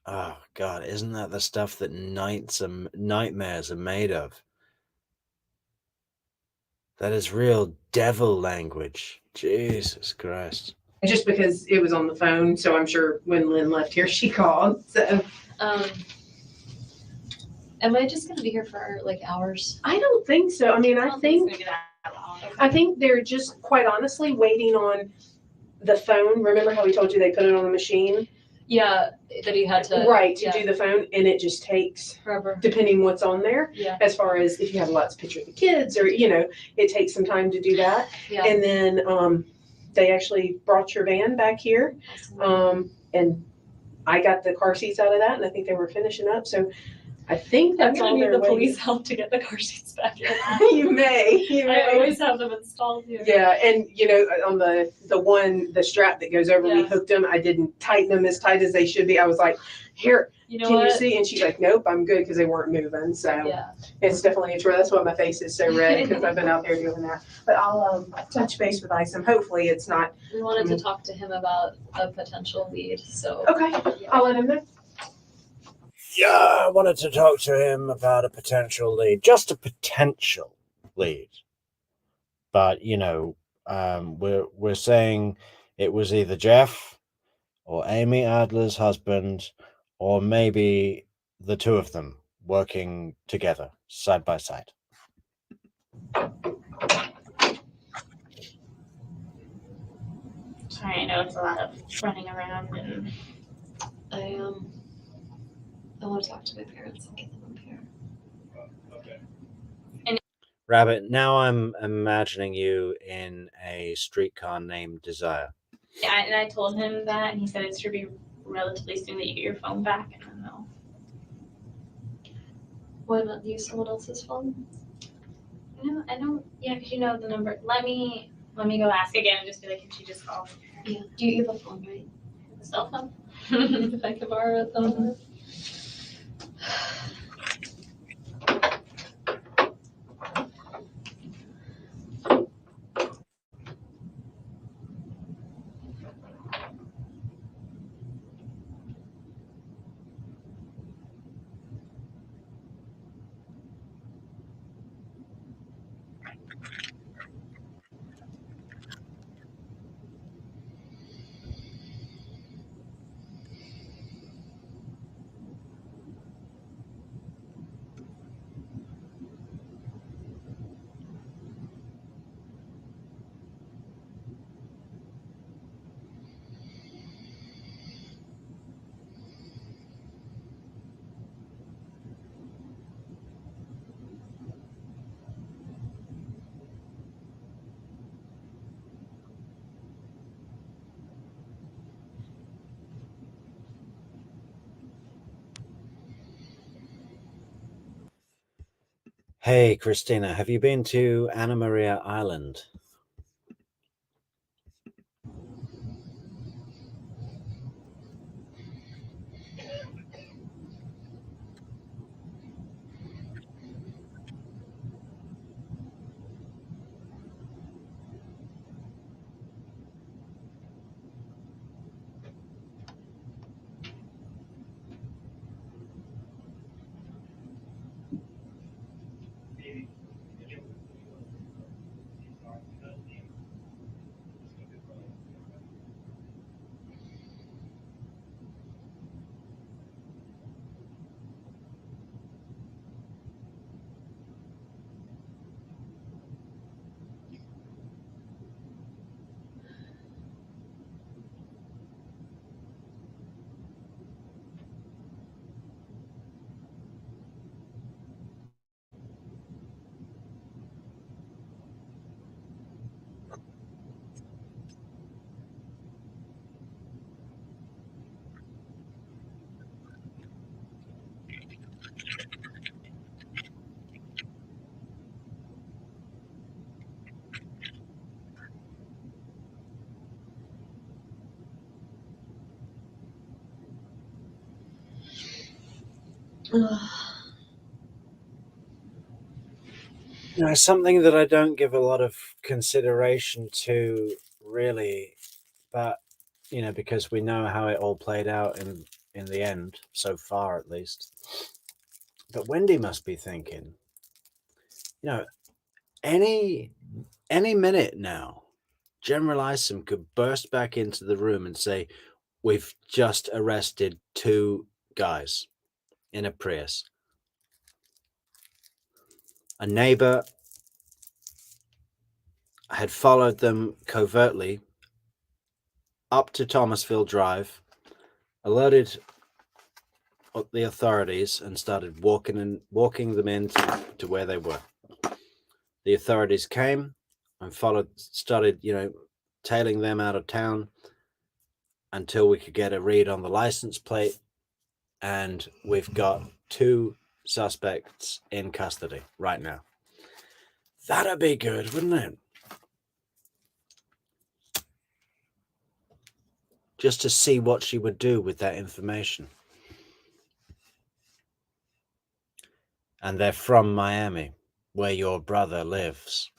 Oh God, isn't that the stuff that nightmares are made of? That is real devil language. Jesus Christ. Just because it was on the phone, so I'm sure when Lynn left here, she called. So. Am I just gonna be here for like hours? I don't think so. I mean, I think they're just, quite honestly, waiting on the phone. Remember how we told you they put it on the machine? Yeah, that he had to. Right, to do the phone, and it just takes forever, depending what's on there. Yeah. As far as if you have lots of pictures of the kids, or it takes some time to do that. Yeah. And then they actually brought your van back here, and I got the car seats out of that, and I think they were finishing up. So I think that's all they're need the waiting. police help to get the car seats back here. You may. I always have them installed here. Yeah, and on the strap that goes over, we hooked them. I didn't tighten them as tight as they should be. I was like, "Here, can you see?" And she's like, "Nope, I'm good," because they weren't moving. So it's definitely a true. That's why my face is so red, because I've been out there doing that. But I'll touch base with Isom. Hopefully it's not. We wanted to talk to him about a potential lead. So okay, I'll let him know. Yeah, I wanted to talk to him about a potential lead, just a potential lead. But we're saying it was either Jeff or Amy Adler's husband, or maybe the two of them working together side by side. Sorry, I know it's a lot of running around, and I want to talk to my parents and get them up here. Okay. Rabbit, now I'm imagining you in a streetcar named Desire. Yeah, and I told him that, and he said it should be relatively soon that you get your phone back. I don't know. Why not use someone else's phone? No, I don't. Yeah, because you know the number. Let me go ask again and just be like, can she just call Yeah. Do you have a phone, right? the cell phone? If I could borrow it, though. Hey, Christina, have you been to Anna Maria Island? You know, something that I don't give a lot of consideration to, really, but you know, because we know how it all played out in the end, so far at least. But Wendy must be thinking, you know, any minute now, General Isom could burst back into the room and say, "We've just arrested 2 guys in a Prius." A neighbor had followed them covertly up to Thomasville Drive, alerted the authorities, and started walking them into where they were. The authorities came and started, tailing them out of town until we could get a read on the license plate, and we've got 2 suspects in custody right now. That'd be good, wouldn't it? Just to see what she would do with that information. And they're from Miami, where your brother lives.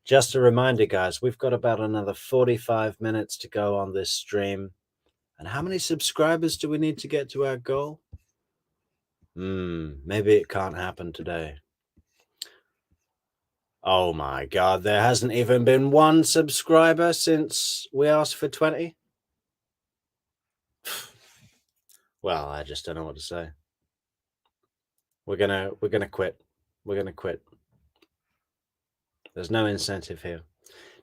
Just a reminder, guys, we've got about another 45 minutes to go on this stream. And how many subscribers do we need to get to our goal? Maybe it can't happen today. Oh my God, there hasn't even been 1 subscriber since we asked for 20. Well, I just don't know what to say. We're gonna quit. We're gonna quit. There's no incentive here.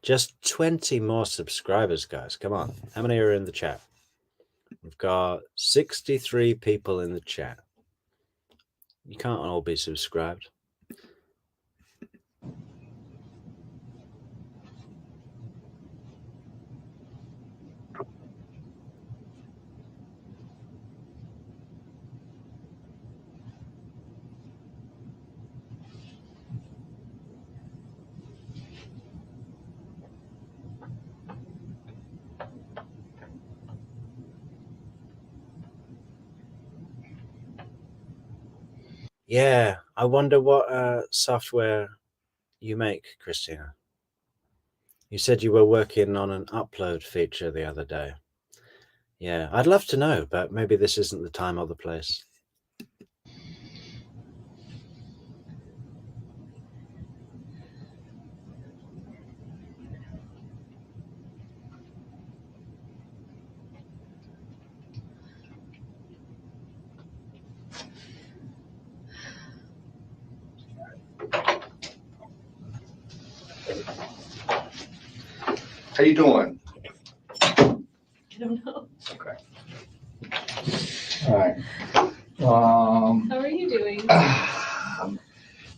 Just 20 more subscribers, guys. Come on. How many are in the chat? We've got 63 people in the chat. You can't all be subscribed. Yeah, I wonder what software you make, Christina. You said you were working on an upload feature the other day. Yeah, I'd love to know, but maybe this isn't the time or the place. How you doing? I don't know. Okay. All right. How are you doing?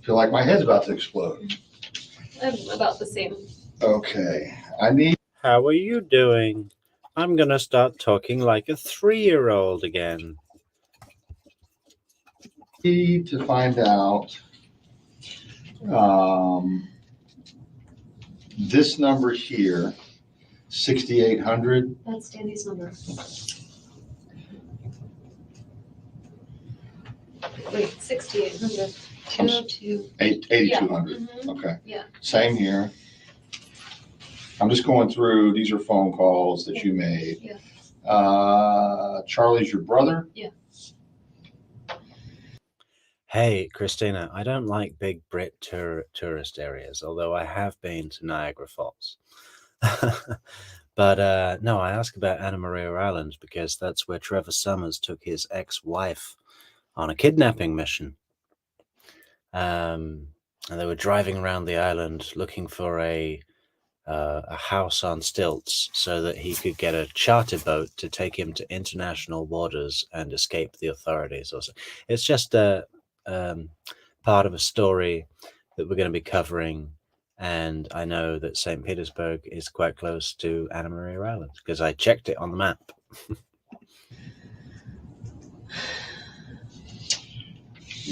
Feel like my head's about to explode. I'm about the same. Okay. How are you doing? I'm gonna start talking like a 3-year-old again. need to find out this number here, 6,800. That's Danny's number. Wait, 6,800. 202. 8,200. Mhm. Okay. Yeah. Same here. I'm just going through, these are phone calls that you made. Yeah. Charlie's your brother? Yeah. Hey, Christina, I don't like big Brit tourist areas, although I have been to Niagara Falls. But no, I ask about Anna Maria Island because that's where Trevor Summers took his ex-wife on a kidnapping mission. And they were driving around the island looking for a house on stilts so that he could get a charter boat to take him to international waters and escape the authorities. Also, it's just a part of a story that we're going to be covering. And I know that St. Petersburg is quite close to Anna Maria Island because I checked it on the map.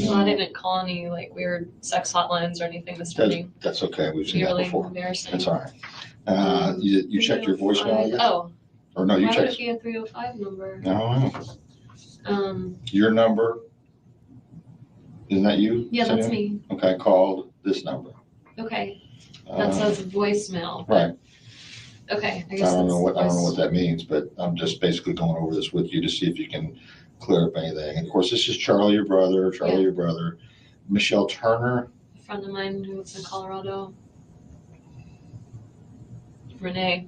Well, I didn't call any like weird sex hotlines or anything this morning. That's okay. We've seen that Really before. embarrassing. That's all right. You checked your voicemail, I guess? Oh, Or no, you why would checked. it be a 305 number? No. Your number, isn't that you? Yeah, that's Cindy? me. Okay, called this number. Okay, that says voicemail. Right. Okay, I I guess don't know that's what that means, but I'm just basically going over this with you to see if you can clear up anything. And of course, this is Charlie, your brother. Your brother. Michelle Turner. a friend of mine who lives in Colorado. Renee.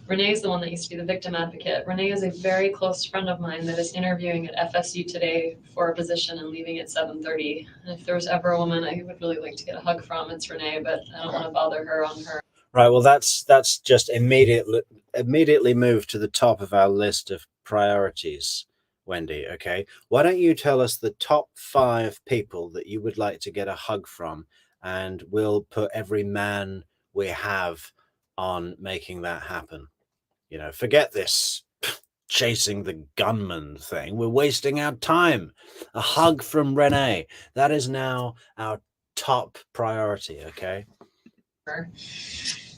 Renee is the one that used to be the victim advocate. Renee is a very close friend of mine that is interviewing at FSU today for a position and leaving at 7:30. And if there was ever a woman I would really like to get a hug from, it's Renee, but I don't want to bother her on her. Right. Well, that's just immediately moved to the top of our list of priorities, Wendy. Okay. Why don't you tell us the top 5 people that you would like to get a hug from, and we'll put every man we have on making that happen. You know, forget this chasing the gunman thing. We're wasting our time. A hug from Renee. That is now our top priority. Okay.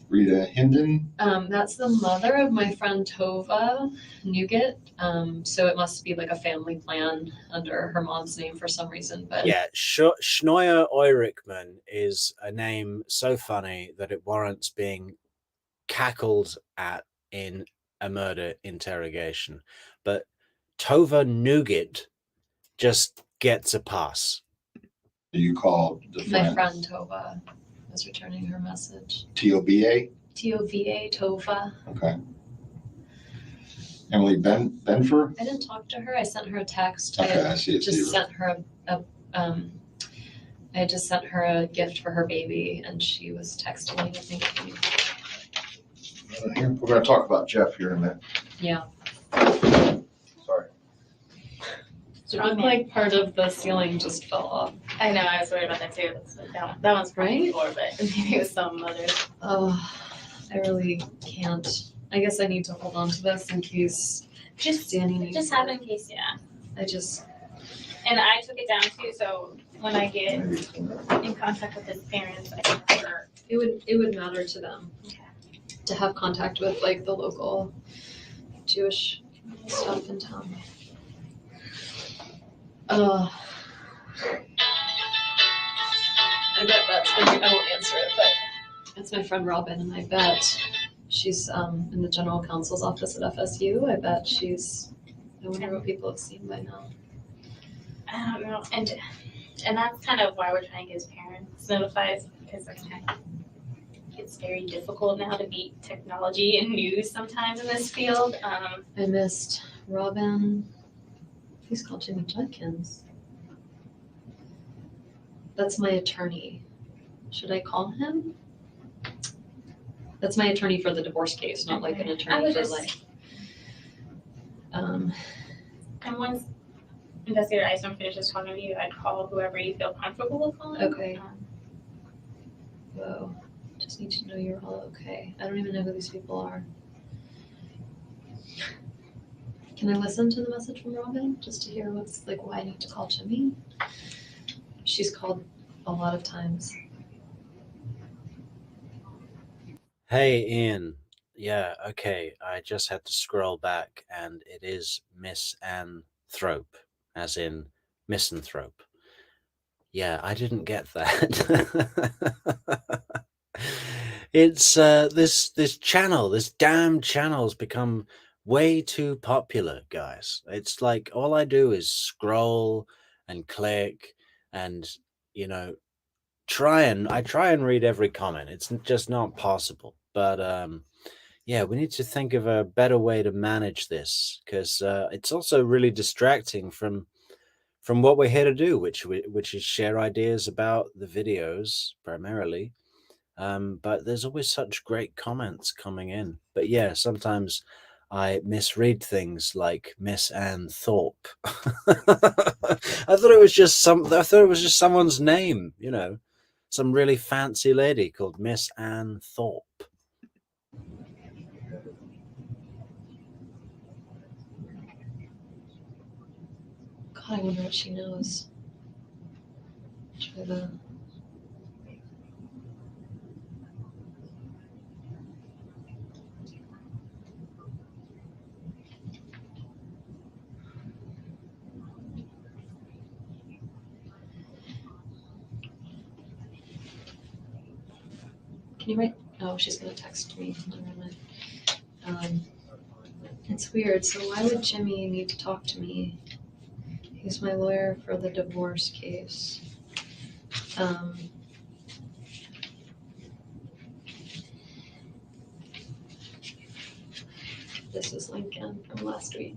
Rita Hinden. That's the mother of my friend Tova Nugget. So it must be like a family plan under her mom's name for some reason. But yeah, Schneuer Eurichman is a name so funny that it warrants being cackled at in a murder interrogation. But Tova Nugget just gets a pass. Do you call the friend? My friend Tova was returning her message. TOBA? TOVA, Tova. Okay. Emily Benfer? I didn't talk to her. I sent her a text. Okay, I see it. Just sent her I just sent her a gift for her baby, and she was texting me to thank me. We're going to talk about Jeff here in a minute. Yeah. Sorry. It looked like part of the ceiling just fell off. I know, I was worried about that too. That one's Right? before, but maybe it was some others. Oh, I really can't. I guess I need to hold on to this in case Danny needs Just have it in case, yeah. And I took it down too, so when I get in contact with his parents, I can remember. It would matter to them to have contact with like the local Jewish stuff in town. bet, I won't answer it, but it's my friend Robin, and I bet she's in the general counsel's office at FSU. I bet I wonder what people have seen by now. I don't know, and that's kind of why we're trying to get his parents notified, because it's very difficult now to beat technology and news sometimes in this field. I missed Robin. Please call Jimmy Judkins. That's my attorney. Should I call him? That's my attorney for the divorce case, not like an attorney for like. And once Investigator Isom finishes talking to you, I'd call whoever you feel comfortable with calling. Okay. Whoa. Just need to know you're all okay. I don't even know who these people are. Can I listen to the message from Robin just to hear what's like why I need to call Jimmy? She's called a lot of times. Hey, Ian. Yeah, okay. I just had to scroll back, and it is Miss Ann Thrope, as in misanthrope. Yeah, I didn't get that. It's this channel, this damn channel's become way too popular, guys. It's like all I do is scroll and click and, you know, I try and read every comment. It's just not possible. But yeah, we need to think of a better way to manage this, because it's also really distracting from what we're here to do, which is share ideas about the videos primarily. But there's always such great comments coming in. But yeah, sometimes I misread things like Miss Ann Thorpe. I thought it was just someone's name, you know, some really fancy lady called Miss Ann Thorpe. God, I wonder what she knows. Try the. Can you write? Oh, she's gonna text me. It's weird. So why would Jimmy need to talk to me? He's my lawyer for the divorce case. This is Lincoln from last week.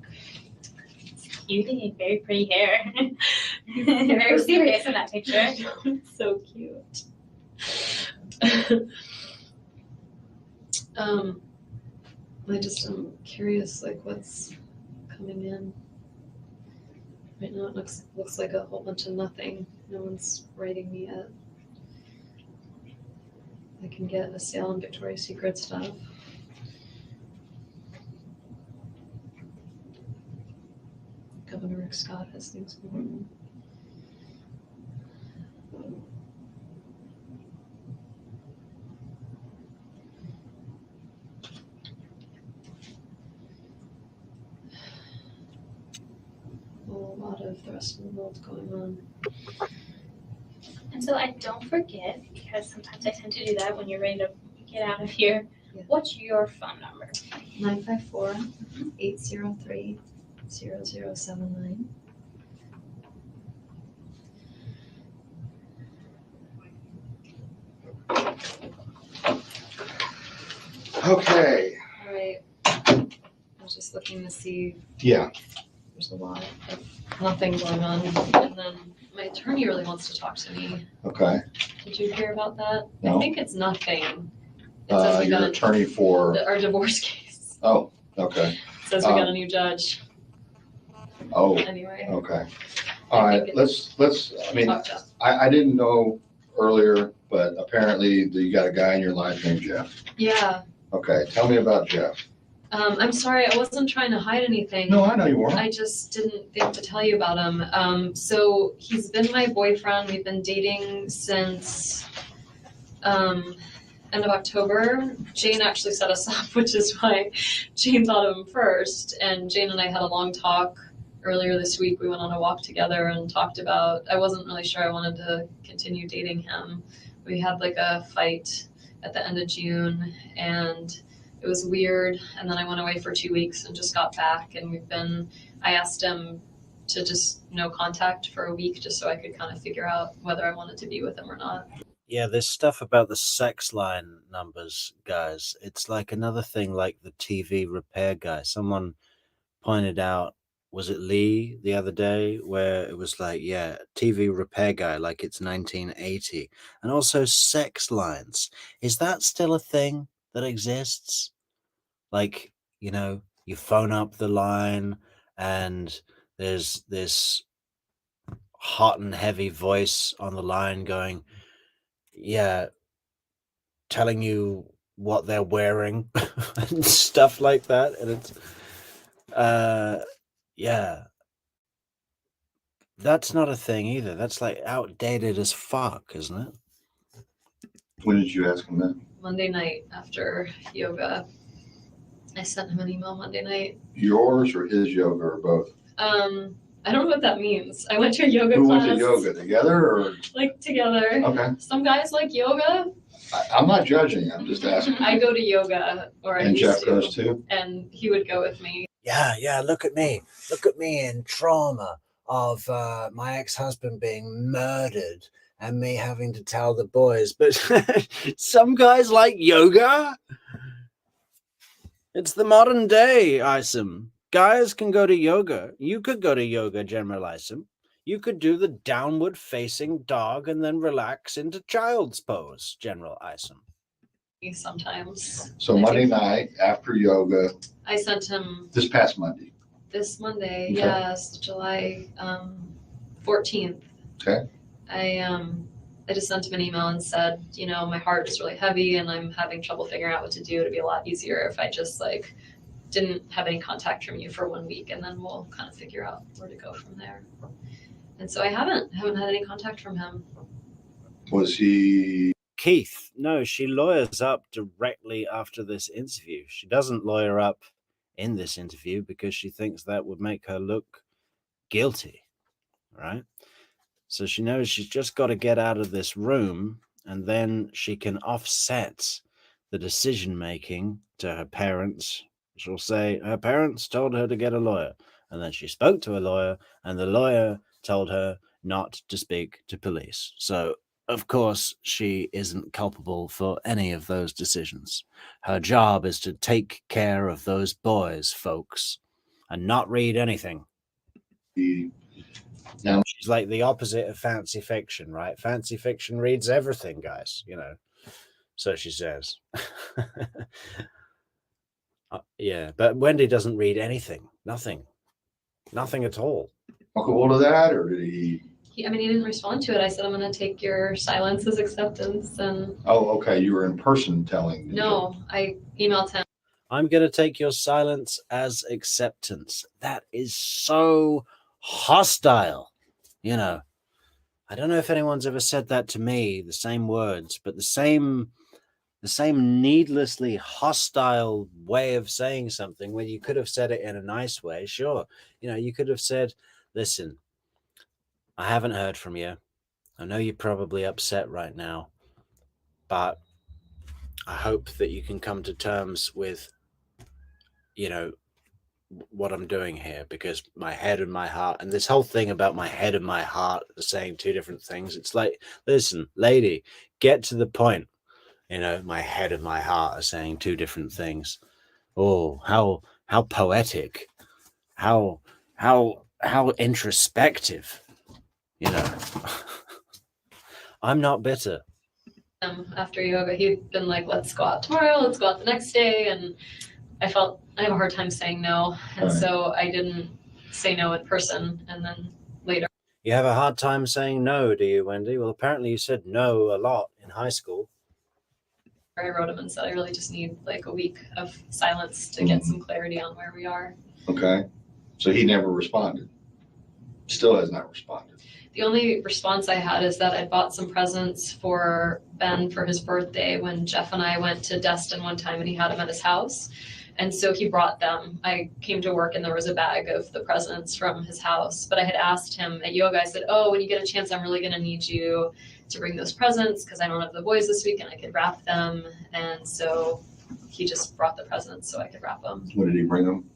Cutie, very pretty hair. Very serious in that picture. So cute. I'm curious, like what's coming in. Right now it looks like a whole bunch of nothing. No one's writing me yet. I can get a sale on Victoria's Secret stuff. Governor Rick Scott has things going on. A lot of the rest of the world going on. And so I don't forget, because sometimes I tend to do that when you're ready to get out of here. Yeah. What's your phone number? 954-803-0079. Okay, All right. I was just looking to see. yeah, There's a lot of nothing going on, and then my attorney really wants to talk to me. okay. Did you hear about that? No. I think it's nothing. It says we Your got attorney for, our divorce case. oh, okay, It says we got a new judge. oh, Anyway. okay. I All right, think let's, I mean, Talk to. I didn't know earlier, but apparently you got a guy in your life named Jeff. Yeah. Okay, tell me about Jeff. I'm sorry, I wasn't trying to hide anything. No, I know you weren't. I just didn't think to tell you about him. So he's been my boyfriend. We've been dating since end of October. Jane actually set us up, which is why Jane thought of him first. And Jane and I had a long talk earlier this week. We went on a walk together and talked about, I wasn't really sure I wanted to continue dating him, We had like a fight at the end of June, and it was weird. And then I went away for 2 weeks and just got back, and I asked him to just no contact for a week just so I could kind of figure out whether I wanted to be with him or not. Yeah, this stuff about the sex line numbers, guys. It's like another thing like the TV repair guy. Someone pointed out, was it Lee the other day, where it was like, yeah, TV repair guy, like it's 1980. And also sex lines. Is that still a thing that exists? Like, you know, you phone up the line and there's this hot and heavy voice on the line going, yeah, telling you what they're wearing and stuff like that. And it's, yeah, that's not a thing either. That's like outdated as fuck, isn't it? When did you ask him that? Monday night after yoga. I sent him an email Monday night. Yours or his yoga or both? I don't know what that means. I went to a yoga Who class. went to yoga, together or? Like together. Okay, Some guys like yoga. I'm not judging, I'm just asking. I go to yoga, or I And used Jeff to, goes too? and he would go with me. Yeah, look at me in trauma of my ex-husband being murdered and me having to tell the boys. But some guys like yoga. It's the modern day, Isom. Guys can go to yoga. You could go to yoga, General Isom. You could do the downward facing dog and then relax into child's pose, General Isom. Sometimes. So Monday night after yoga, I sent him this past Monday. this Monday, Okay. yes, July 14th. Okay. I just sent him an email and said, you know, my heart is really heavy and I'm having trouble figuring out what to do. It'd be a lot easier if I just like didn't have any contact from you for 1 week, and then we'll kind of figure out where to go from there. And so I haven't had any contact from him. Was he? Keith, no, she lawyers up directly after this interview. She doesn't lawyer up in this interview because she thinks that would make her look guilty, right? So she knows she's just got to get out of this room, and then she can offset the decision making to her parents. She'll say her parents told her to get a lawyer, and then she spoke to a lawyer, and the lawyer told her not to speak to police. So of course, she isn't culpable for any of those decisions. Her job is to take care of those boys, folks, and not read anything. Now, She's like the opposite of fancy fiction, right? Fancy fiction reads everything, guys, you know. So she says. Yeah, but Wendy doesn't read anything. Nothing at all. comfortable to that, or did he? He didn't respond to it. I said, I'm going to take your silence as acceptance. And Oh, okay. You were in person telling. no, I emailed him. I'm going to take your silence as acceptance. That is so hostile. You know, I don't know if anyone's ever said that to me, the same words, but the same needlessly hostile way of saying something when you could have said it in a nice way. Sure. You know, you could have said, listen, I haven't heard from you. I know you're probably upset right now, but I hope that you can come to terms with, you know, what I'm doing here, because my head and my heart, and this whole thing about my head and my heart are saying two different things. It's like, listen, lady, get to the point. You know, my head and my heart are saying two different things. Oh, how poetic, how introspective. You know, I'm not bitter. After yoga, he'd been like, let's go out tomorrow, let's go out the next day. And I felt I have a hard time saying no. And Right. so I didn't say no in person. And then later. You have a hard time saying no, do you, Wendy? Well, apparently you said no a lot in high school. I wrote him and said, I really just need like a week of silence to get some clarity on where we are. Okay. So he never responded. Still has not responded. The only response I had is that I bought some presents for Ben for his birthday when Jeff and I went to Destin one time and he had him at his house. And so he brought them. I came to work and there was a bag of the presents from his house. But I had asked him at yoga, I said, oh, when you get a chance, I'm really going to need you to bring those presents because I don't have the boys this week and I could wrap them. And so he just brought the presents so I could wrap them. When did he bring them?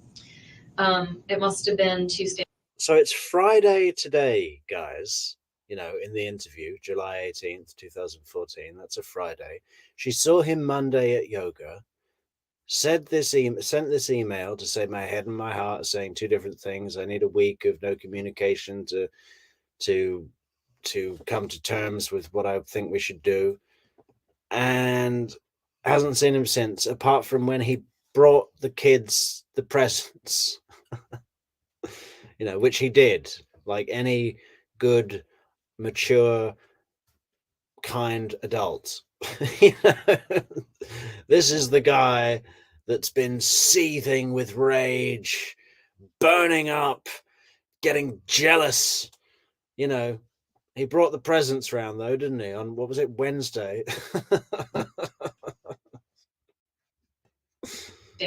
It must have been Tuesday. So it's Friday today, guys. You know, in the interview, July 18th, 2014. That's a Friday. She saw him Monday at yoga. Sent this email to say my head and my heart are saying two different things. I need a week of no communication to come to terms with what I think we should do. And hasn't seen him since, apart from when he brought the kids the presents. You know, which he did, like any good, mature, kind adult. You know, this is the guy that's been seething with rage, burning up, getting jealous. You know, he brought the presents round though, didn't he? On what was it, Wednesday?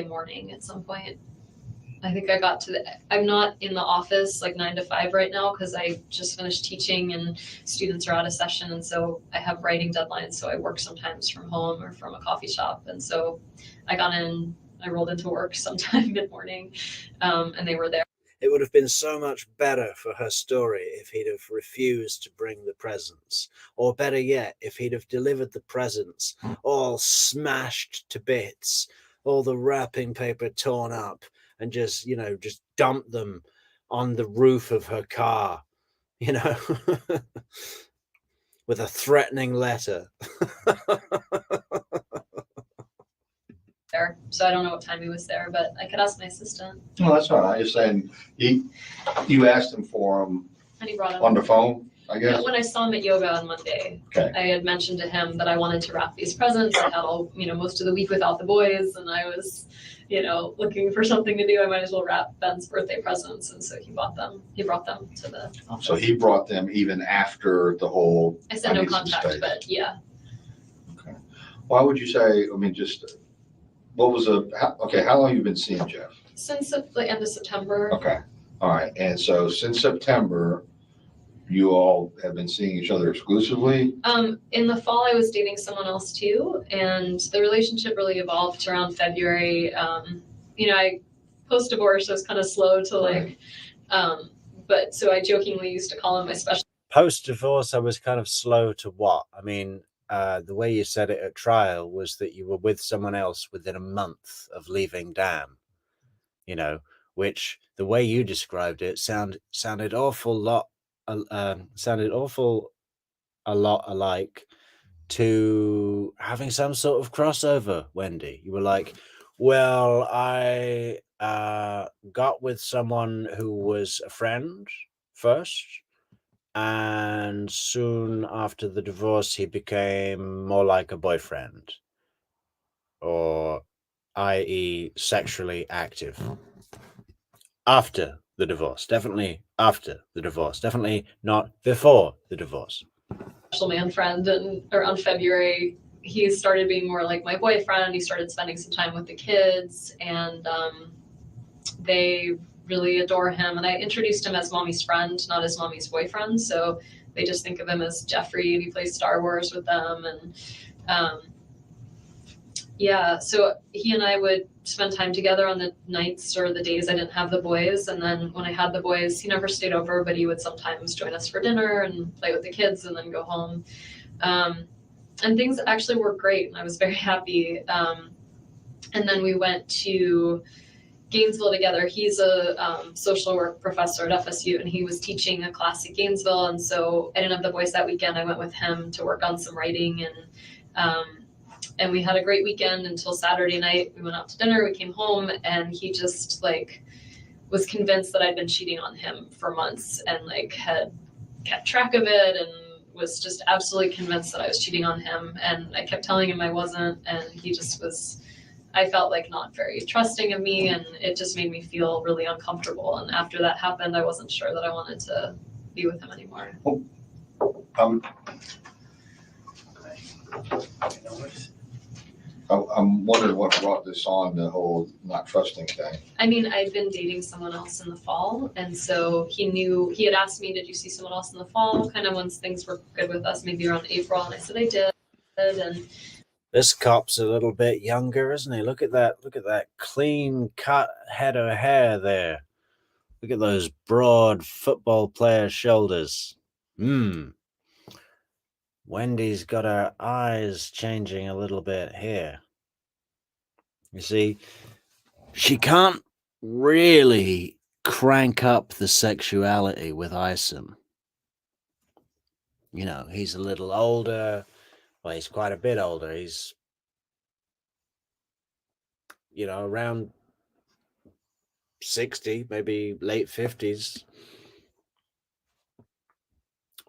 Morning at some point. I think I got to I'm not in the office like 9 to 5 right now because I just finished teaching and students are out of session. And so I have writing deadlines. So I work sometimes from home or from a coffee shop. And so I got in, I rolled into work sometime mid-morning and they were there. It would have been so much better for her story if he'd have refused to bring the presents. Or better yet, if he'd have delivered the presents all smashed to bits, all the wrapping paper torn up, and just, you know, just dump them on the roof of her car, you know, with a threatening letter. There. So I don't know what time he was there, but I could ask my assistant. No, that's all right. I'm just saying, you asked him for him And he brought him. on the phone, I guess? Yeah, when I saw him at yoga on Monday, Okay. I had mentioned to him that I wanted to wrap these presents. I had all, most of the week without the boys, and I was, looking for something to do. I might as well wrap Ben's birthday presents, and so he brought them to the office. So he brought them even after the whole. I said no need some contact, space. but yeah. Okay. Why would you say? I mean, just what was how long have you been seeing Jeff? Since the end of September. Okay. All right. And so since September, you all have been seeing each other exclusively? In the fall, I was dating someone else too, and the relationship really evolved around February. I post-divorce, I was kind of slow to but so I jokingly used to call him my special. Post-divorce, I was kind of slow to what? I mean, the way you said it at trial was that you were with someone else within a month of leaving DAM, which the way you described it sounded awful a lot alike to having some sort of crossover, Wendy. You were like, well, I got with someone who was a friend first, and soon after the divorce, he became more like a boyfriend, or i.e. sexually active. After the divorce, definitely after the divorce, definitely not before the divorce. Special man friend, and around February, he started being more like my boyfriend. He started spending some time with the kids, and they really adore him. And I introduced him as mommy's friend, not as mommy's boyfriend. So they just think of him as Jeffrey, and he plays Star Wars with them. And so he and I would spend time together on the nights or the days I didn't have the boys. And then when I had the boys, he never stayed over, but he would sometimes join us for dinner and play with the kids and then go home. And things actually worked great, and I was very happy. And then we went to Gainesville together. He's a social work professor at FSU, and he was teaching a class at Gainesville. And so I didn't have the boys that weekend. I went with him to work on some writing, and we had a great weekend until Saturday night. We went out to dinner, we came home, and he just was convinced that I'd been cheating on him for months, and had kept track of it, and was just absolutely convinced that I was cheating on him. And I kept telling him I wasn't, and he just was, I felt not very trusting of me, and it just made me feel really uncomfortable. And after that happened, I wasn't sure that I wanted to be with him anymore. I'm wondering what brought this on, the whole not trusting thing. I mean, I'd been dating someone else in the fall, and so he had asked me, did you see someone else in the fall? Kind of once things were good with us, maybe around April, and I said I did. And This cop's a little bit younger, isn't he? Look at that clean cut head of hair there. Look at those broad football player shoulders. Wendy's got her eyes changing a little bit here. You see, she can't really crank up the sexuality with Isom. You know, he's a little older. Well, he's quite a bit older. He's, you know, around 60, maybe late 50s.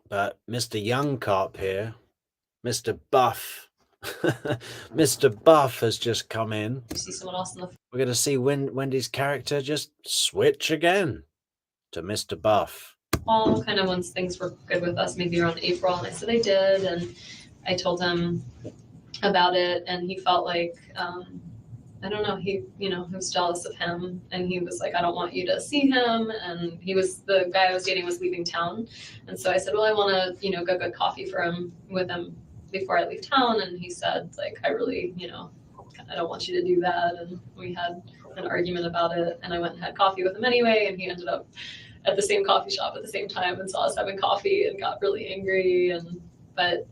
But Mr. Young Cop here, Mr. Buff, Mr. Buff has just come in. you see someone else in the We're going to see Wendy's character just switch again to Mr. Buff. fall, kind of once things were good with us, maybe around April, and I said I did, and I told him about it, and he felt like, I don't know, he was jealous of him, and he was like, I don't want you to see him, and the guy I was dating was leaving town, and so I said, well, I want to, go get coffee with him before I leave town, and he said, like, I really, I don't want you to do that, and we had an argument about it, and I went and had coffee with him anyway, and he ended up at the same coffee shop at the same time and saw us having coffee and got really angry, but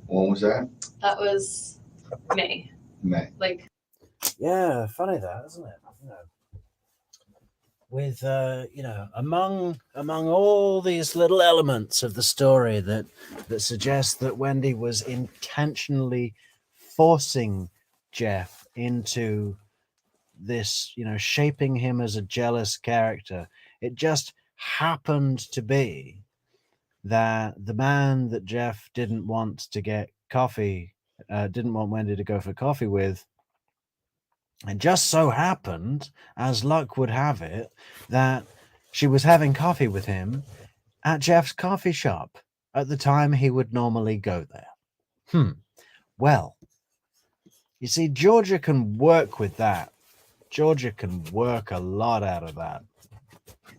When was that? that was May. Like, Yeah, funny that, isn't it? You know, with among all these little elements of the story that suggest that Wendy was intentionally forcing Jeff into this, shaping him as a jealous character, it just happened to be that the man that Jeff didn't want to get coffee, didn't want Wendy to go for coffee with, it just so happened, as luck would have it, that she was having coffee with him at Jeff's coffee shop at the time he would normally go there. Well, you see, Georgia can work with that. Georgia can work a lot out of that.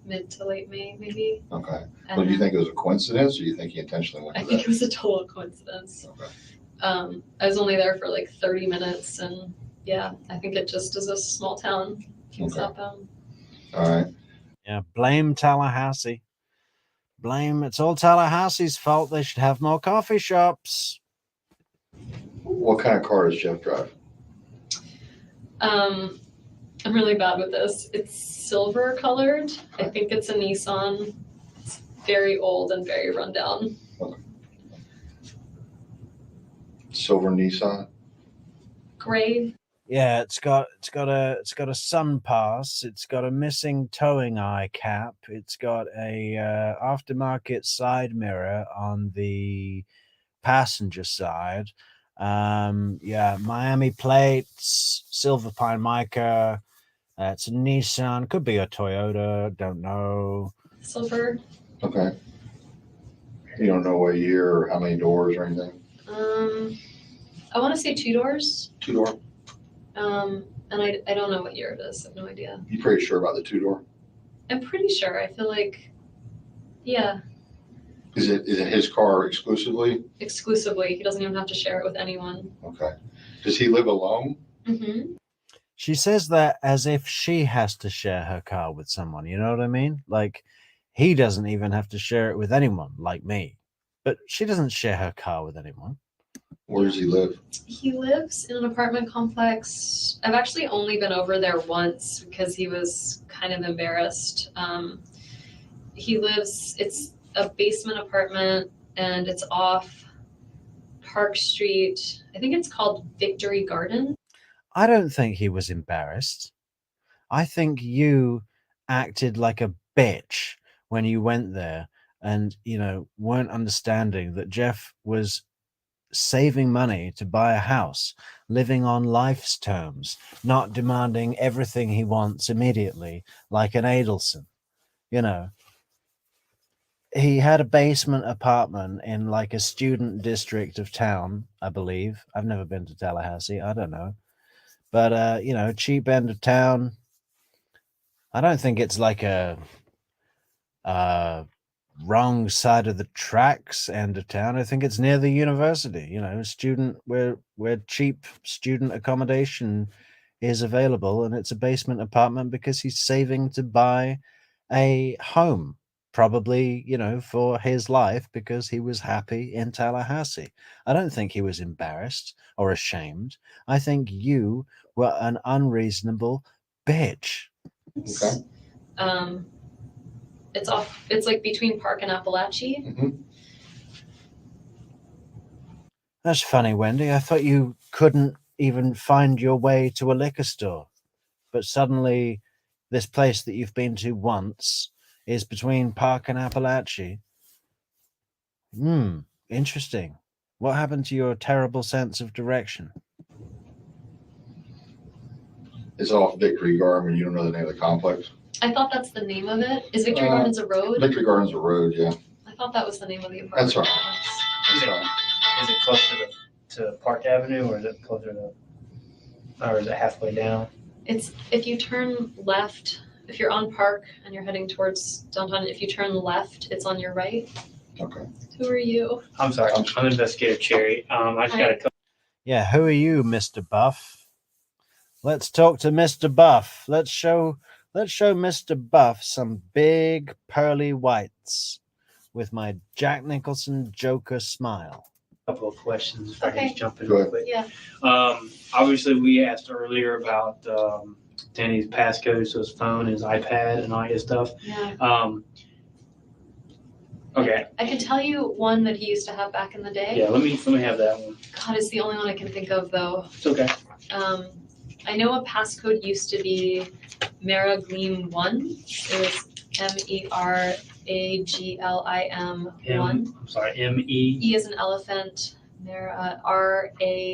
mid to late May, maybe. Okay. And Well, do you think it was a coincidence, or do you think he intentionally went I to think that? it was a total coincidence. Okay. I was only there for like 30 minutes, and yeah, I think it just is a small town. Things Okay. happen. All right. Yeah, blame Tallahassee. It's all Tallahassee's fault. They should have more coffee shops. What kind of car does Jeff drive? I'm really bad with this. It's silver colored. I think it's a Nissan. It's very old and very rundown. Silver Nissan? Gray. Yeah, it's got a sun pass. It's got a missing towing eye cap. It's got a aftermarket side mirror on the passenger side. Miami plates, silver pine mica. It's a Nissan. Could be a Toyota. Don't know. Silver. Okay. You don't know what year or how many doors or anything? I want to say 2 doors. 2-door? And I don't know what year it is. I have no idea. You pretty sure about the 2-door? I'm pretty sure. I feel like, yeah, Is it his car exclusively? exclusively. He doesn't even have to share it with anyone. Okay. Does he live alone? Mm-hmm. She says that as if she has to share her car with someone. You know what I mean? Like, he doesn't even have to share it with anyone, like me. But she doesn't share her car with anyone. Where does he live? He lives in an apartment complex. I've actually only been over there once because he was kind of embarrassed. It's a basement apartment, and it's off Park Street. I think it's called Victory Garden. I don't think he was embarrassed. I think you acted like a bitch when you went there and, weren't understanding that Jeff was saving money to buy a house, living on life's terms, not demanding everything he wants immediately, like an Adelson. He had a basement apartment in like a student district of town, I believe. I've never been to Tallahassee. I don't know. But cheap end of town. I don't think it's like a wrong side of the tracks end of town. I think it's near the university. Student where cheap student accommodation is available, and it's a basement apartment because he's saving to buy a home, probably for his life, because he was happy in Tallahassee. I don't think he was embarrassed or ashamed. I think you were an unreasonable bitch. Okay. It's like between Park and Appalachie. Mhm. That's funny, Wendy. I thought you couldn't even find your way to a liquor store. But suddenly, this place that you've been to once is between Park and Appalachie. Interesting. What happened to your terrible sense of direction? It's off Victory Garden. You don't know the name of the complex? I thought that's the name of it. Is Victory Gardens a road? Victory Garden's a road, yeah. I thought that was the name of the apartment. That's right. complex. That's fine. Is it closer to Park Avenue, or is it closer to, or is it halfway down? It's if you turn left, if you're on Park and you're heading towards downtown, if you turn left, it's on your right. Okay. Who are you? I'm sorry, I'm Investigator Cherry. I just got a couple. Yeah, who are you, Mr. Buff? Let's talk to Mr. Buff. Let's show Mr. Buff some big pearly whites with my Jack Nicholson Joker smile. Couple of questions if I can Okay. just jump in Go real ahead. quick. Yeah. Obviously we asked earlier about Danny's passcode, so his phone, his iPad, and all his stuff. Yeah. Okay. I can tell you one that he used to have back in the day. Yeah, let me have that one. God, it's the only one I can think of though. It's okay. I know a passcode used to be Meraglim1. It was MERAGLIM 1. I'm sorry, M-E. E is an elephant. RAGLIM.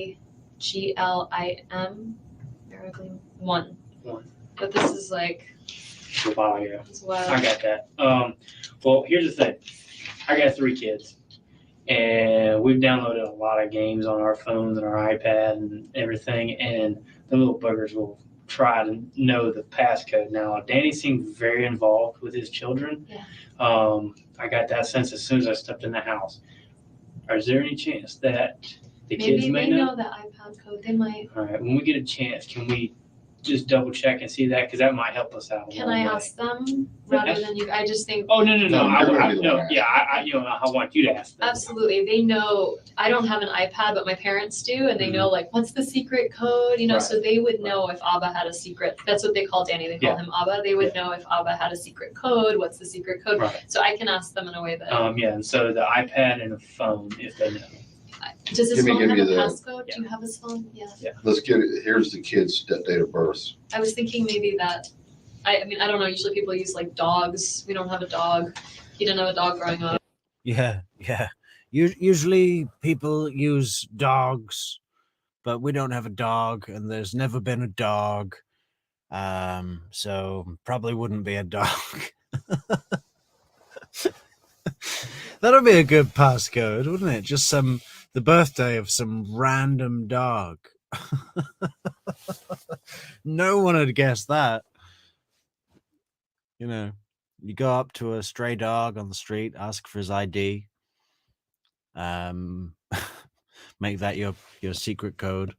Meraglim 1. One. But this is like, A while ago. it's wild. I got that. Well, here's the thing. I got 3 kids, and we've downloaded a lot of games on our phones and our iPad and everything, and the little buggers will try to know the passcode. Now, Danny seemed very involved with his children. Yeah. I got that sense as soon as I stepped in the house. Is there any chance that the kids Maybe may they know? know the iPad code. They might. All right, when we get a chance, can we just double check and see that? Because that might help us out. a Can long I way. ask them rather than you? I just think Oh, no. No, you're gonna be the one I want you to ask them. absolutely. They know. I don't have an iPad, but my parents do, and they know like what's the secret code, Right. So they would know if Abba had a secret. That's what they call Danny. They call Yeah. him Abba. They would know if Abba had a secret code. What's the secret code? Right. So I can ask them in a way that. And so the iPad and the phone, if they know. Does his Give phone have you a the- passcode? Do you have his phone? Yeah. Here's the kid's date of birth. I was thinking maybe that. I mean, I don't know. Usually people use like dogs. We don't have a dog. He didn't have a dog growing up. Yeah. Usually people use dogs, but we don't have a dog, and there's never been a dog. So probably wouldn't be a dog. That'll be a good passcode, wouldn't it? Just the birthday of some random dog. No one would guess that. You go up to a stray dog on the street, ask for his ID, make that your secret code.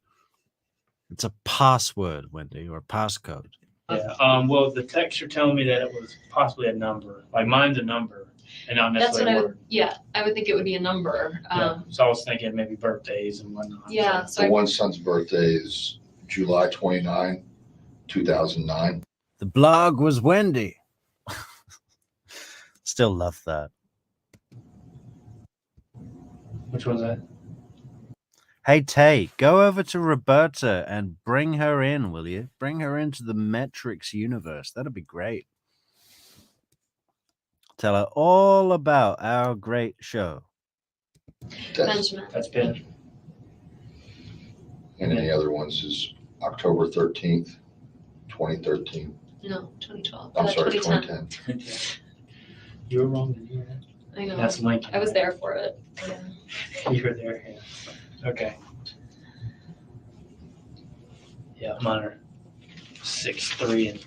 It's a password, Wendy, or a passcode. Yeah. Well, the text you're telling me that it was possibly a number. Like mine's a number, and not That's what necessarily I a would. word. Yeah, I would think it would be a number. Yeah. So I was thinking maybe birthdays and whatnot. Yeah. The one son's birthday is July 29, 2009. The blog was Wendy. Still love that. Which one's that? Hey, Tay, go over to Roberta and bring her in, will you? Bring her into the Metrix universe. That'd be great. Tell her all about our great show. Benjamin. That's Ben. And any other ones is October 13th, 2013. No, 2012. I'm sorry, 2010. 2010. You were wrong. I know. That's Lincoln. I was there for it. Yeah. You were there. Yeah. Okay. Yeah, mine are 6'3" and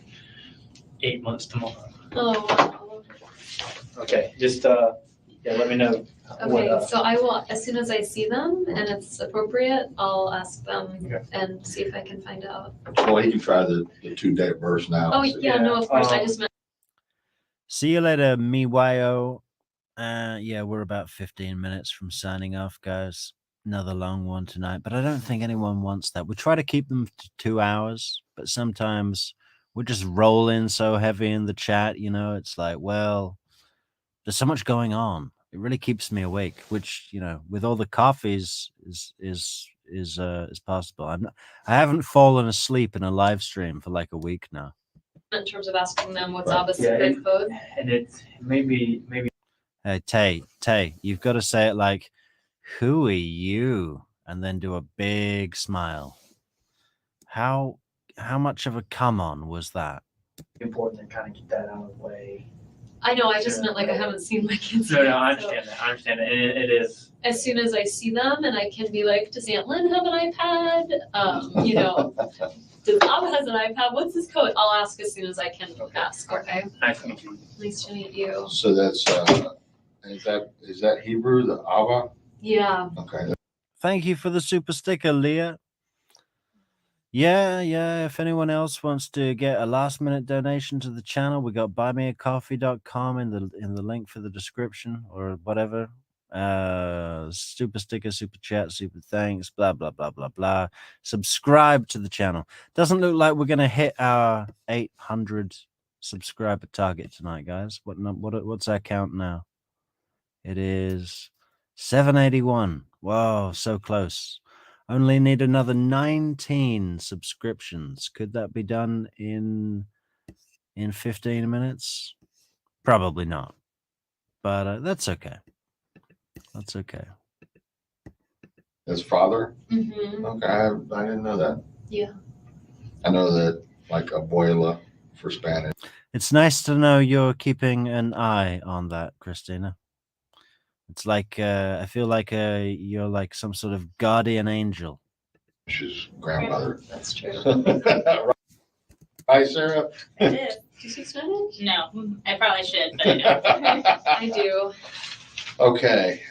8 months tomorrow. Oh, wow. Okay, just let me know. Okay, so I will, as soon as I see them and it's appropriate, I'll ask them Okay. and see if I can find out. Well, he can try the 2 date burst now. Oh, yeah, no, of course, I just meant. See you later, Miwayo. Yeah, we're about 15 minutes from signing off, guys. Another long one tonight, but I don't think anyone wants that. We try to keep them to 2 hours, but sometimes we're just rolling so heavy in the chat. You know, it's like, well, there's so much going on. It really keeps me awake, which, you know, with all the coffees is possible. I haven't fallen asleep in a live stream for like a week now. In terms of asking them what's Right. Abba's Yeah, secret code. And it's maybe Hey, Tay, you've got to say it like, who are you? And then do a big smile. How much of a come on was that? important to kind of get that out of the way. I know, I just meant like I haven't seen my kids No, yet, I so understand that. I understand that. And it is. as soon as I see them and I can be like, does Aunt Lynn have an iPad? You know, does Abba has an iPad? What's his code? I'll ask as soon as I can ask, okay? Nice to meet you. Nice to meet you. So that's, is that Hebrew, the Ava? Yeah. Okay. Thank you for the super sticker, Leah. Yeah. If anyone else wants to get a last minute donation to the channel, we got buymeacoffee.com in the link for the description or whatever. Super sticker, super chat, super thanks, blah blah blah blah blah. Subscribe to the channel. Doesn't look like we're gonna hit our 800 subscriber target tonight, guys. What's our count now? It is 781. Whoa, so close. Only need another 19 subscriptions. Could that be done in 15 minutes? Probably not. But that's okay. That's okay. His father? Mm-hmm. Okay, I didn't know that. Yeah. I know that, like, abuela for Spanish. It's nice to know you're keeping an eye on that, Christina. It's like I feel like you're like some sort of guardian angel. She's grandmother. That's true. Hi, Sarah. I did. Do you speak Spanish? No, I probably should, but I don't. I do. Okay.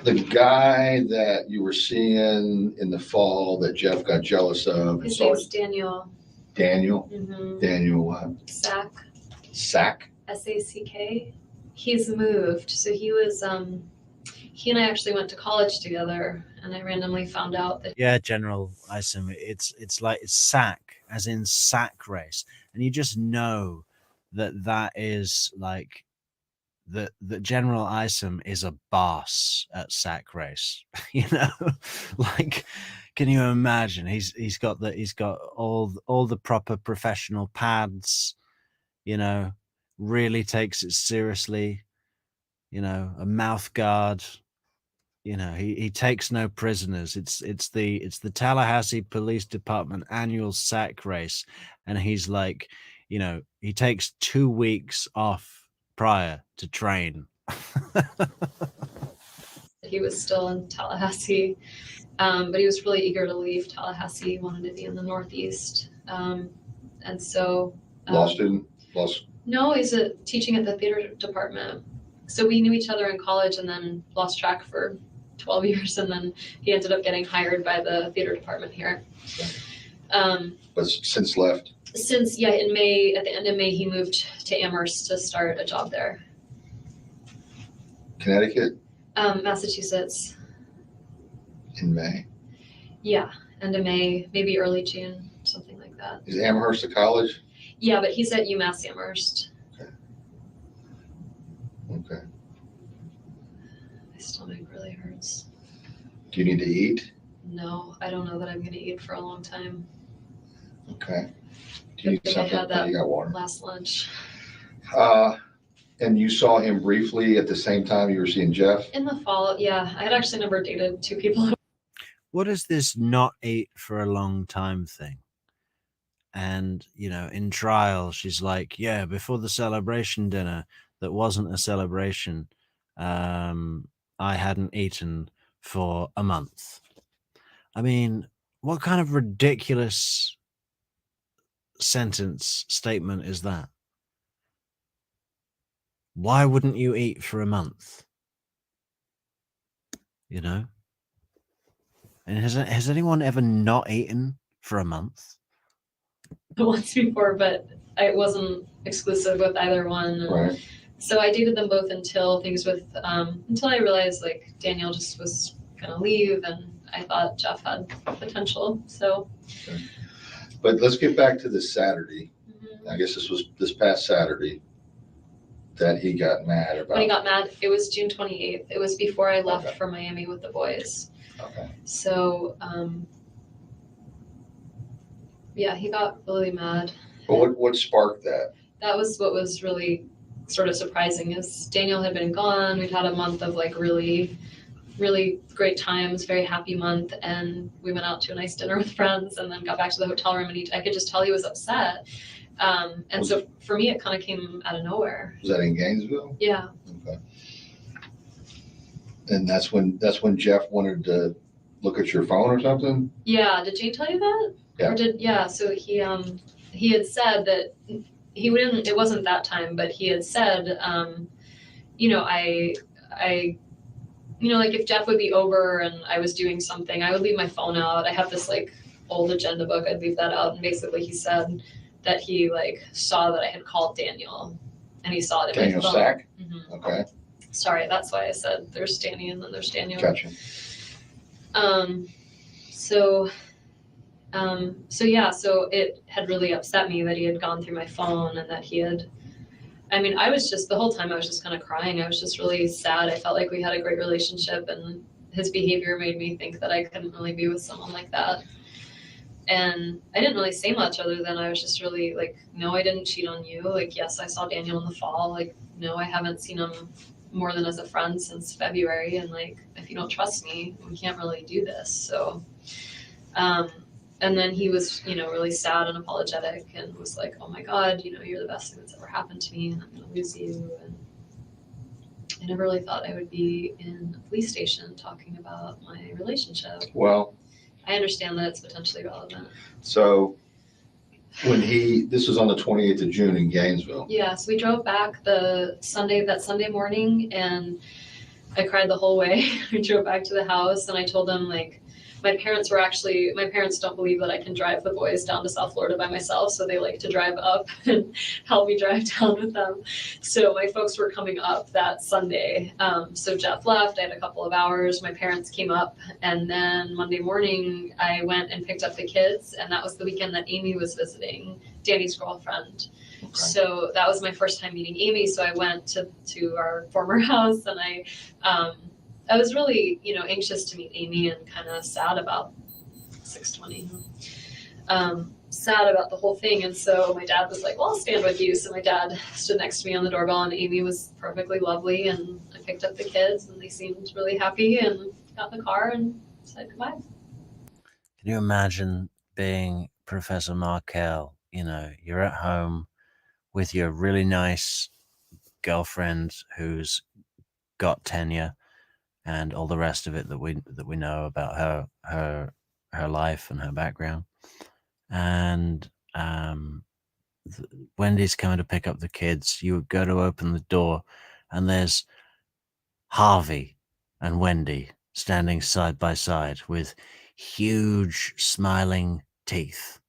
The guy that you were seeing in the fall that Jeff got jealous of. His name's Daniel. Daniel? Mm-hmm. Daniel what? Sack. Sack? S-A-C-K. He's moved. So he was, he and I actually went to college together, and I randomly found out that. Yeah, General Isom. It's like it's sack, as in sack race, and you just know that is like that General Isom is a boss at sack race. You know, like, can you imagine? He's got all the proper professional pads. You know, really takes it seriously. You know, a mouth guard. You know, he takes no prisoners. It's the Tallahassee Police Department annual sack race, and he's like, you know, he takes 2 weeks off prior to train. He was still in Tallahassee, but he was really eager to leave Tallahassee. He wanted to be in the Northeast, and so. Law student? No, he's teaching at the theater department. So we knew each other in college and then lost track for 12 years, and then he ended up getting hired by the theater department here. But since left? Since, yeah, in May, at the end of May, he moved to Amherst to start a job there. Connecticut? Massachusetts. In May? Yeah, end of May, maybe early June, something like that. Is Amherst a college? Yeah, but he's at UMass Amherst. Okay. My stomach really hurts. Do you need to eat? No, I don't know that I'm gonna eat for a long time. Okay. Do you need I think I something? had that You got water. last lunch. And you saw him briefly at the same time you were seeing Jeff? In the fall, yeah. I had actually never dated 2 people. What is this not eat for a long time thing? And, you know, in trial, she's like, yeah, before the celebration dinner, that wasn't a celebration. I hadn't eaten for a month. I mean, what kind of ridiculous statement is that? Why wouldn't you eat for a month? You know? And has anyone ever not eaten for a month? once before, but I wasn't exclusive with either one. Right. So I dated them both until until I realized like Daniel just was gonna leave, and I thought Jeff had potential. So. But let's get back to this Saturday. I guess this was this past Saturday that he got mad about. When he got mad, it was June 28th. It was before I left Okay. for Miami with the boys. Okay. So, yeah, he got really mad. But what sparked that? That was what was really sort of surprising is Daniel had been gone. We'd had a month of like really, really great times, very happy month. And we went out to a nice dinner with friends and then got back to the hotel room, and I could just tell he was upset. So for me, it kind of came out of nowhere. Was that in Gainesville? Yeah. Okay. And that's when Jeff wanted to look at your phone or something? Yeah. Did Jane tell you that? Yeah. So he had said that he wouldn't, it wasn't that time, but he had said, like if Jeff would be over and I was doing something, I would leave my phone out. I have this like old agenda book, I'd leave that out. And basically he said that he like saw that I had called Daniel and he saw it in Daniel my phone. Sack? Mm-hmm. Okay. Sorry, that's why I said there's Danny and then there's Daniel. Gotcha. So it had really upset me that he had gone through my phone and that he had, I was just, the whole time I was just kind of crying. I was just really sad. I felt like we had a great relationship and his behavior made me think that I couldn't really be with someone like that. And I didn't really say much other than I was just really like, no, I didn't cheat on you. Like, yes, I saw Daniel in the fall. Like, no, I haven't seen him more than as a friend since February. And like, if you don't trust me, we can't really do this. So, and then he was, really sad and apologetic and was like, oh my God, you're the best thing that's ever happened to me and I'm gonna lose you. And I never really thought I would be in a police station talking about my relationship. Well, I understand that it's potentially relevant. so this was on the 28th of June in Gainesville. Yeah, so we drove back that Sunday morning, and I cried the whole way. We drove back to the house, and I told them, like, my parents don't believe that I can drive the boys down to South Florida by myself, so they like to drive up and help me drive down with them. So my folks were coming up that Sunday. So Jeff left, I had a couple of hours, my parents came up, and then Monday morning I went and picked up the kids, and that was the weekend that Amy was visiting, Danny's girlfriend. Okay. So that was my first time meeting Amy, so I went to our former house, and I was really, anxious to meet Amy and kind of sad about 620. Sad about the whole thing. And so my dad was like, well, I'll stand with you. So my dad stood next to me on the doorbell, and Amy was perfectly lovely. And I picked up the kids and they seemed really happy and got in the car and said goodbye. Can you imagine being Professor Markel? You're at home with your really nice girlfriend who's got tenure and all the rest of it that we know about her life and her background. And Wendy's coming to pick up the kids. You would go to open the door, and there's Harvey and Wendy standing side by side with huge smiling teeth,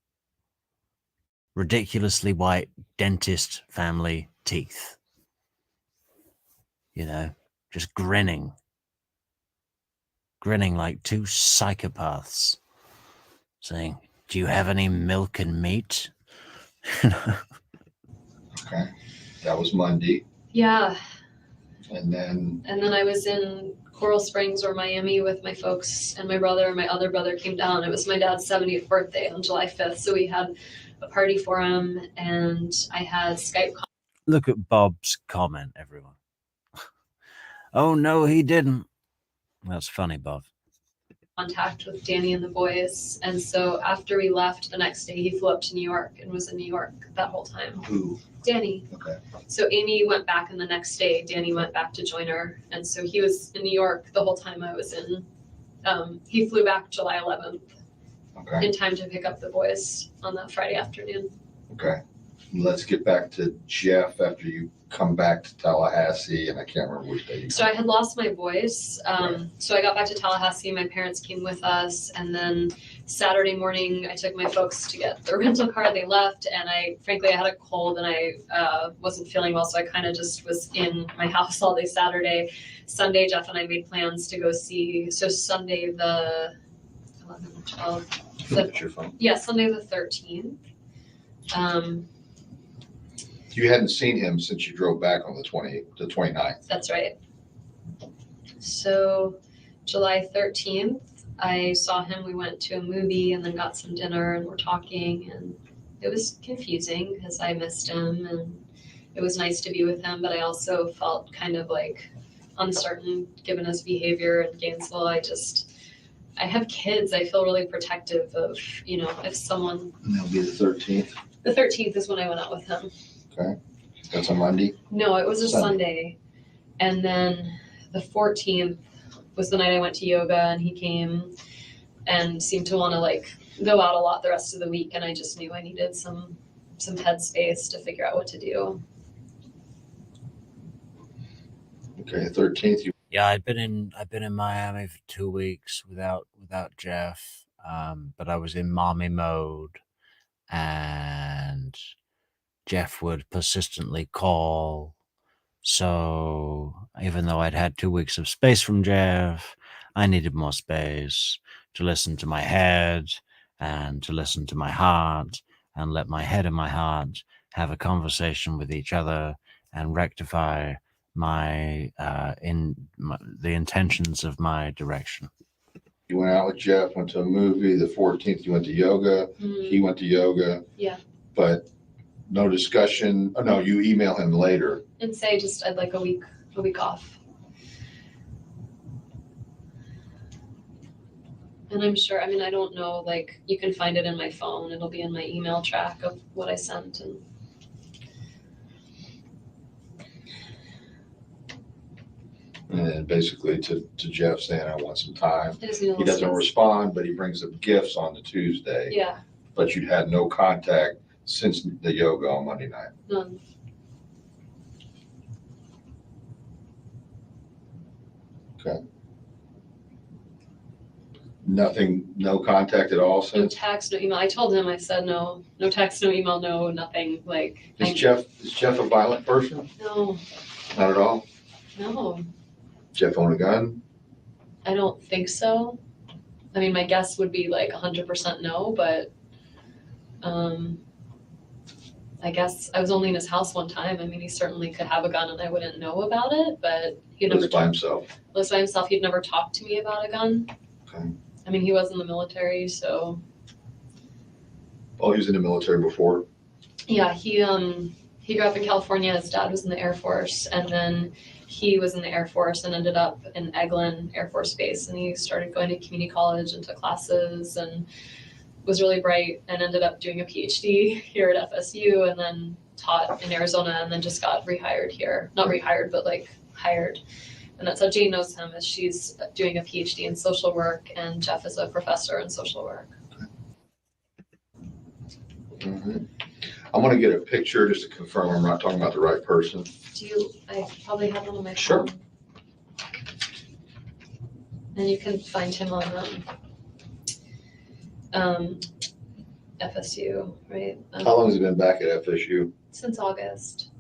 ridiculously white dentist family teeth. Just grinning like two psychopaths, saying, do you have any milk and meat? Okay. That was Monday. Yeah. And then I was in Coral Springs or Miami with my folks, and my other brother came down. It was my dad's 70th birthday on July 5th. So we had a party for him, and I had Skype. Look at Bob's comment, everyone. Oh, no, he didn't. That's funny, Bob. Contact with Danny and the boys. And so after we left the next day, he flew up to New York and was in New York that whole time. Who? Danny. Okay. So Amy went back, and the next day Danny went back to join her. And so he was in New York the whole time I was in he flew back July 11th Okay, in time to pick up the boys on that Friday afternoon. okay. Let's get back to Jeff after you come back to Tallahassee, and I can't remember which day you. So I had lost my voice. So I got back to Tallahassee. My parents came with us, and then Saturday morning I took my folks to get the rental car. They left, and I had a cold and I wasn't feeling well, so I kind of just was in my house all day Saturday. Sunday, Jeff and I made plans to go see. So Sunday the 11th, 12th. That's your phone. Yeah, Sunday the 13th. You hadn't seen him since you drove back on the 29th. That's right. So July 13th, I saw him. We went to a movie and then got some dinner and we're talking, and it was confusing because I missed him and it was nice to be with him, but I also felt kind of like uncertain given his behavior in Gainesville. I have kids. I feel really protective of, if someone. And that'll be the 13th. The 13th is when I went out with him. Okay, that's a Monday. No, it was a Sunday. And then the 14th was the night I went to yoga, and he came and seemed to want to go out a lot the rest of the week, and I just knew I needed some headspace to figure out what to do. Okay, 13th. Yeah, I've been in Miami for 2 weeks without Jeff, but I was in mommy mode, and Jeff would persistently call. So even though I'd had 2 weeks of space from Jeff, I needed more space to listen to my head and to listen to my heart and let my head and my heart have a conversation with each other and rectify the intentions of my direction. You went out with Jeff, went to a movie. The 14th, you went to yoga. He went to yoga. Yeah. But no discussion. Oh, no, you email him later. And say I'd like a week off. And I'm sure, I don't know, you can find it in my phone. It'll be in my email track of what I sent. And then basically to Jeff saying, I want some time. He doesn't respond, but he brings up gifts on the Tuesday. Yeah, But you'd had no contact since the yoga on Monday night. none. Okay. Nothing, no contact at all No since? text, no email. I told him, I said no text, no email, no nothing. Is Jeff a violent person? No, Not at all? no, Jeff own a gun? I don't think so. My guess would be 100% no, but I guess I was only in his house one time. He certainly could have a gun and I wouldn't know about it, but he Lives by himself. lives by himself. He'd never talked to me about a gun. Okay. He was in the military, so. Oh, he was in the military before? Yeah, he grew up in California. His dad was in the Air Force, and then he was in the Air Force and ended up in Eglin Air Force Base, and he started going to community college and took classes and was really bright and ended up doing a PhD here at FSU and then taught in Arizona and then just got rehired here. Not rehired, but hired. And that's how Jane knows him, is she's doing a PhD in social work and Jeff is a professor in social work. Mm-hmm. I'm gonna get a picture just to confirm I'm not talking about the right person. I probably have one on my phone. Sure. And you can find him on FSU, right? How long has he been back at FSU? Since August.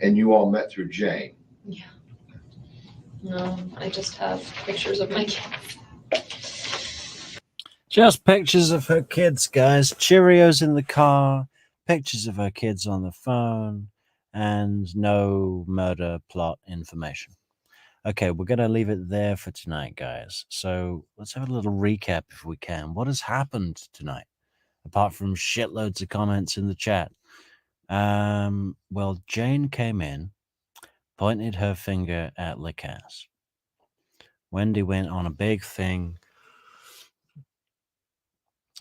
And you all met through Jane? Yeah. No, I just have pictures of my kids. Just pictures of her kids, guys. Cheerios in the car, pictures of her kids on the phone, and no murder plot information. Okay, we're going to leave it there for tonight, guys. So let's have a little recap if we can. What has happened tonight, apart from shitloads of comments in the chat? Well, Jane came in, pointed her finger at LaCasse. Wendy went on a big thing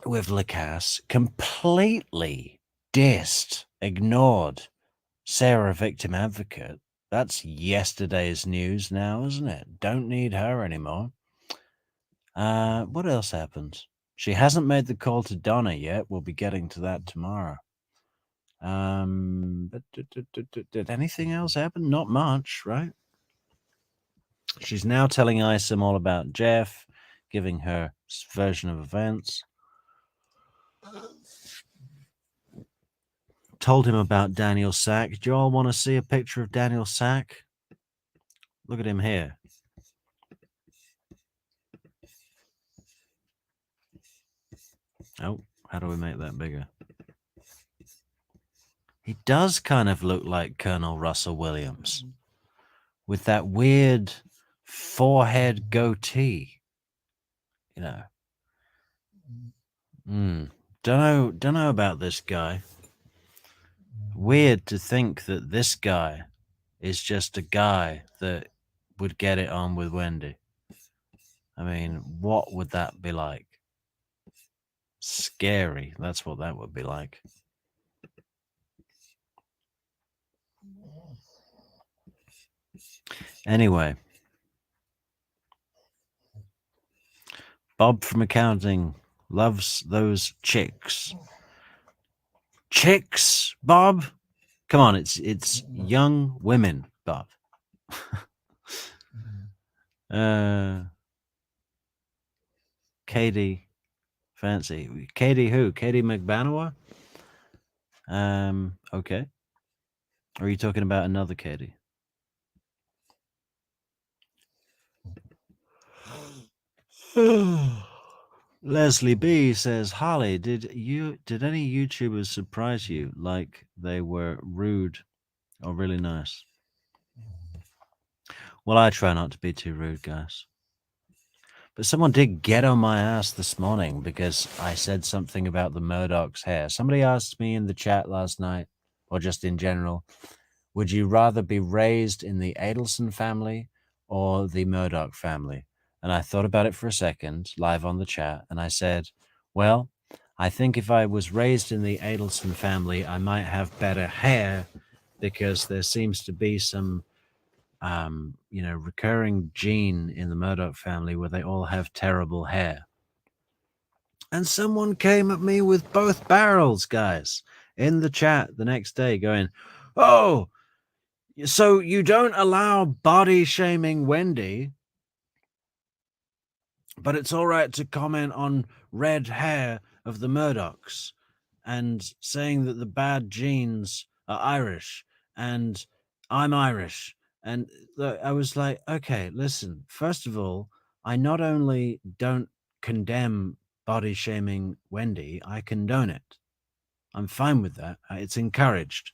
with LaCasse, completely dissed, ignored Sarah, victim advocate. That's yesterday's news now, isn't it? Don't need her anymore. What else happened? She hasn't made the call to Donna yet. We'll be getting to that tomorrow. But did anything else happen? Not much, right? She's now telling Isom all about Jeff, giving her version of events. Told him about Daniel Sack. Do you all want to see a picture of Daniel Sack? Look at him here. Oh, how do we make that bigger? He does kind of look like Colonel Russell Williams with that weird forehead goatee. You know. Don't know about this guy. Weird to think that this guy is just a guy that would get it on with Wendy. I mean, what would that be like? Scary. That's what that would be like. Anyway, Bob from accounting loves those chicks. Chicks, Bob? Come on, it's young women, Bob. Katie Fancy. Katie who? Katie McBanowa? Okay. Or are you talking about another Katie? Leslie B says, Holly, did any YouTubers surprise you like they were rude or really nice? Well, I try not to be too rude, guys. But someone did get on my ass this morning because I said something about the Murdoch's hair. Somebody asked me in the chat last night, or just in general, would you rather be raised in the Adelson family or the Murdoch family? And I thought about it for a second, live on the chat, and I said, well, I think if I was raised in the Adelson family, I might have better hair because there seems to be some, recurring gene in the Murdoch family where they all have terrible hair. And someone came at me with both barrels, guys, in the chat the next day going, oh, so you don't allow body shaming Wendy, but it's all right to comment on red hair of the Murdochs and saying that the bad genes are Irish and I'm Irish. And I was like, okay, listen, first of all, I not only don't condemn body shaming Wendy, I condone it. I'm fine with that. It's encouraged.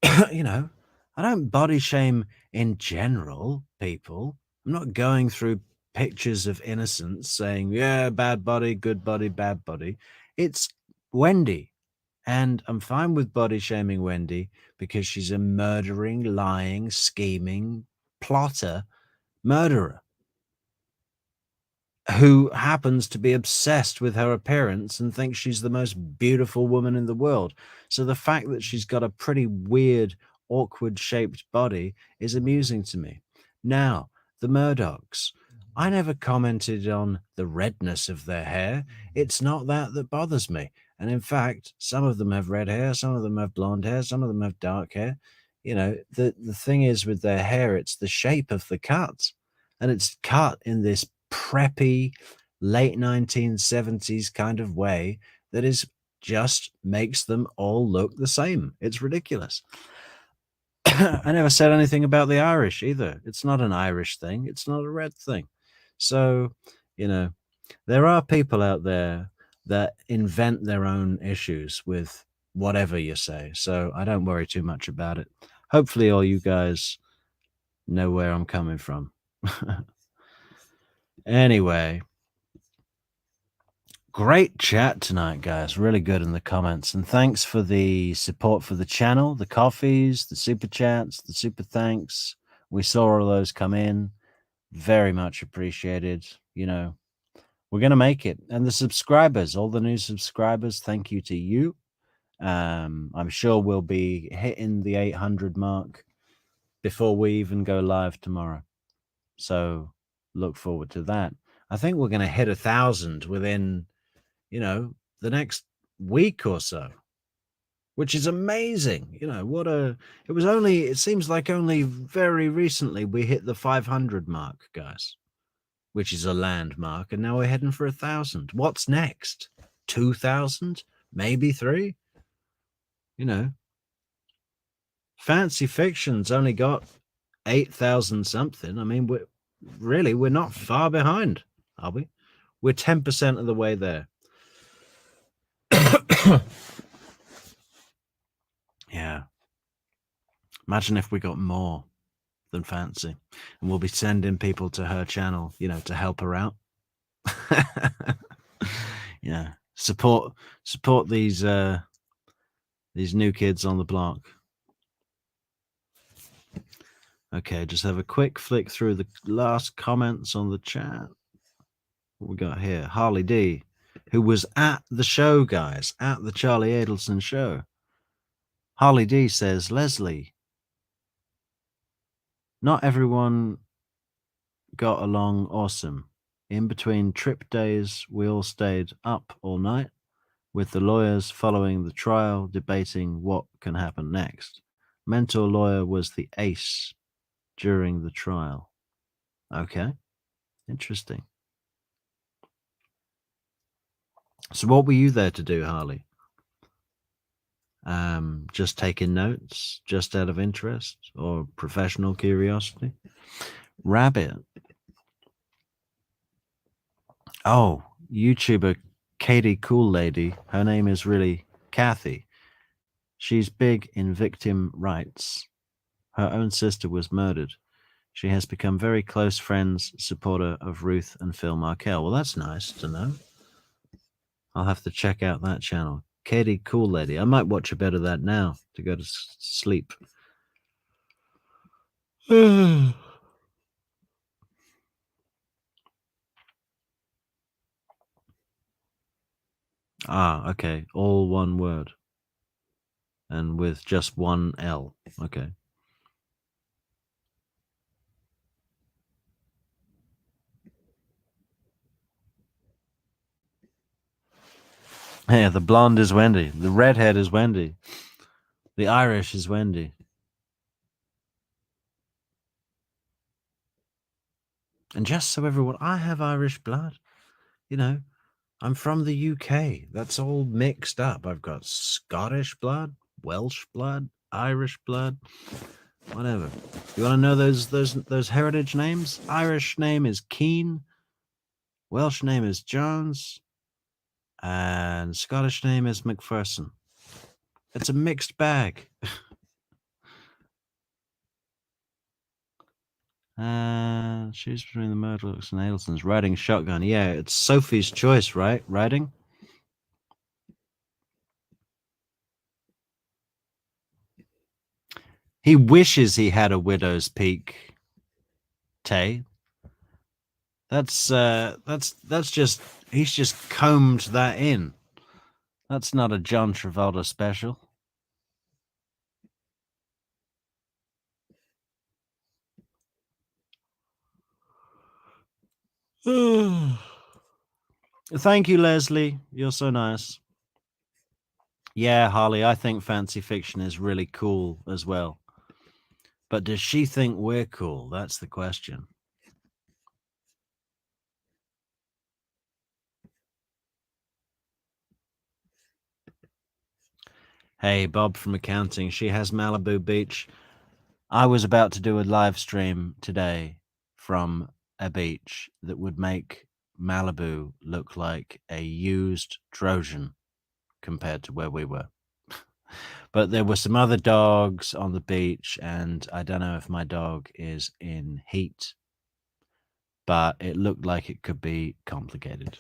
I don't body shame in general, people. I'm not going through pictures of innocence saying, yeah, bad body, good body, bad body. It's Wendy. And I'm fine with body shaming Wendy because she's a murdering, lying, scheming, plotter, murderer who happens to be obsessed with her appearance and thinks she's the most beautiful woman in the world. So the fact that she's got a pretty weird, awkward shaped body is amusing to me. Now, the Murdochs. I never commented on the redness of their hair. It's not that bothers me. And in fact, some of them have red hair, some of them have blonde hair, some of them have dark hair. The thing is with their hair, it's the shape of the cut. And it's cut in this preppy late 1970s kind of way that is just makes them all look the same. It's ridiculous. I never said anything about the Irish either. It's not an Irish thing. It's not a red thing. So, there are people out there that invent their own issues with whatever you say. So I don't worry too much about it. Hopefully all you guys know where I'm coming from. Anyway, great chat tonight, guys. Really good in the comments. And thanks for the support for the channel, the coffees, the super chats, the super thanks. We saw all those come in. Very much appreciated. We're going to make it. And the subscribers, all the new subscribers, thank you to you. I'm sure we'll be hitting the 800 mark before we even go live tomorrow. So look forward to that. I think we're going to hit 1,000 within, the next week or so, which is amazing. It seems like only very recently we hit the 500 mark, guys, which is a landmark. And now we're heading for 1,000. What's next? 2,000? Maybe 3? Fancy Fiction's only got 8,000 something. I mean, we're not far behind, are we? We're 10% of the way there. Yeah. Imagine if we got more than Fancy, and we'll be sending people to her channel, to help her out. Yeah. Support these new kids on the block. Okay, just have a quick flick through the last comments on the chat. What we got here? Harley D, who was at the show, guys, at the Charlie Adelson show. Harley D says, Leslie, not everyone got along awesome. In between trip days, we all stayed up all night with the lawyers following the trial, debating what can happen next. Mentor lawyer was the ace during the trial. Okay, interesting. So what were you there to do, Harley? Just taking notes, just out of interest or professional curiosity? Rabbit. Oh, YouTuber Katie Cool Lady. Her name is really Kathy. She's big in victim rights. Her own sister was murdered. She has become very close friends, supporter of Ruth and Phil Markel. Well, that's nice to know. I'll have to check out that channel. Katie Cool Lady. I might watch a bit of that now to go to sleep. Okay. All one word. And with just one L. Okay. Yeah, the blonde is Wendy. The redhead is Wendy. The Irish is Wendy. And just so everyone, I have Irish blood. I'm from the UK. That's all mixed up. I've got Scottish blood, Welsh blood, Irish blood, whatever. You want to know those heritage names? Irish name is Keane, Welsh name is Jones, and Scottish name is McPherson. It's a mixed bag. Choose between the Murdochs and Adelsons. Riding shotgun. Yeah, it's Sophie's choice, right? Riding. He wishes he had a widow's peak. Tay. That's just, he's just combed that in. That's not a John Travolta special. Thank you, Leslie. You're so nice. Yeah, Harley, I think Fancy Fiction is really cool as well. But does she think we're cool? That's the question. Hey, Bob from accounting. She has Malibu Beach. I was about to do a live stream today from a beach that would make Malibu look like a used Trojan compared to where we were. But there were some other dogs on the beach, and I don't know if my dog is in heat, but it looked like it could be complicated.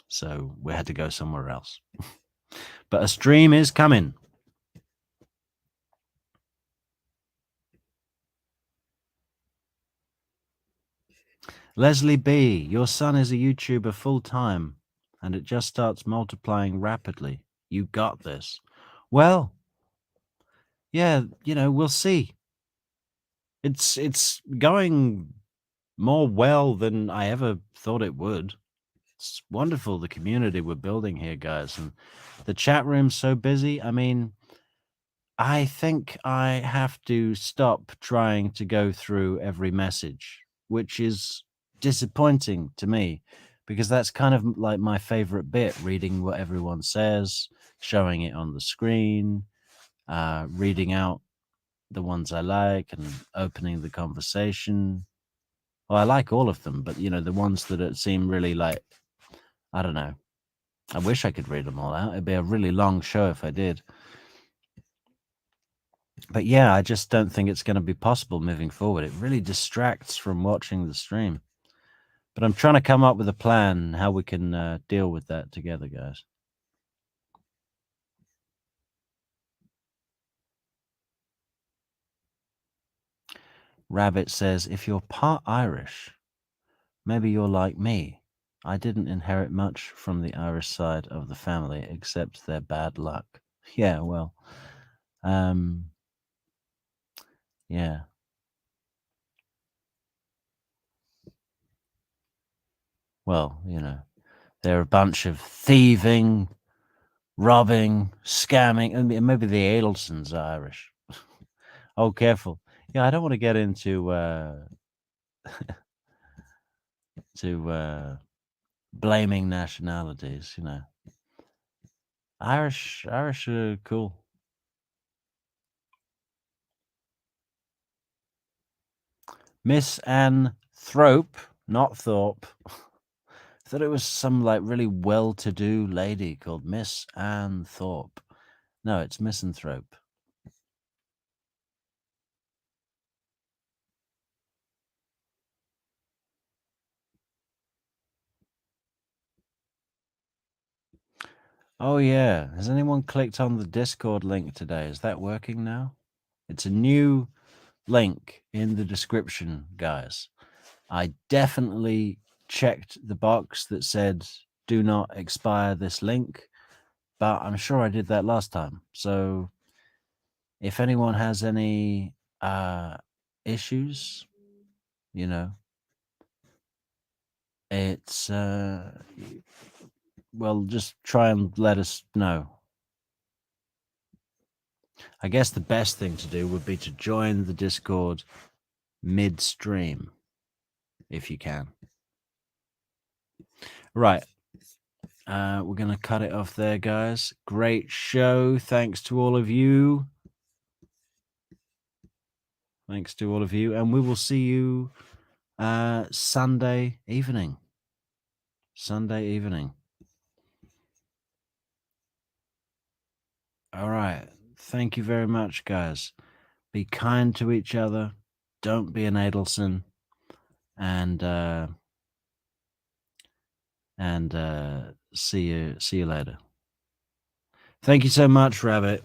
So we had to go somewhere else. But a stream is coming. Leslie B, your son is a YouTuber full time, and it just starts multiplying rapidly. You got this. Well, yeah, we'll see. It's going more well than I ever thought it would. It's wonderful, the community we're building here, guys. And the chat room's so busy. I mean, I think I have to stop trying to go through every message, which is disappointing to me because that's kind of like my favorite bit, reading what everyone says, showing it on the screen, reading out the ones I like and opening the conversation. Well, I like all of them, but the ones that seem really like, I don't know. I wish I could read them all out. It'd be a really long show if I did. But yeah, I just don't think it's going to be possible moving forward. It really distracts from watching the stream. But I'm trying to come up with a plan how we can deal with that together, guys. Rabbit says, if you're part Irish, maybe you're like me. I didn't inherit much from the Irish side of the family except their bad luck. Yeah, well, yeah. Well, they're a bunch of thieving, robbing, scamming, and maybe the Adelsons are Irish. Oh, careful. Yeah, I don't want to get into blaming nationalities, Irish are cool. Miss Ann Thrope, not Thorpe. I thought it was some like really well-to-do lady called Miss Ann Thorpe. No, it's Misanthrope. Oh yeah, has anyone clicked on the Discord link today? Is that working now? It's a new link in the description, guys. I definitely checked the box that said do not expire this link, but I'm sure I did that last time. So if anyone has any issues, it's well, just try and let us know. I guess the best thing to do would be to join the Discord midstream if you can. Right. We're going to cut it off there, guys. Great show. Thanks to all of you. Thanks to all of you. And we will see you Sunday evening. Sunday evening. All right. Thank you very much, guys. Be kind to each other. Don't be an Adelson. And see you later. Thank you so much, Rabbit.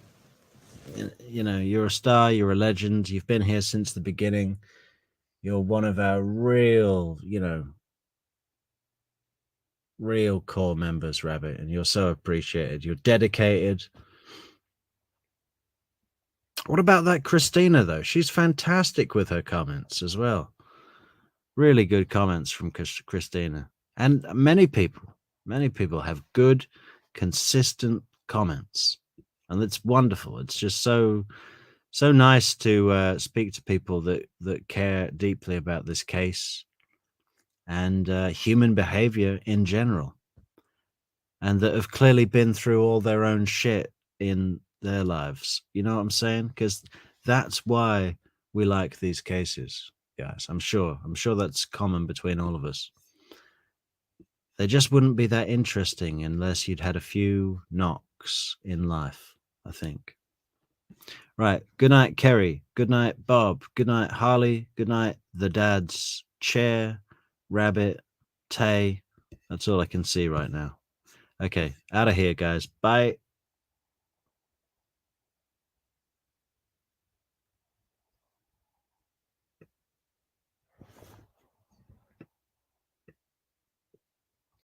You're a star. You're a legend. You've been here since the beginning. You're one of our real core members, Rabbit, and you're so appreciated. You're dedicated. What about that Christina, though? She's fantastic with her comments as well. Really good comments from Christina. And many people have good, consistent comments. And it's wonderful. It's just so nice to speak to people that care deeply about this case and human behavior in general, and that have clearly been through all their own shit in their lives. You know what I'm saying? Because that's why we like these cases, guys. I'm sure that's common between all of us. They just wouldn't be that interesting unless you'd had a few knocks in life, I think. Right. Good night, Kerry. Good night, Bob. Good night, Harley. Good night, the dads, Chair, Rabbit, Tay. That's all I can see right now. Okay. Out of here, guys. Bye.